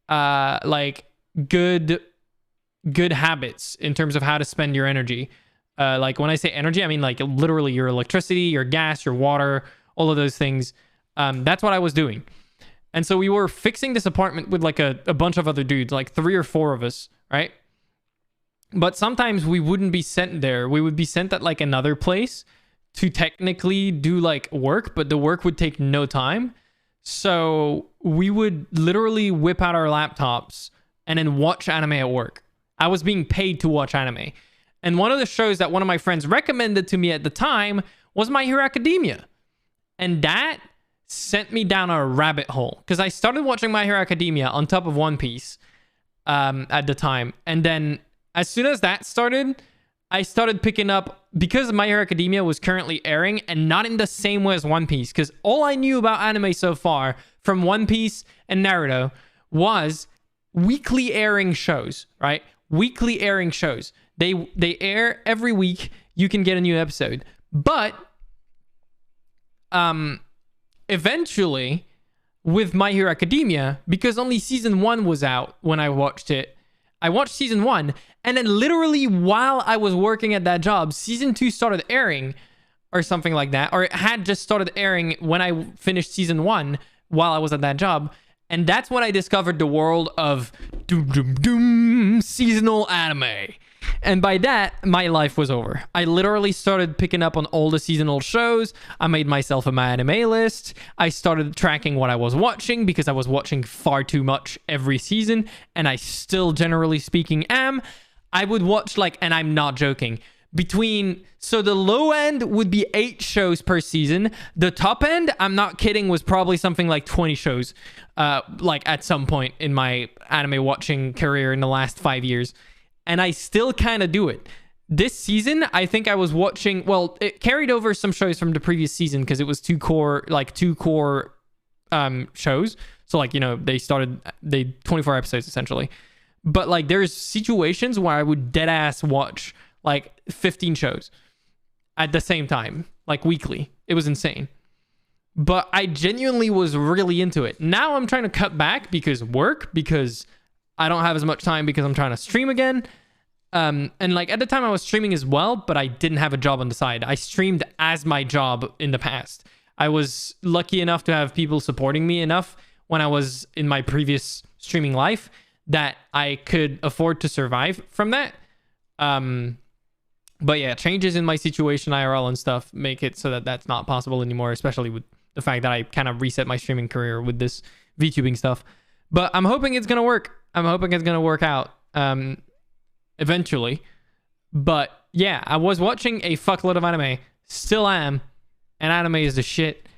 like good habits in terms of how to spend your energy. Like, when I say energy, I mean like literally your electricity, your gas, your water, all of those things. That's what I was doing. And so we were fixing this apartment with like a bunch of other dudes, like 3 or 4 of us, right? But sometimes we wouldn't be sent there. We would be sent at like another place to technically do like work, but the work would take no time. So we would literally whip out our laptops and then watch anime at work. I was being paid to watch anime. And one of the shows that one of my friends recommended to me at the time was My Hero Academia. And that sent me down a rabbit hole, because I started watching My Hero Academia on top of One Piece at the time. And then as soon as that started, I started picking up, because My Hero Academia was currently airing and not in the same way as One Piece, because all I knew about anime so far from One Piece and Naruto was weekly airing shows, right? Weekly airing shows. They air every week. You can get a new episode. But eventually, with My Hero Academia, because only season 1 was out when I watched it, I watched season 1, and then literally while I was working at that job, season 2 started airing or something like that, or it had just started airing when I finished season 1 while I was at that job. And that's when I discovered the world of seasonal anime. And by that, my life was over. I literally started picking up on all the seasonal shows. I made myself a My Anime list. I started tracking what I was watching, because I was watching far too much every season. And I still, generally speaking, am. I would watch, like, and I'm not joking, so the low end would be 8 shows per season. The top end, I'm not kidding, was probably something like 20 shows, like at some point in my anime watching career in the last 5 years. And I still kind of do it. This season, I think I was watching, well, it carried over some shows from the previous season because it was two core shows. So like, you know, they 24 episodes essentially. But like there's situations where I would dead ass watch like 15 shows at the same time, like weekly. It was insane. But I genuinely was really into it. Now I'm trying to cut back because I don't have as much time because I'm trying to stream again. And like at the time I was streaming as well, but I didn't have a job on the side. I streamed as my job in the past. I was lucky enough to have people supporting me enough when I was in my previous streaming life that I could afford to survive from that. But yeah, changes in my situation IRL and stuff make it so that that's not possible anymore, especially with the fact that I kind of reset my streaming career with this VTubing stuff. But I'm hoping it's going to work. I'm hoping it's going to work out eventually. But yeah, I was watching a fuckload of anime. Still am. And anime is the shit.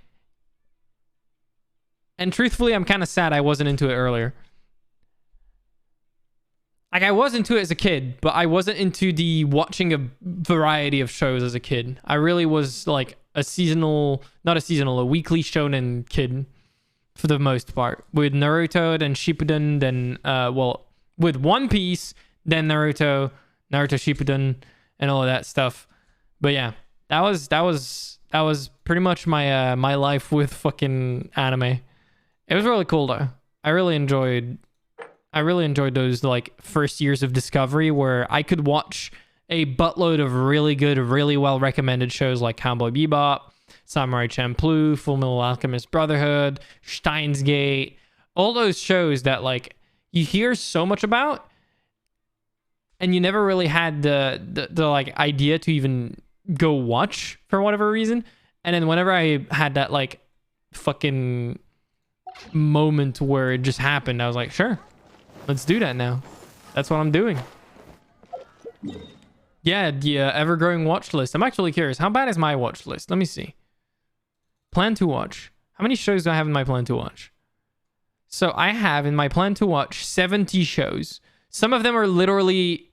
And truthfully, I'm kind of sad I wasn't into it earlier. Like, I was into it as a kid, but I wasn't into the watching a variety of shows as a kid. I really was like a weekly shonen kid for the most part. With Naruto, then Shippuden, then, with One Piece, then Naruto Shippuden, and all of that stuff. But yeah, that was pretty much my my life with fucking anime. It was really cool though. I really enjoyed those like first years of discovery where I could watch a buttload of really good, really well recommended shows like Cowboy Bebop, Samurai Champloo, Full Metal Alchemist Brotherhood, Steins Gate, all those shows that like you hear so much about and you never really had the like idea to even go watch for whatever reason. And then whenever I had that like fucking moment where it just happened, I was like, sure, let's do that now. That's what I'm doing. Yeah, the ever-growing watch list. I'm actually curious. How bad is my watch list? Let me see. Plan to watch. How many shows do I have in my plan to watch? So I have in my plan to watch 70 shows. Some of them are literally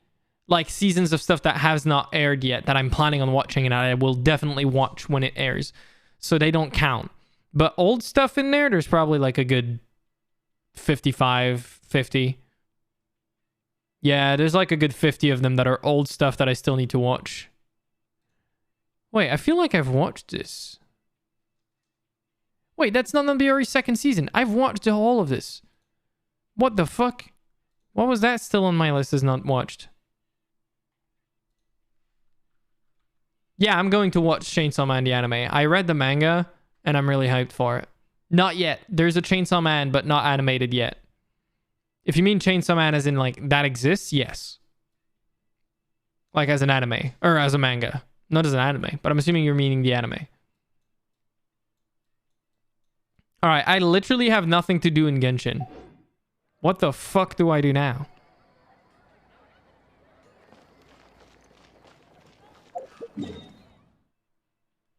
like seasons of stuff that has not aired yet that I'm planning on watching and I will definitely watch when it airs. So they don't count. But old stuff in there's probably like a good 55, 50. Yeah, there's like a good 50 of them that are old stuff that I still need to watch. Wait, I feel like I've watched this. Wait, that's not Nonbiori's second season. I've watched all of this. What the fuck? What was that still on my list as not watched? Yeah, I'm going to watch Chainsaw Man the anime. I read the manga and I'm really hyped for it. Not yet. There's a Chainsaw Man, but not animated yet. If you mean Chainsaw Man as in like that exists, yes. Like as an anime or as a manga. Not as an anime, but I'm assuming you're meaning the anime. All right, I literally have nothing to do in Genshin. What the fuck do I do now?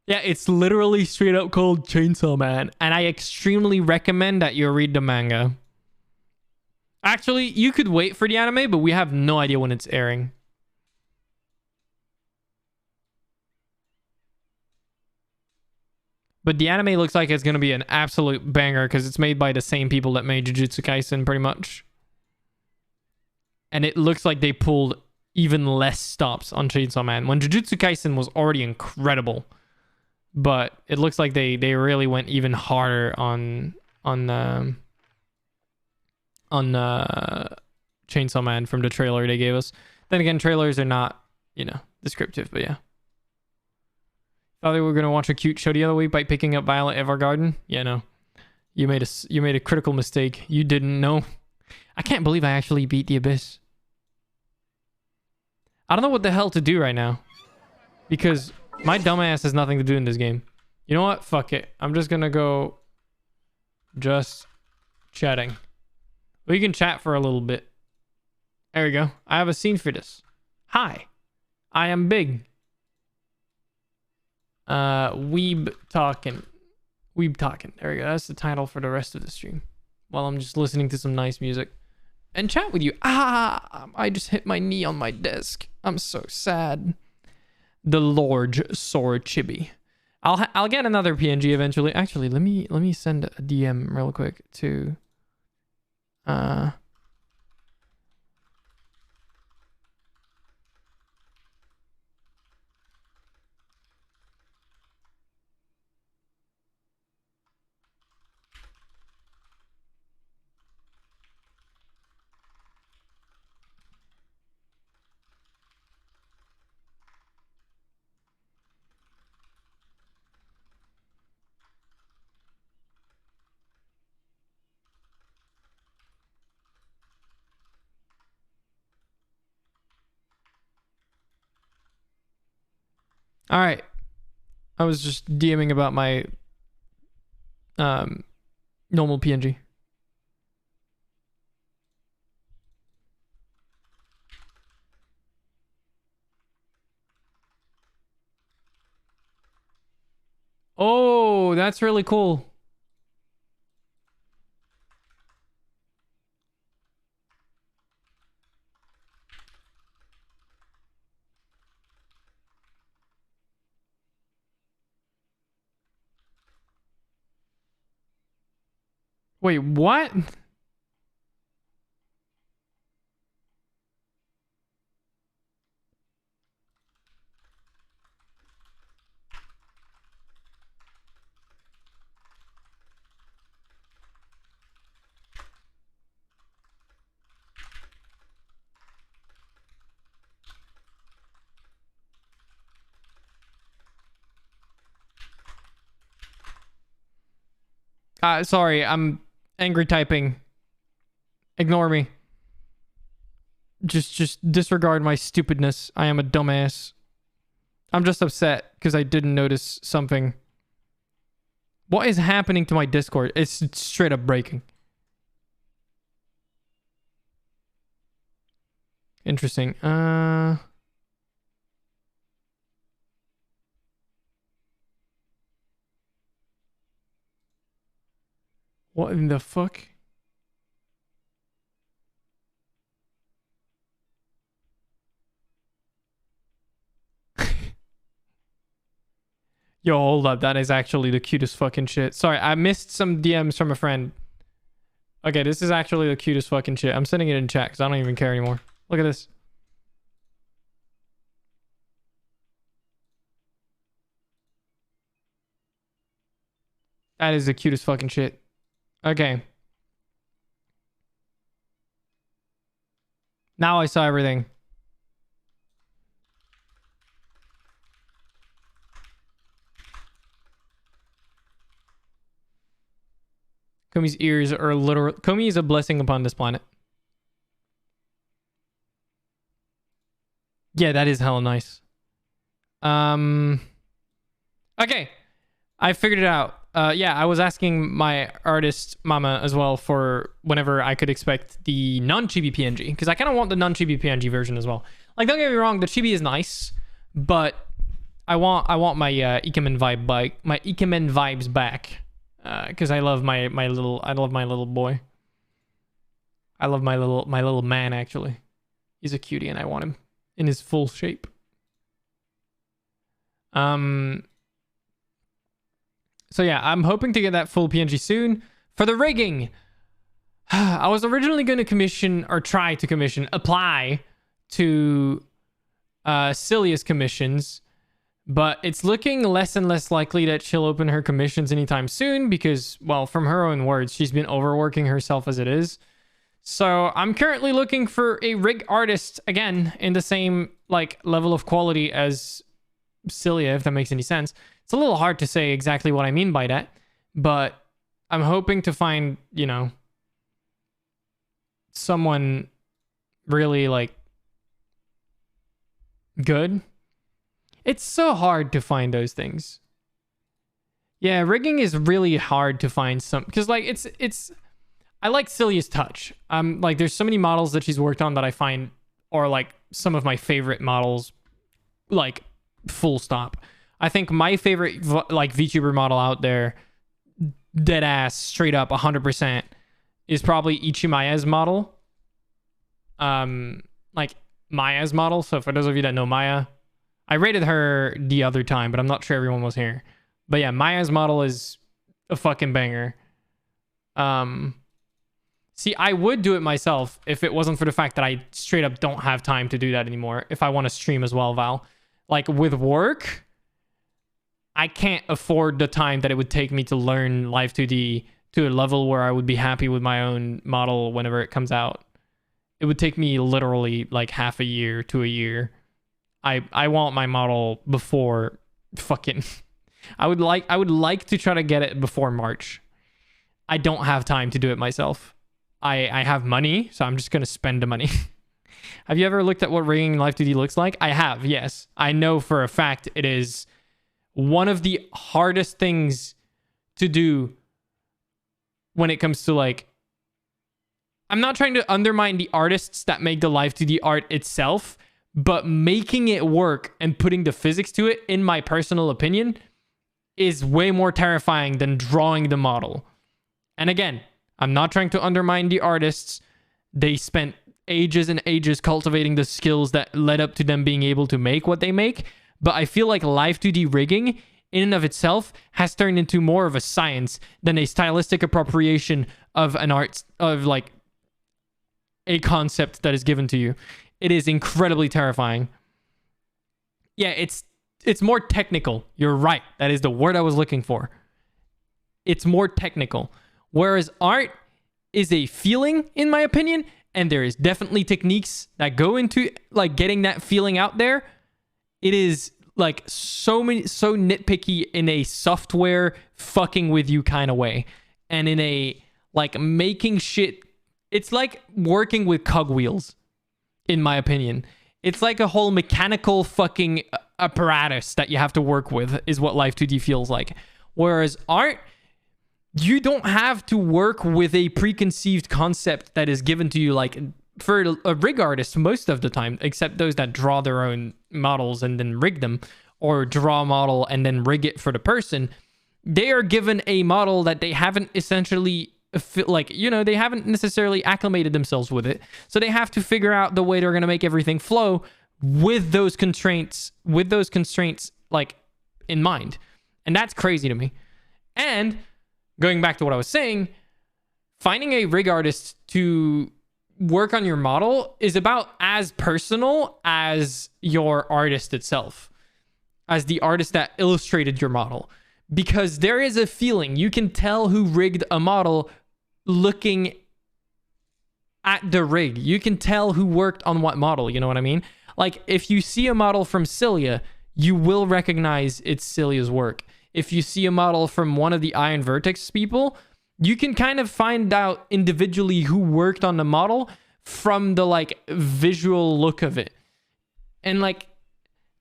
Yeah, it's literally straight up called Chainsaw Man, and I extremely recommend that you read the manga. Actually, you could wait for the anime, but we have no idea when it's airing. But the anime looks like it's going to be an absolute banger because it's made by the same people that made Jujutsu Kaisen, pretty much. And it looks like they pulled even less stops on Chainsaw Man, when Jujutsu Kaisen was already incredible. But it looks like they really went even harder on Chainsaw Man from the trailer they gave us. Then again, trailers are not, descriptive, but yeah. Thought we were gonna watch a cute show the other week by picking up Violet Evergarden. Yeah, no. You made a critical mistake. You didn't know. I can't believe I actually beat the Abyss. I don't know what the hell to do right now. Because my dumbass has nothing to do in this game. You know what? Fuck it. I'm just gonna go just chatting. We can chat for a little bit. There we go. I have a scene for this. Hi. I am big. Weeb talking. There we go. That's the title for the rest of the stream. While I'm just listening to some nice music. And chat with you. I just hit my knee on my desk. I'm so sad. The Lord Sword Chibi. I'll get another PNG eventually. Actually, let me send a DM real quick to Uh, all right. I was just DMing about my normal PNG. Oh, that's really cool. Wait, what? Sorry, I'm angry typing. Ignore me. Just disregard my stupidness. I am a dumbass. I'm just upset because I didn't notice something. What is happening to my Discord? It's straight up breaking. Interesting. What in the fuck? Yo, hold up. That is actually the cutest fucking shit. Sorry, I missed some DMs from a friend. Okay, this is actually the cutest fucking shit. I'm sending it in chat because I don't even care anymore. Look at this. That is the cutest fucking shit. Okay. Now I saw everything. Komi's ears are literal. Komi is a blessing upon this planet. Yeah, that is hella nice. Okay. I figured it out. Yeah, I was asking my artist mama as well for whenever I could expect the non-chibi PNG, because I kind of want the non-chibi PNG version as well. Like, don't get me wrong, the chibi is nice, but I want my Ikemen vibe back, my Ikemen vibes back, because I love my little boy. I love my little man, actually. He's a cutie, and I want him in his full shape. So yeah, I'm hoping to get that full PNG soon. For the rigging, I was originally going to commission or try to commission, apply to Celia's commissions, but it's looking less and less likely that she'll open her commissions anytime soon because, well, from her own words, she's been overworking herself as it is. So I'm currently looking for a rig artist, again, in the same like level of quality as Ciel, if that makes any sense. It's a little hard to say exactly what I mean by that, but I'm hoping to find, you know, someone really like good. It's so hard to find those things. Yeah, rigging is really hard to find some, because like it's I like Celia's touch. Like there's so many models that she's worked on that I find are like some of my favorite models, like full stop. I think my favorite like VTuber model out there, dead ass, straight up 100%, is probably Ichimaya's model. Like Maya's model. So for those of you that know Maya, I rated her the other time, but I'm not sure everyone was here. But yeah, Maya's model is a fucking banger. See, I would do it myself if it wasn't for the fact that I straight up don't have time to do that anymore. If I want to stream as well, Val. Like with work, I can't afford the time that it would take me to learn Live 2D to a level where I would be happy with my own model whenever it comes out. It would take me literally like half a year to a year. I want my model before fucking I would like to try to get it before March. I don't have time to do it myself. I have money, so I'm just going to spend the money. Have you ever looked at what rigging Live 2D looks like? I have, yes. I know for a fact it is one of the hardest things to do when it comes to like... I'm not trying to undermine the artists that make the Live 2D art itself, but making it work and putting the physics to it, in my personal opinion, is way more terrifying than drawing the model. And again, I'm not trying to undermine the artists. They spent ages and ages cultivating the skills that led up to them being able to make what they make. But I feel like Live 2D rigging in and of itself has turned into more of a science than a stylistic appropriation of an art, of like a concept that is given to you. It is incredibly terrifying. Yeah, it's more technical. You're right. That is the word I was looking for. It's more technical. Whereas art is a feeling, in my opinion, and there is definitely techniques that go into like getting that feeling out there. It is like so nitpicky in a software fucking with you kind of way, and in a like making shit. It's like working with cogwheels, in my opinion. It's like a whole mechanical fucking apparatus that you have to work with, is what Live 2D feels like. Whereas art, you don't have to work with a preconceived concept that is given to you, like for a rig artist most of the time, except those that draw their own models and then rig them, or draw a model and then rig it for the person. They are given a model that they haven't essentially, like, you know, they haven't necessarily acclimated themselves with it. So they have to figure out the way they're going to make everything flow with those constraints like in mind. And that's crazy to me. And going back to what I was saying, finding a rig artist to work on your model is about as personal as your artist itself, as the artist that illustrated your model. Because there is a feeling. You can tell who rigged a model looking at the rig. You can tell who worked on what model, you know what I mean? Like, if you see a model from Ciel, you will recognize it's Celia's work. If you see a model from one of the Iron Vertex people, you can kind of find out individually who worked on the model from the like visual look of it. And like,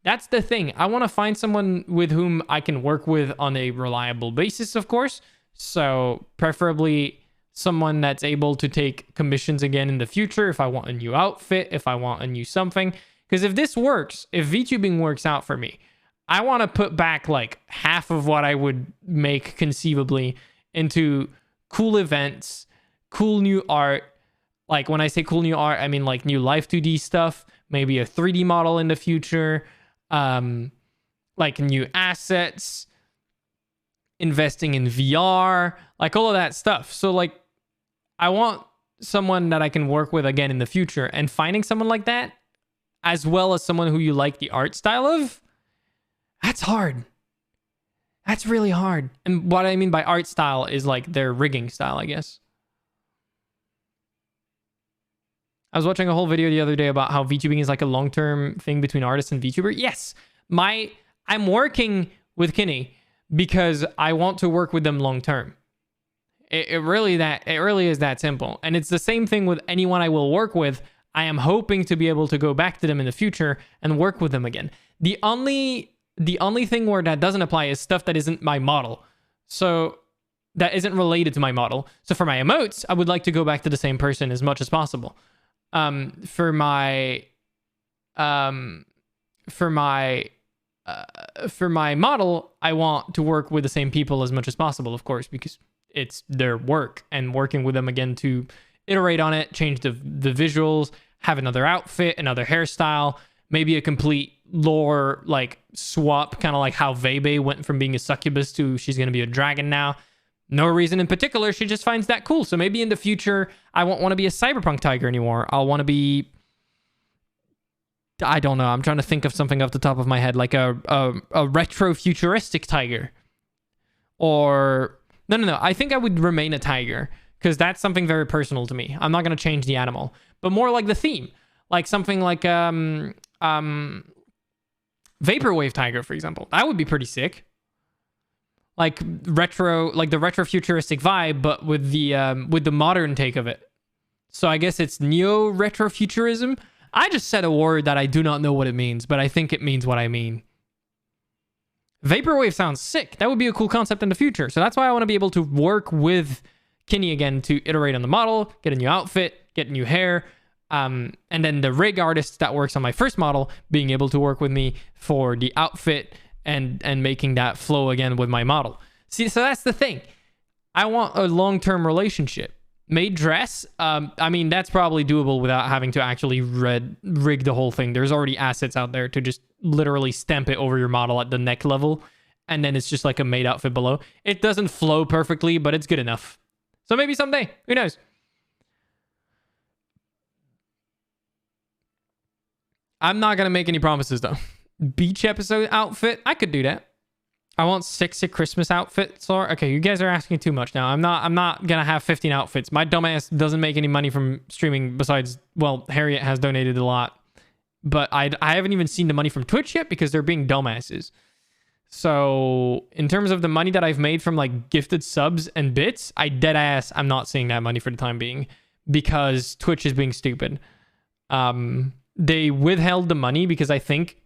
that's the thing. I want to find someone with whom I can work with on a reliable basis, of course. So preferably someone that's able to take commissions again in the future if I want a new outfit, if I want a new something. Because if this works, if VTubing works out for me, I want to put back like half of what I would make conceivably into cool events, cool new art. Like when I say cool new art, I mean like new Live 2D stuff, maybe a 3D model in the future, like new assets, investing in VR, like all of that stuff. So like I want someone that I can work with again in the future, and finding someone like that, as well as someone who you like the art style of, that's hard. That's really hard. And what I mean by art style is like their rigging style, I guess. I was watching a whole video the other day about how VTubing is like a long-term thing between artists and VTuber. Yes, I'm working with Kinney because I want to work with them long-term. It really is that simple. And it's the same thing with anyone I will work with. I am hoping to be able to go back to them in the future and work with them again. The only thing where that doesn't apply is stuff that isn't my model. So that isn't related to my model. So for my emotes, I would like to go back to the same person as much as possible. For my model, I want to work with the same people as much as possible, of course, because it's their work, and working with them again to iterate on it, change the visuals, have another outfit, another hairstyle, maybe a complete lore like swap, kind of like how Vebe went from being a succubus to she's going to be a dragon now. No reason in particular. She just finds that cool. So maybe in the future, I won't want to be a cyberpunk tiger anymore. I'll want to be... I don't know. I'm trying to think of something off the top of my head, like a retro futuristic tiger. Or... No. I think I would remain a tiger because that's something very personal to me. I'm not going to change the animal, but more like the theme. Like something like vaporwave tiger, for example. That would be pretty sick. Like retro, like the retro futuristic vibe, but with the modern take of it. So I guess it's neo retro futurism. I just said a word that I do not know what it means, but I think it means what I mean. Vaporwave sounds sick. That would be a cool concept in the future. So that's why I want to be able to work with Kinney again to iterate on the model, get a new outfit, get new hair, and then the rig artist that works on my first model being able to work with me for the outfit and making that flow again with my model. See, so that's the thing. I want a long-term relationship. Made dress, I mean, that's probably doable without having to actually rig the whole thing. There's already assets out there to just literally stamp it over your model at the neck level, and then it's just like a made outfit below. It doesn't flow perfectly, but it's good enough. So maybe someday, who knows? I'm not gonna make any promises though. Beach episode outfit, I could do that. I want 6 Christmas outfits. Or okay, you guys are asking too much now. I'm not gonna have 15 outfits. My dumbass doesn't make any money from streaming besides, well, Harriet has donated a lot. But I haven't even seen the money from Twitch yet because they're being dumbasses. So in terms of the money that I've made from like gifted subs and bits, I'm not seeing that money for the time being because Twitch is being stupid. They withheld the money because I think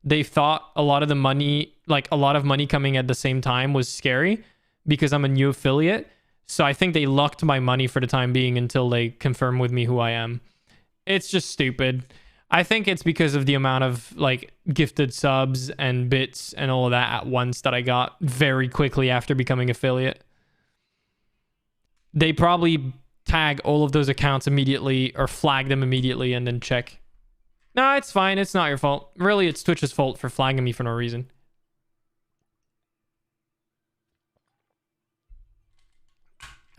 they thought a lot of money coming at the same time was scary because I'm a new affiliate. So I think they locked my money for the time being until they confirm with me who I am. It's just stupid. I think it's because of the amount of like gifted subs and bits and all of that at once that I got very quickly after becoming affiliate. They probably tag all of those accounts immediately or flag them immediately and then check. No, it's fine. It's not your fault. Really, it's Twitch's fault for flagging me for no reason.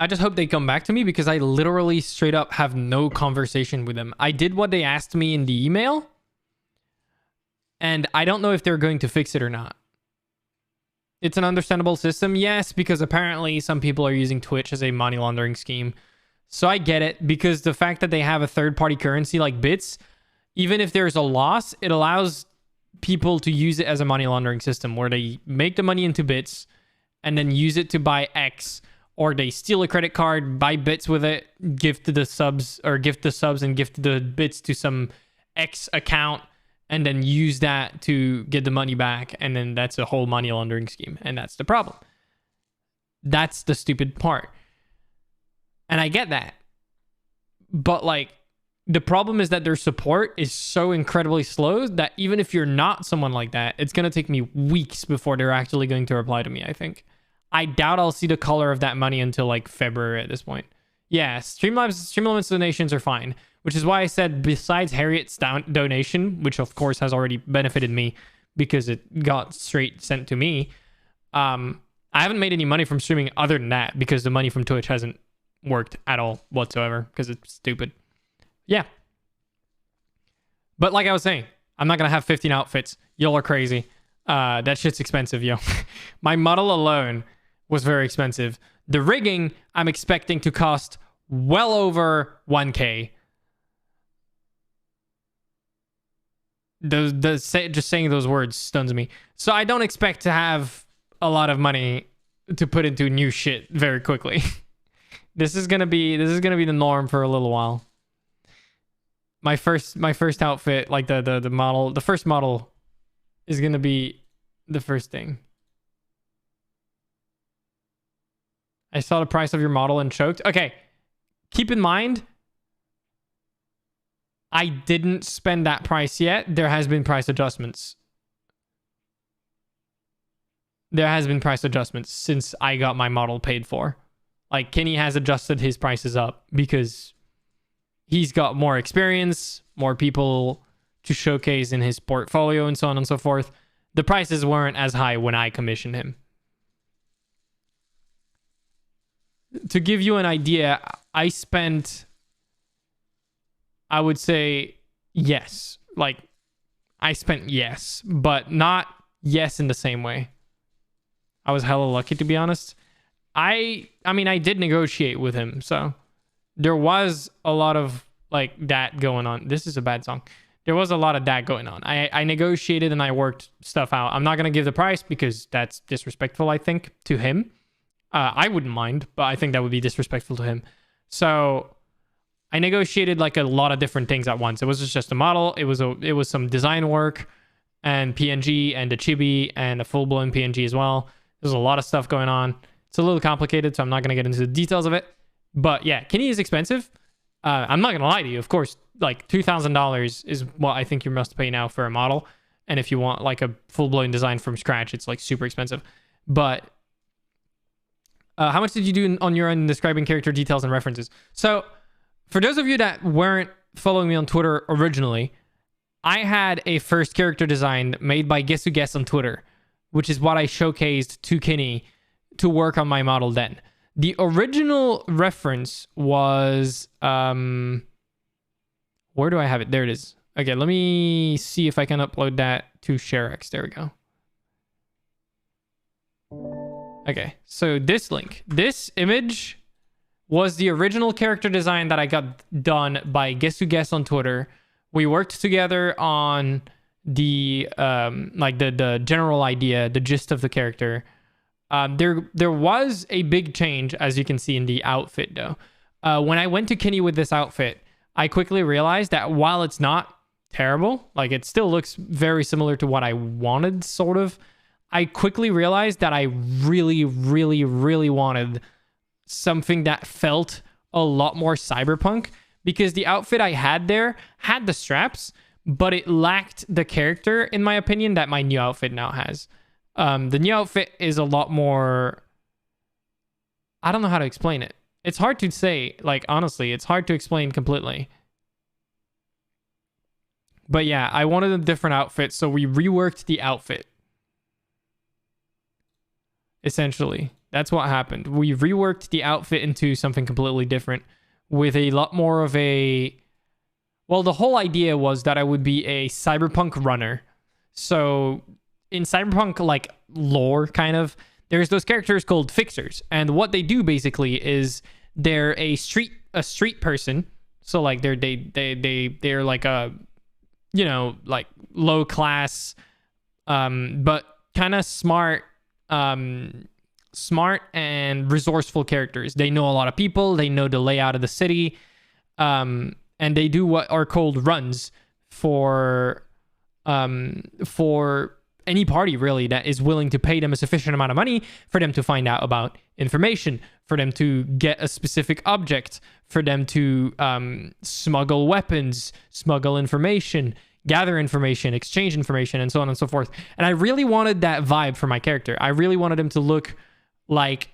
I just hope they come back to me because I literally straight up have no conversation with them. I did what they asked me in the email, and I don't know if they're going to fix it or not. It's an understandable system, yes, because apparently some people are using Twitch as a money laundering scheme. So I get it, because the fact that they have a third-party currency like bits, even if there's a loss, it allows people to use it as a money laundering system where they make the money into bits and then use it to buy X, or they steal a credit card, buy bits with it, gift the subs and gift the bits to some X account, and then use that to get the money back. And then that's a whole money laundering scheme. And that's the problem. That's the stupid part. And I get that. But like, the problem is that their support is so incredibly slow that even if you're not someone like that, it's going to take me weeks before they're actually going to reply to me, I think. I doubt I'll see the color of that money until like February at this point. Yeah, Streamlabs donations are fine, which is why I said besides Harriet's donation, which of course has already benefited me because it got straight sent to me, I haven't made any money from streaming other than that because the money from Twitch hasn't worked at all whatsoever because it's stupid. Yeah. But like I was saying, I'm not going to have 15 outfits. Y'all are crazy. That shit's expensive, yo. My model alone was very expensive. The rigging, I'm expecting to cost well over 1K. Just saying those words stuns me. So I don't expect to have a lot of money to put into new shit very quickly. This is gonna be the norm for a little while. My first outfit, like the first model is gonna be the first thing. I saw the price of your model and choked. Okay, keep in mind, I didn't spend that price yet. There has been price adjustments. There has been price adjustments since I got my model paid for. Like, Kenny has adjusted his prices up because he's got more experience, more people to showcase in his portfolio, and so on and so forth. The prices weren't as high when I commissioned him. to give you an idea, I spent, I would say, yes. Like, I spent yes, but not yes in the same way. I was hella lucky, to be honest. I mean, I did negotiate with him, so there was a lot of like that going on. This is a bad song. There was a lot of that going on. I negotiated and I worked stuff out. I'm not going to give the price because that's disrespectful, I think, to him. I wouldn't mind, but I think that would be disrespectful to him. So I negotiated like a lot of different things at once. It was just a model. It was some design work and PNG and a chibi and a full-blown PNG as well. There's a lot of stuff going on. It's a little complicated, so I'm not going to get into the details of it. But yeah, Kinney is expensive. I'm not going to lie to you. Of course, like $2,000 is what I think you must pay now for a model. And if you want like a full-blown design from scratch, it's like super expensive. But how much did you do on your end describing character details and references? So for those of you that weren't following me on Twitter originally, I had a first character design made by Guess Who Guess on Twitter, which is what I showcased to Kinney to work on my model then. The original reference was, where do I have it? There it is. Okay, let me see if I can upload that to ShareX. There we go. Okay, so this link, this image was the original character design that I got done by Guess Who Guess on Twitter. We worked together on the like the general idea, the gist of the character. There was a big change, as you can see in the outfit, though. When I went to Kinney with this outfit, I quickly realized that while it's not terrible, like it still looks very similar to what I wanted, sort of. I quickly realized that I really, really, really wanted something that felt a lot more cyberpunk, because the outfit I had there had the straps, but it lacked the character, in my opinion, that my new outfit now has. The new outfit is a lot more... I don't know how to explain it. It's hard to say, like, honestly, it's hard to explain completely. But yeah, I wanted a different outfit, so we reworked the outfit. Essentially, that's what happened. We reworked the outfit into something completely different with a lot more of a... Well, the whole idea was that I would be a cyberpunk runner. So in cyberpunk, like, lore, kind of, there's those characters called fixers. And what they do, basically, is they're a street person. So, like, they're like a, you know, like, low class, but kind of smart and resourceful characters. They know a lot of people. They know the layout of the city. And they do what are called runs for any party, really, that is willing to pay them a sufficient amount of money for them to find out about information, for them to get a specific object, for them to smuggle weapons, smuggle information, gather information, exchange information, and so on and so forth. And I really wanted that vibe for my character. I really wanted him to look like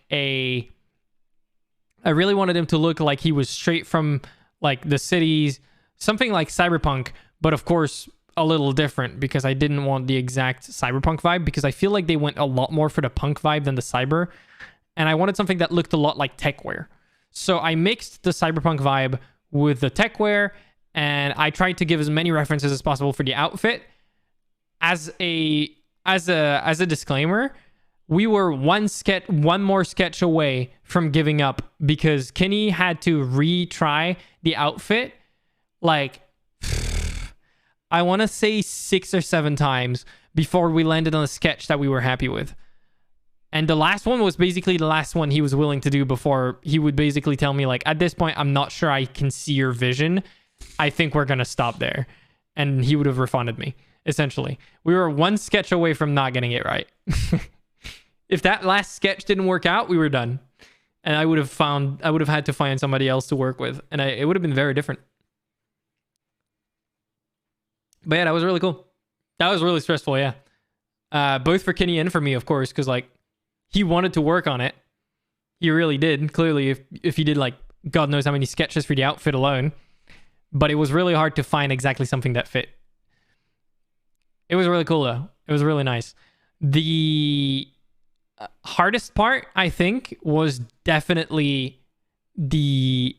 he was straight from like the cities, something like cyberpunk, but of course a little different, because I didn't want the exact cyberpunk vibe, because I feel like they went a lot more for the punk vibe than the cyber, and I wanted something that looked a lot like techwear. So I mixed the cyberpunk vibe with the techwear, and I tried to give as many references as possible for the outfit. As a disclaimer, we were one more sketch away from giving up, because Kinney had to retry the outfit like, I want to say 6 or 7 times before we landed on a sketch that we were happy with. And the last one was basically the last one he was willing to do before he would basically tell me, like, at this point, I'm not sure I can see your vision. I think we're going to stop there. And he would have refunded me, essentially. We were one sketch away from not getting it right. If that last sketch didn't work out, we were done. And I would have had to find somebody else to work with. And it would have been very different. But yeah, that was really cool. That was really stressful, yeah. Both for Kinney and for me, of course, because, like, he wanted to work on it. He really did. Clearly, if he did, like, God knows how many sketches for the outfit alone. But it was really hard to find exactly something that fit. It was really cool, though. It was really nice. The hardest part, I think, was definitely the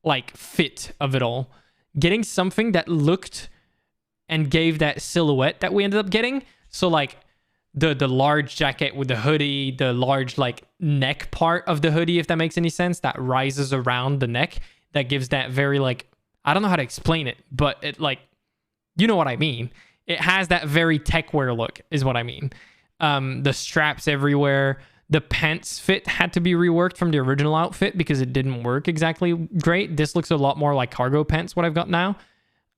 like fit of it all. Getting something that looked and gave that silhouette that we ended up getting. So like the large jacket with the hoodie, the large like neck part of the hoodie, if that makes any sense, that rises around the neck, that gives that very like, I don't know how to explain it, but it like, you know what I mean. It has that very tech wear look is what I mean. The straps everywhere. The pants fit had to be reworked from the original outfit because it didn't work exactly great. This looks a lot more like cargo pants, what I've got now.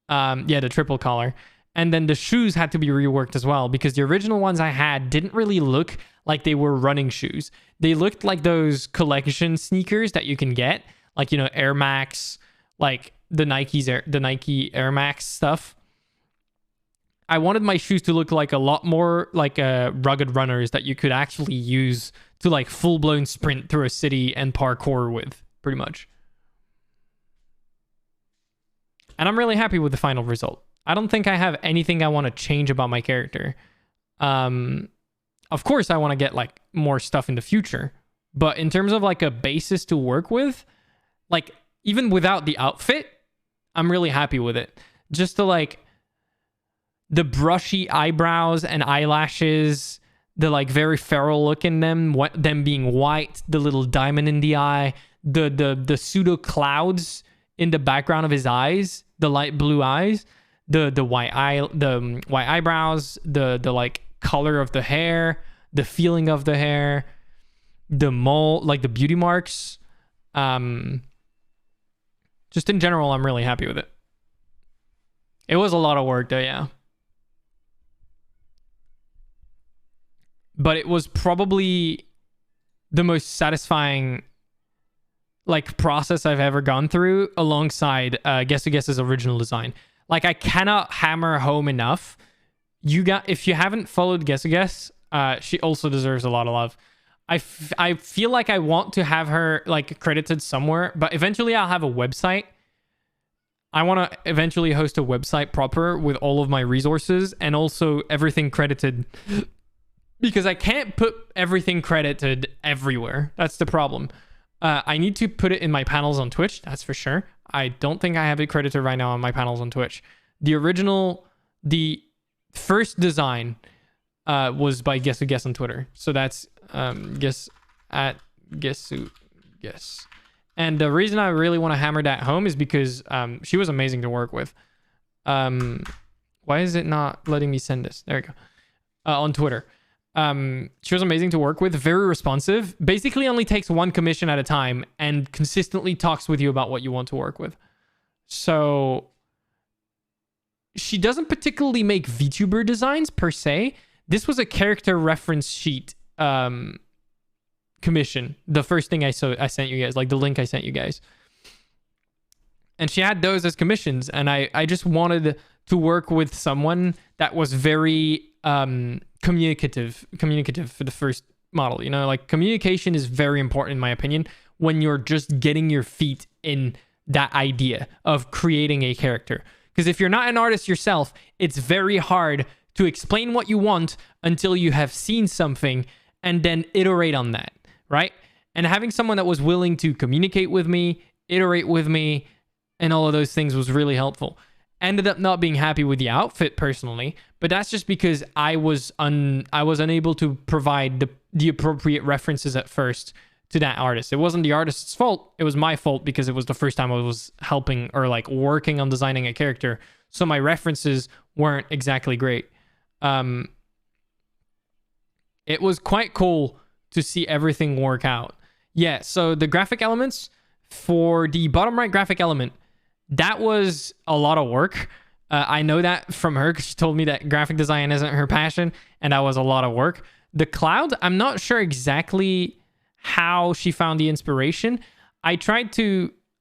Yeah, the triple collar. And then the shoes had to be reworked as well because the original ones I had didn't really look like they were running shoes. They looked like those collection sneakers that you can get, like, you know, Air Max, like the Nike Air Max stuff. I wanted my shoes to look like a lot more like rugged runners that you could actually use to like full-blown sprint through a city and parkour with, pretty much. And I'm really happy with the final result. I don't think I have anything I want to change about my character. Of course, I want to get like more stuff in the future. But in terms of like a basis to work with, like even without the outfit, I'm really happy with it. Just to like the brushy eyebrows and eyelashes, the like very feral look in them being white, the little diamond in the eye, the pseudo clouds in the background of his eyes, the light blue eyes, the white eyebrows, the like color of the hair, the feeling of the hair, the mole, like the beauty marks. Just in general, I'm really happy with it. It was a lot of work though, yeah. But it was probably the most satisfying like process I've ever gone through alongside Guess's original design. Like I cannot hammer home enough. If you haven't followed Guess, she also deserves a lot of love. I feel like I want to have her like credited somewhere, but eventually I'll have a website. I want to eventually host a website proper with all of my resources and also everything credited, because I can't put everything credited everywhere. That's the problem. I need to put it in my panels on Twitch, that's for sure. I don't think I have it credited right now on my panels on Twitch. The first design was by Guess on Twitter. So that's Guess. And the reason I really want to hammer that home is because she was amazing to work with. Why is it not letting me send this? There we go. On Twitter. She was amazing to work with, very responsive, basically only takes one commission at a time and consistently talks with you about what you want to work with. So she doesn't particularly make VTuber designs per se. This was a character reference sheet commission. The first thing I sent you guys, like the link I sent you guys. And she had those as commissions, and I just wanted to work with someone that was very communicative for the first model. You know, like communication is very important in my opinion when you're just getting your feet in that idea of creating a character. Because if you're not an artist yourself, it's very hard to explain what you want until you have seen something and then iterate on that, right? And having someone that was willing to communicate with me, iterate with me, and all of those things was really helpful. Ended up not being happy with the outfit personally, but that's just because I was unable to provide the appropriate references at first to that artist. It wasn't the artist's fault. It was my fault because it was the first time I was helping or like working on designing a character. So my references weren't exactly great. It was quite cool to see everything work out. Yeah, so the graphic elements for the bottom right graphic element, that was a lot of work. I know that from her because she told me that graphic design isn't her passion, and that was a lot of work. The cloud, I'm not sure exactly how she found the inspiration. I'm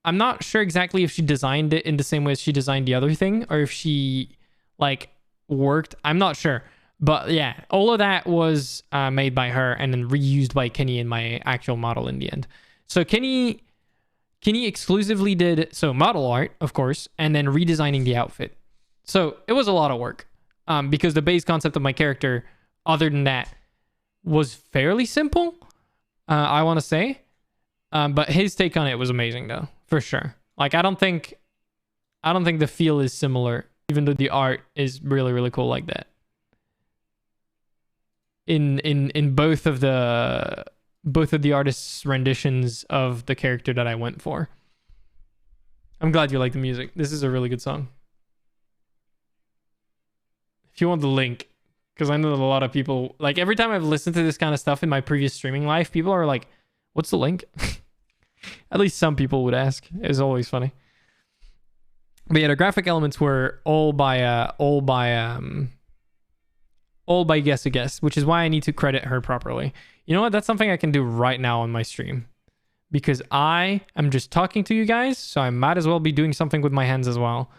not sure exactly if she designed it in the same way as she designed the other thing, or if she like worked. I'm not sure. But yeah, all of that was made by her and then reused by Kenny in my actual model in the end. So Kenny exclusively did model art, of course, and then redesigning the outfit. So it was a lot of work because the base concept of my character, other than that, was fairly simple, I want to say. But his take on it was amazing, though, for sure. Like, I don't think the feel is similar, even though the art is really, really cool like that. In both of the artists' renditions of the character that I went for. I'm glad you like the music. This is a really good song. If you want the link, because I know that a lot of people, like, every time I've listened to this kind of stuff in my previous streaming life, people are like, what's the link? At least some people would ask. It was always funny. But yeah, the graphic elements were all by Guess a Guess, which is why I need to credit her properly. You know what? That's something I can do right now on my stream, because I am just talking to you guys, so I might as well be doing something with my hands as well.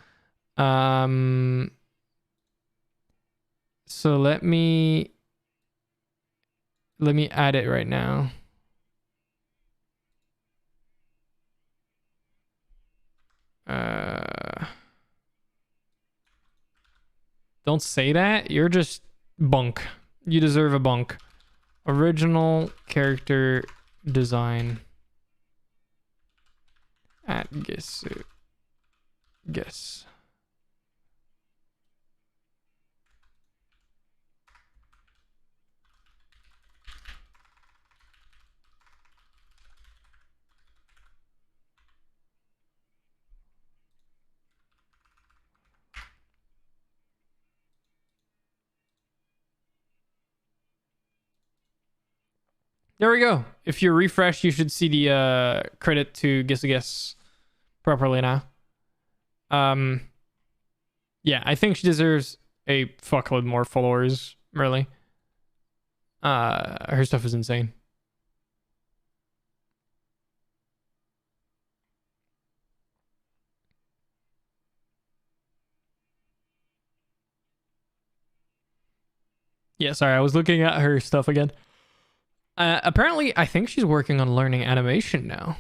So let me add it right now. Don't say that. You're just bunk. You deserve a bunk. Original character design at Guess. There we go. If you refresh, you should see the credit to Guess a Guess properly now. Yeah, I think she deserves a fuckload more followers, really. Her stuff is insane. Yeah, sorry, I was looking at her stuff again. Apparently, I think she's working on learning animation now.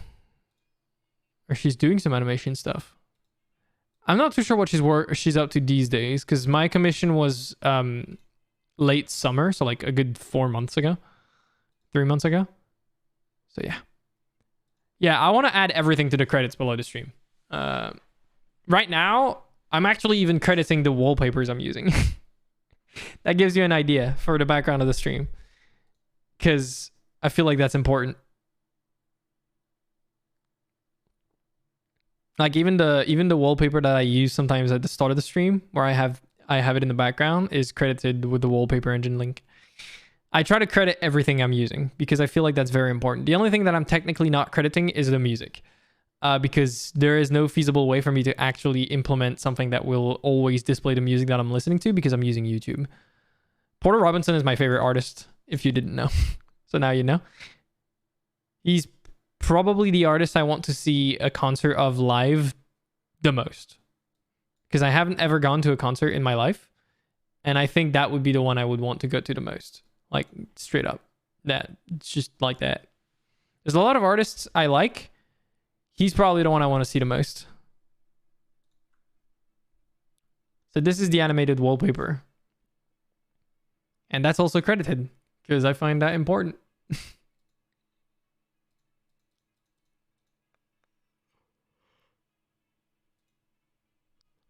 Or she's doing some animation stuff. I'm not too sure what she's up to these days, because my commission was late summer, so like a good 4 months ago. 3 months ago. So yeah. Yeah, I want to add everything to the credits below the stream. Right now, I'm actually even crediting the wallpapers I'm using. That gives you an idea for the background of the stream, because I feel like that's important. Like even the wallpaper that I use sometimes at the start of the stream, where I have it in the background, is credited with the wallpaper engine link. I try to credit everything I'm using because I feel like that's very important. The only thing that I'm technically not crediting is the music, because there is no feasible way for me to actually implement something that will always display the music that I'm listening to, because I'm using YouTube. Porter Robinson is my favorite artist, if you didn't know. So now you know. He's probably the artist I want to see a concert of live the most, because I haven't ever gone to a concert in my life, and I think that would be the one I would want to go to the most. Like, straight up. That, it's just like that. There's a lot of artists I like. He's probably the one I want to see the most. So this is the animated wallpaper. And that's also credited, because I find that important.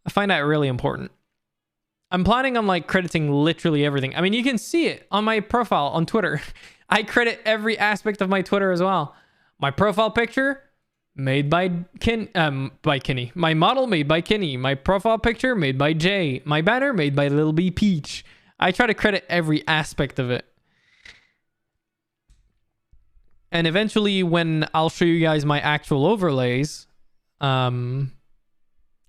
I find that really important. I'm planning on like crediting literally everything. I mean, you can see it on my profile on Twitter. I credit every aspect of my Twitter as well. My profile picture made by Kenny. My model made by Kenny. My profile picture made by Jay. My banner made by Lil B Peach. I try to credit every aspect of it. And eventually, when I'll show you guys my actual overlays,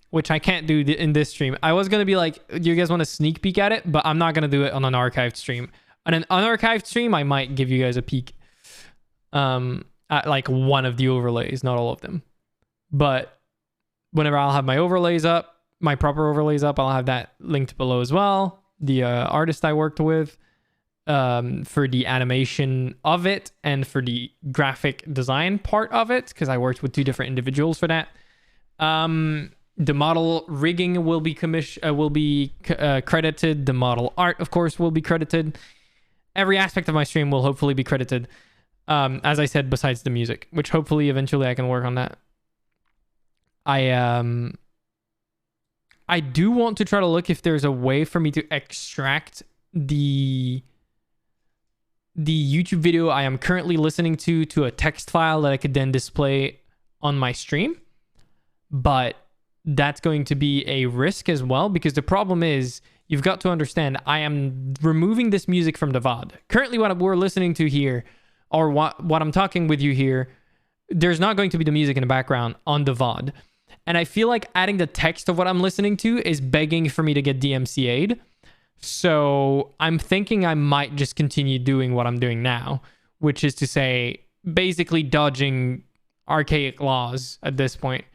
which I can't do in this stream. I was going to be like, you guys want a sneak peek at it? But I'm not going to do it on an archived stream. On an unarchived stream, I might give you guys a peek at like one of the overlays, not all of them. But whenever I'll have my overlays up, my proper overlays up, I'll have that linked below as well. The artist I worked with for the animation of it and for the graphic design part of it, because I worked with 2 different individuals for that. The model rigging will be credited. The model art, of course, will be credited. every aspect of my stream will hopefully be credited. As I said, besides the music, which hopefully eventually I can work on that. I do want to try to look if there's a way for me to extract the YouTube video I am currently listening to a text file that I could then display on my stream. But that's going to be a risk as well, because the problem is, you've got to understand, I am removing this music from the VOD. Currently, what we're listening to here, or what I'm talking with you here, there's not going to be the music in the background on the VOD. And I feel like adding the text of what I'm listening to is begging for me to get DMCA'd. So I'm thinking I might just continue doing what I'm doing now, which is to say, basically dodging archaic laws at this point.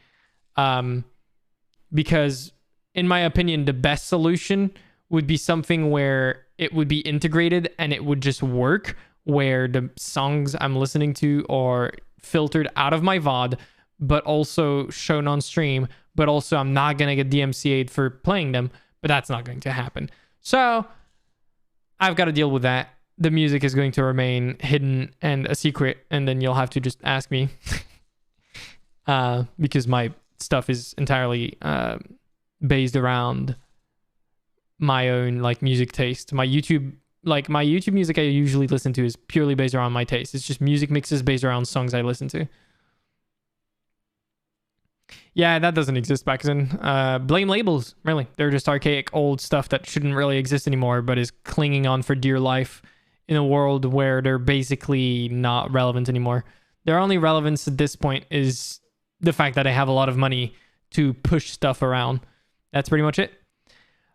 Because in my opinion, the best solution would be something where it would be integrated and it would just work, where the songs I'm listening to are filtered out of my VOD, but also shown on stream, but also I'm not going to get DMCA'd for playing them, but that's not going to happen. So I've got to deal with that. The music is going to remain hidden and a secret, and then you'll have to just ask me because my stuff is entirely based around my own like music taste. My YouTube music I usually listen to is purely based around my taste. It's just music mixes based around songs I listen to. Yeah, that doesn't exist back then. Blame labels, really. They're just archaic old stuff that shouldn't really exist anymore, but is clinging on for dear life in a world where they're basically not relevant anymore. Their only relevance at this point is the fact that I have a lot of money to push stuff around. That's pretty much it.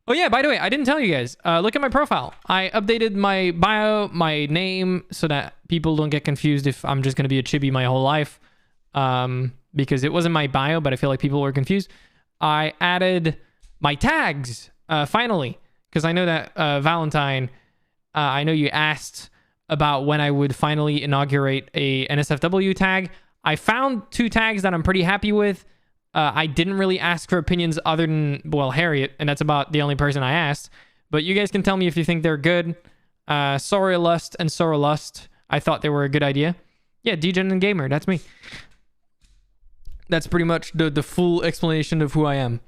Oh yeah, by the way, I didn't tell you guys. Look at my profile. I updated my bio, my name, so that people don't get confused if I'm just going to be a chibi my whole life. Because it wasn't my bio, but I feel like people were confused. I added my tags, finally. Because I know that Valentine, I know you asked about when I would finally inaugurate a NSFW tag. I found 2 tags that I'm pretty happy with. I didn't really ask for opinions other than, well, Harriet, and that's about the only person I asked. But you guys can tell me if you think they're good. Sora Lust and Sora Lust, I thought they were a good idea. Yeah, Degen and Gamer, that's me. That's pretty much the full explanation of who I am.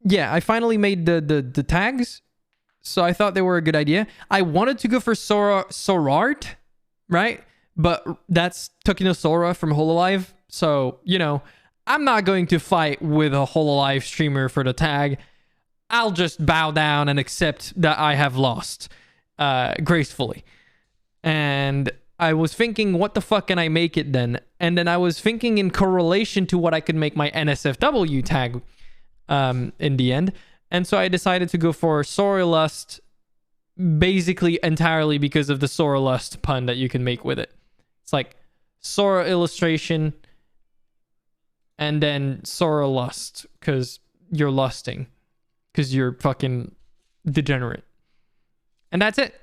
Yeah, I finally made the tags, so I thought they were a good idea. I wanted to go for Sorart, right? But that's Tokino Sora from Hololive. So, you know, I'm not going to fight with a Hololive streamer for the tag. I'll just bow down and accept that I have lost gracefully. And I was thinking, what the fuck can I make it then? And then I was thinking in correlation to what I could make my NSFW tag in the end. And so I decided to go for Sora Lust, basically entirely because of the Sora Lust pun that you can make with it. It's like Sora illustration and then Sora Lust because you're lusting, because you're fucking degenerate. And that's it.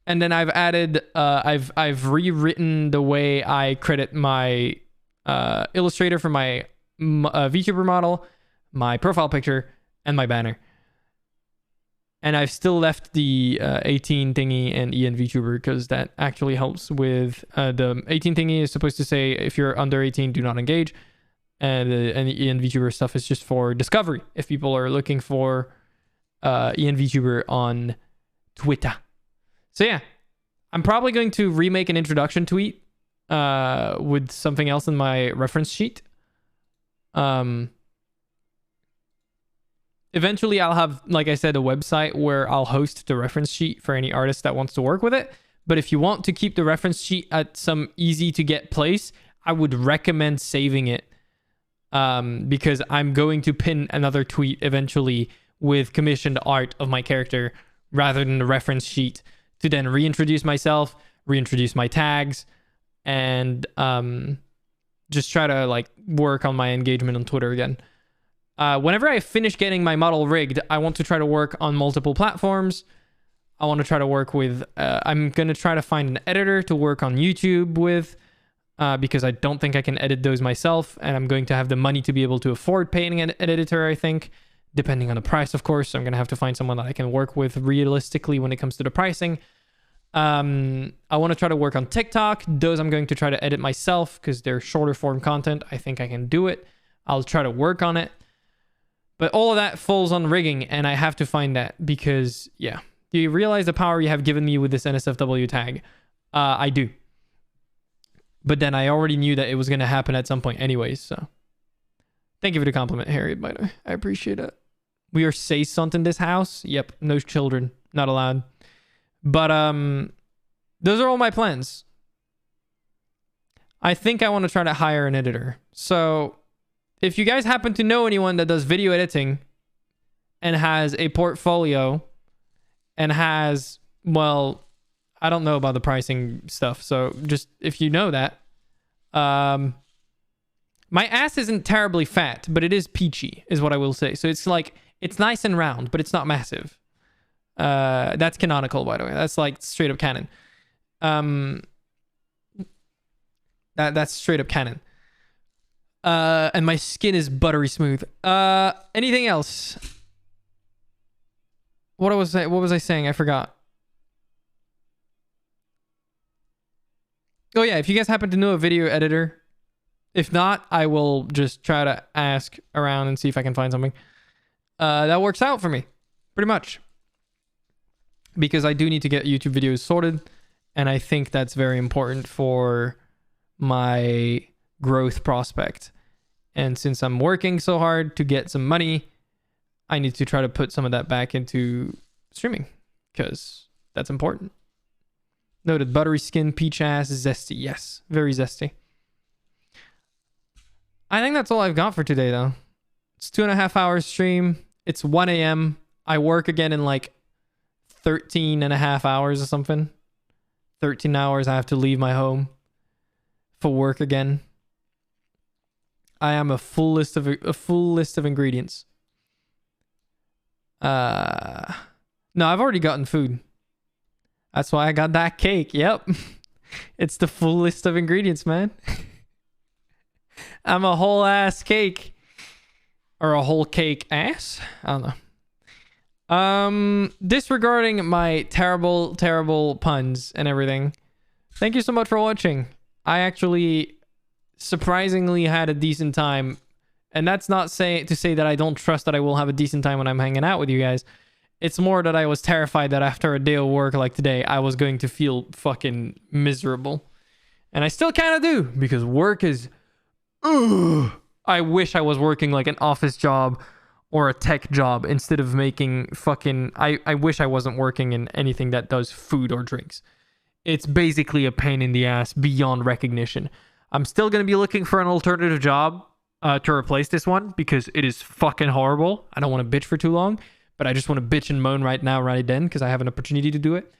And then I've added, I've rewritten the way I credit my illustrator for my VTuber model, my profile picture, and my banner. And I've still left the 18 thingy and EN VTuber because that actually helps with the 18 thingy is supposed to say if you're under 18, do not engage. And the EN VTuber stuff is just for discovery if people are looking for EN VTuber on Twitter. So yeah, I'm probably going to remake an introduction tweet with something else in my reference sheet. Eventually, I'll have, like I said, a website where I'll host the reference sheet for any artist that wants to work with it. But if you want to keep the reference sheet at some easy-to-get place, I would recommend saving it because I'm going to pin another tweet eventually with commissioned art of my character rather than the reference sheet to then reintroduce myself, reintroduce my tags, and just try to like work on my engagement on Twitter again. Whenever I finish getting my model rigged, I want to try to work on multiple platforms. I want to try to work with, I'm going to try to find an editor to work on YouTube with, because I don't think I can edit those myself, and I'm going to have the money to be able to afford paying an editor, I think. depending on the price, of course. So I'm going to have to find someone that I can work with realistically when it comes to the pricing. I want to try to work on TikTok. Those I'm going to try to edit myself because they're shorter form content. I think I can do it. I'll try to work on it. But all of that falls on rigging, and I have to find that because, yeah. Do you realize the power you have given me with this NSFW tag? I do. But then I already knew that it was going to happen at some point anyways, so. Thank you for the compliment, Harriet, by the way. I appreciate it. We are saisont in this house. Yep, no children. Not allowed. But, those are all my plans. I think I want to try to hire an editor. So, if you guys happen to know anyone that does video editing and has a portfolio and has, well, I don't know about the pricing stuff. So just if you know that, my ass isn't terribly fat, but it is peachy is what I will say. So it's like, it's nice and round, but it's not massive. That's canonical, by the way. That's like straight up canon. That's straight up canon. And my skin is buttery smooth. Anything else? What was I saying? I forgot. Oh yeah, if you guys happen to know a video editor, if not, I will just try to ask around and see if I can find something. That works out for me, pretty much. Because I do need to get YouTube videos sorted, and I think that's very important for my growth prospect. And since I'm working so hard to get some money, I need to try to put some of that back into streaming because that's important. Noted. Buttery skin, peach ass, zesty. Yes, very zesty. I think that's all I've got for today, though. It's 2.5 hours stream. It's 1 a.m. I work again in like 13.5 hours or something. 13 hours I have to leave my home for work again. I am a full list of ingredients. No, I've already gotten food. That's why I got that cake. Yep. It's the full list of ingredients, man. I'm a whole ass cake. Or a whole cake ass? I don't know. Disregarding my terrible puns and everything. Thank you so much for watching. I actually surprisingly had a decent time. And that's not to say that I don't trust that I will have a decent time when I'm hanging out with you guys. It's more that I was terrified that after a day of work like today, I was going to feel fucking miserable. And I still kind of do, because work is... Ugh. I wish I was working like an office job or a tech job instead of making fucking... I wish I wasn't working in anything that does food or drinks. It's basically a pain in the ass beyond recognition. I'm still going to be looking for an alternative job to replace this one because it is fucking horrible. I don't want to bitch for too long, but I just want to bitch and moan right now, right then, because I have an opportunity to do it.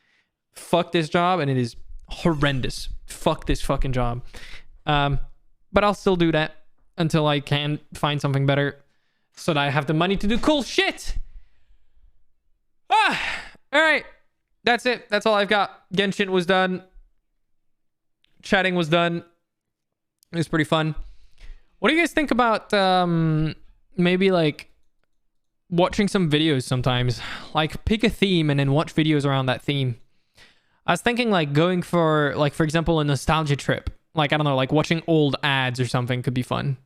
Fuck this job, and it is horrendous. Fuck this fucking job. But I'll still do that until I can find something better so that I have the money to do cool shit. All right. That's it. That's all I've got. Genshin was done. Chatting was done. It was pretty fun. What do you guys think about maybe like watching some videos sometimes? Like pick a theme and then watch videos around that theme. I was thinking like going for, like, for example, a nostalgia trip. Like, I don't know, like watching old ads or something could be fun.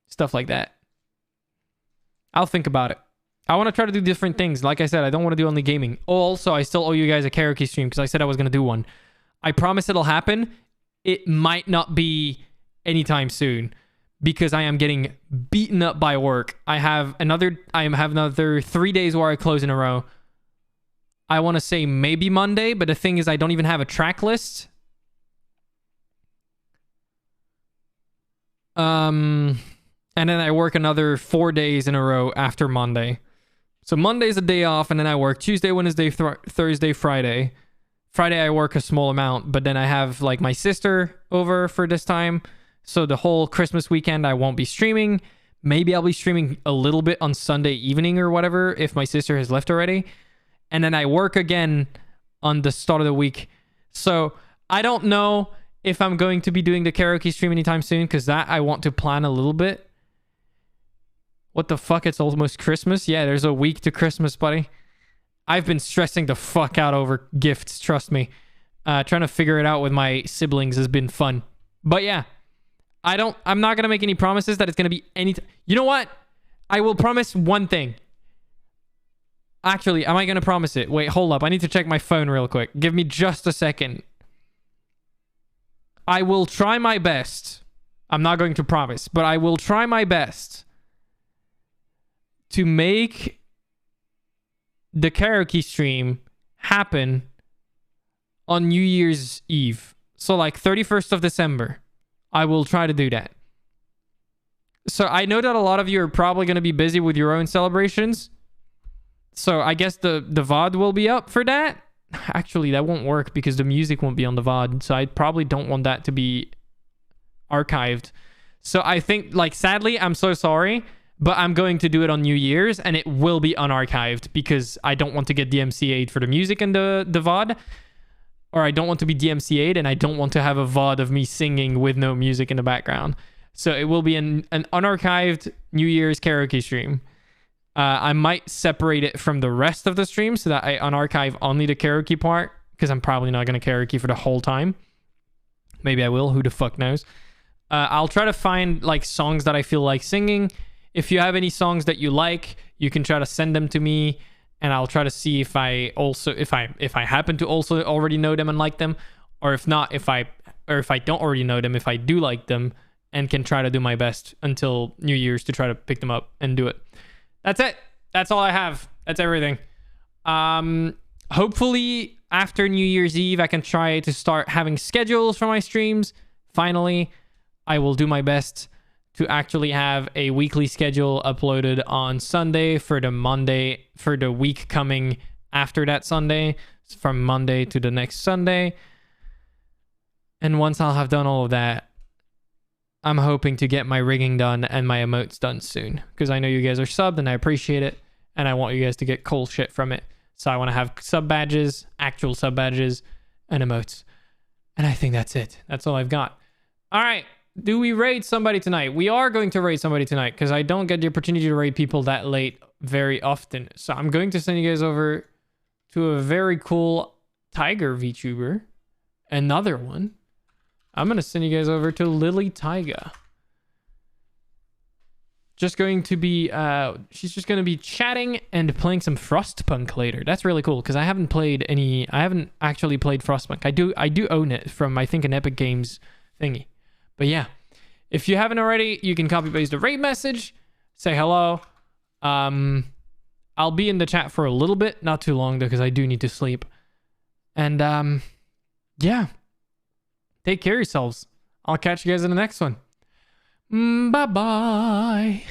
Stuff like that. I'll think about it. I want to try to do different things. Like I said, I don't want to do only gaming. Also, I still owe you guys a karaoke stream because I said I was going to do one. I promise it'll happen. It might not be anytime soon because I am getting beaten up by work. I have another 3 days where I close in a row. I want to say maybe Monday, but the thing is I don't even have a track list. And then I work another 4 days in a row after Monday. So Monday's a day off, and then I work Tuesday, Wednesday, Thursday, Friday. Friday I work a small amount, but then I have like my sister over for this time. So the whole Christmas weekend I won't be streaming. Maybe I'll be streaming a little bit on Sunday evening or whatever if my sister has left already. And then I work again on the start of the week. So I don't know if I'm going to be doing the karaoke stream anytime soon because that I want to plan a little bit. What the fuck? It's almost Christmas? Yeah, there's a week to Christmas, buddy. I've been stressing the fuck out over gifts, trust me. Trying to figure it out with my siblings has been fun. But yeah, I'm not going to make any promises that it's going to be any... You know what? I will promise one thing. Actually, am I going to promise it? Wait, hold up. I need to check my phone real quick. Give me just a second. I will try my best. I'm not going to promise, but I will try my best to make the karaoke stream happen on New Year's Eve. So like 31st of December. I will try to do that. So I know that a lot of you are probably going to be busy with your own celebrations. So I guess the VOD will be up for that. Actually, that won't work because the music won't be on the VOD. So I probably don't want that to be archived. So I think, like, sadly, I'm so sorry, but I'm going to do it on New Year's and it will be unarchived because I don't want to get DMCA'd for the music and the VOD. Or I don't want to be DMCA'd and I don't want to have a VOD of me singing with no music in the background. So it will be an unarchived New Year's karaoke stream. I might separate it from the rest of the stream so that I unarchive only the karaoke part because I'm probably not going to karaoke for the whole time. Maybe I will. Who the fuck knows? I'll try to find like songs that I feel like singing. If you have any songs that you like, you can try to send them to me. And I'll try to see if I happen to also already know them and like them, or if not, if I don't already know them, if I do like them, and can try to do my best until New Year's to try to pick them up and do it. That's it. That's all I have. That's everything. Hopefully after New Year's Eve, I can try to start having schedules for my streams. Finally, I will do my best to actually have a weekly schedule uploaded on Sunday for the week coming after that Sunday, from Monday to the next Sunday. And once I'll have done all of that, I'm hoping to get my rigging done and my emotes done soon, because I know you guys are subbed and I appreciate it, and I want you guys to get cool shit from it. So I want to have sub badges, actual sub badges, and emotes. And I think that's it. That's all I've got. All right. Do we raid somebody tonight? We are going to raid somebody tonight because I don't get the opportunity to raid people that late very often. So I'm going to send you guys over to a very cool Tiger VTuber. Another one. I'm going to send you guys over to Lily Taiga. Just going to be, she's just going to be chatting and playing some Frostpunk later. That's really cool because I haven't actually played Frostpunk. I do own it from, I think, an Epic Games thingy. But yeah, if you haven't already, you can copy paste the raid message, say hello. I'll be in the chat for a little bit, not too long though, because I do need to sleep. And yeah, take care of yourselves. I'll catch you guys in the next one. Bye bye.